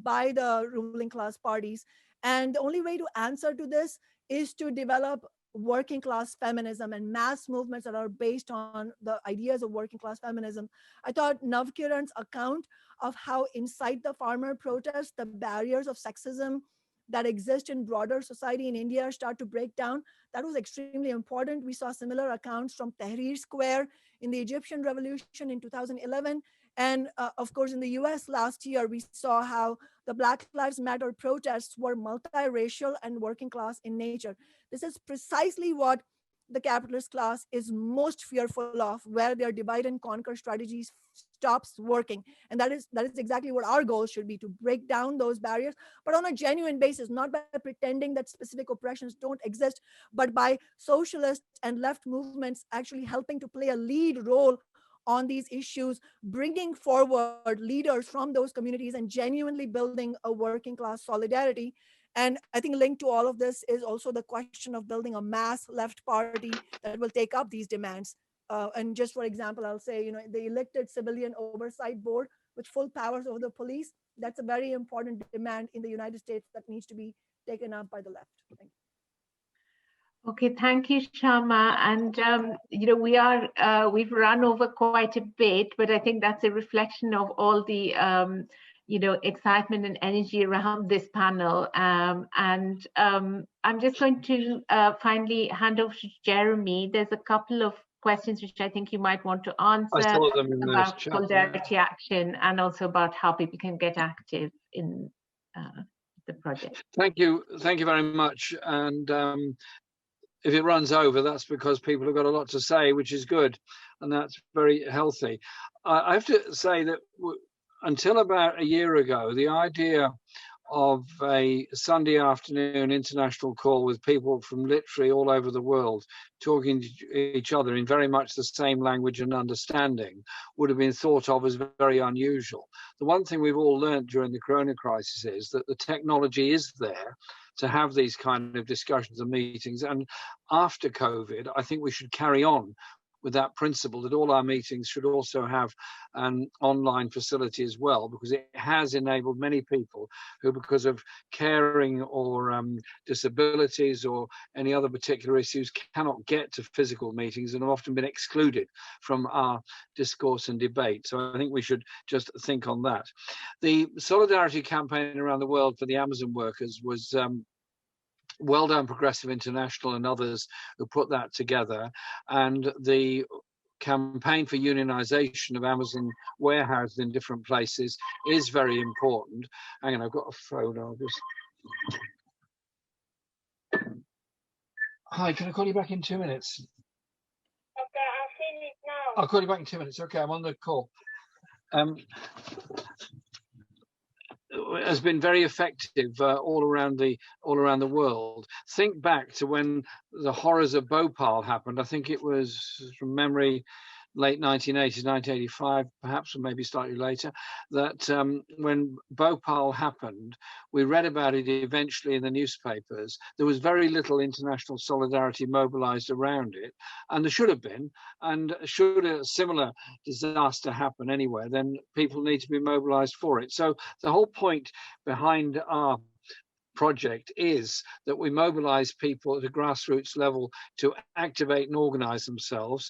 Speaker 5: by the ruling class parties. And the only way to answer to this is to develop working class feminism and mass movements that are based on the ideas of working class feminism. I thought NAVKIRAN's account of how inside the farmer protests, the barriers of sexism that exist in broader society in India start to break down. That was extremely important. We saw similar accounts from Tahrir Square in the Egyptian revolution in 2011. And of course, in the US last year, we saw how the Black Lives Matter protests were multiracial and working class in nature. This is precisely what the capitalist class is most fearful of, where their divide and conquer strategies stops working. And that is exactly what our goal should be, to break down those barriers, but on a genuine basis, not by pretending that specific oppressions don't exist, but by socialist and left movements actually helping to play a lead role on these issues, bringing forward leaders from those communities and genuinely building a working class solidarity. And I think linked to all of this is also the question of building a mass left party that will take up these demands. And just for example, I'll say, the elected civilian oversight board with full powers over the police, that's a very important demand in the United States that needs to be taken up by the left. Thank you.
Speaker 1: Okay, thank you, Kshama. And we've run over quite a bit, but I think that's a reflection of all the excitement and energy around this panel. I'm just going to finally hand over to Jeremy. There's a couple of questions which I think you might want to answer about solidarity action and also about how people can get active in the project.
Speaker 6: Thank you very much. And if it runs over, that's because people have got a lot to say, which is good, and that's very healthy. I have to say that until about a year ago, the idea of a Sunday afternoon international call with people from literally all over the world talking to each other in very much the same language and understanding would have been thought of as very unusual. The one thing we've all learned during the corona crisis is that the technology is there to have these kind of discussions and meetings. And after COVID, I think we should carry on with that principle that all our meetings should also have an online facility as well, because it has enabled many people who, because of caring or disabilities or any other particular issues, cannot get to physical meetings and have often been excluded from our discourse and debate. So I think we should just think on that. The Solidarity Campaign around the world for the Amazon workers was well done, Progressive International and others who put that together. And the campaign for unionization of Amazon warehouses in different places is very important. Hang on, I've got a phone. I'll just... Hi, can I call you back in 2 minutes?
Speaker 7: Okay, I'll see it now.
Speaker 6: I'll call you back in 2 minutes. Okay, I'm on the call. Has been very effective all around the world. Think back to when the horrors of Bhopal happened. I think it was, from memory, late 1980s, 1985, perhaps, or maybe slightly later, that when Bhopal happened, we read about it eventually in the newspapers. There was very little international solidarity mobilized around it, and there should have been. And should a similar disaster happen anywhere, then people need to be mobilized for it. So the whole point behind our project is that we mobilize people at a grassroots level to activate and organize themselves.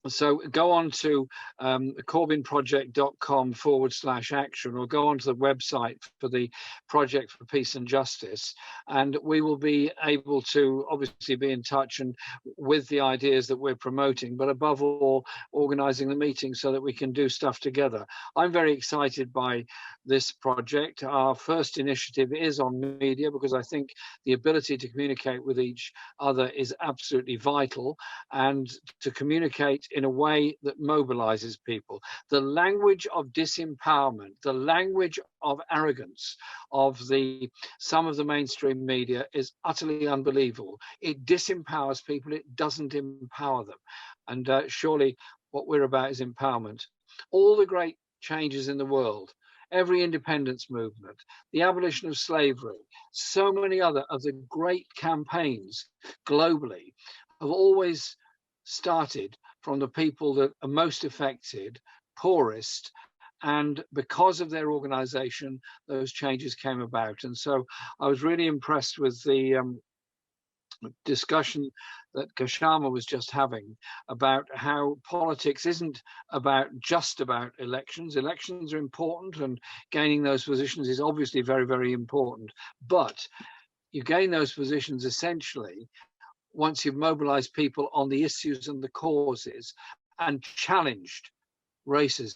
Speaker 6: So go on to corbynproject.com/action, or go onto the website for the Project for Peace and Justice, and we will be able to obviously be in touch and with the ideas that we're promoting, but above all, organizing the meeting so that we can do stuff together. I'm very excited by this project. Our first initiative is on media, because I think the ability to communicate with each other is absolutely vital, and to communicate in a way that mobilizes people. The language of disempowerment, the language of arrogance of some of the mainstream media is utterly unbelievable. It disempowers people, it doesn't empower them. And surely what we're about is empowerment. All the great changes in the world, every independence movement, the abolition of slavery, so many other of the great campaigns globally have always started from the people that are most affected, poorest, and because of their organization, those changes came about. And so I was really impressed with the discussion that KSHAMA was just having about how politics isn't just about elections. Elections are important, and gaining those positions is obviously very, very important. But you gain those positions essentially once you've mobilized people on the issues and the causes and challenged racism,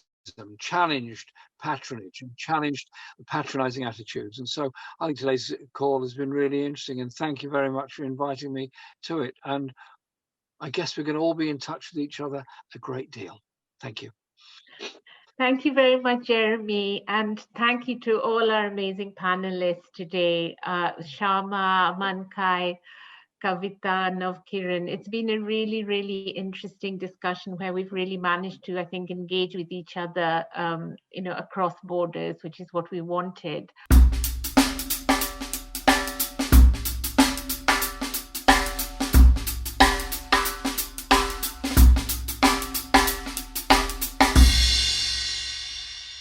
Speaker 6: challenged patronage, and challenged patronizing attitudes. And so I think today's call has been really interesting, and thank you very much for inviting me to it. And I guess we're going to all be in touch with each other a great deal. Thank you.
Speaker 1: Thank you very much, Jeremy, and thank you to all our amazing panelists today, KSHAMA, AMANCAY, Kavita, NAVKIRAN. It's been a really, really interesting discussion where we've really managed to, I think, engage with each other, across borders, which is what we wanted.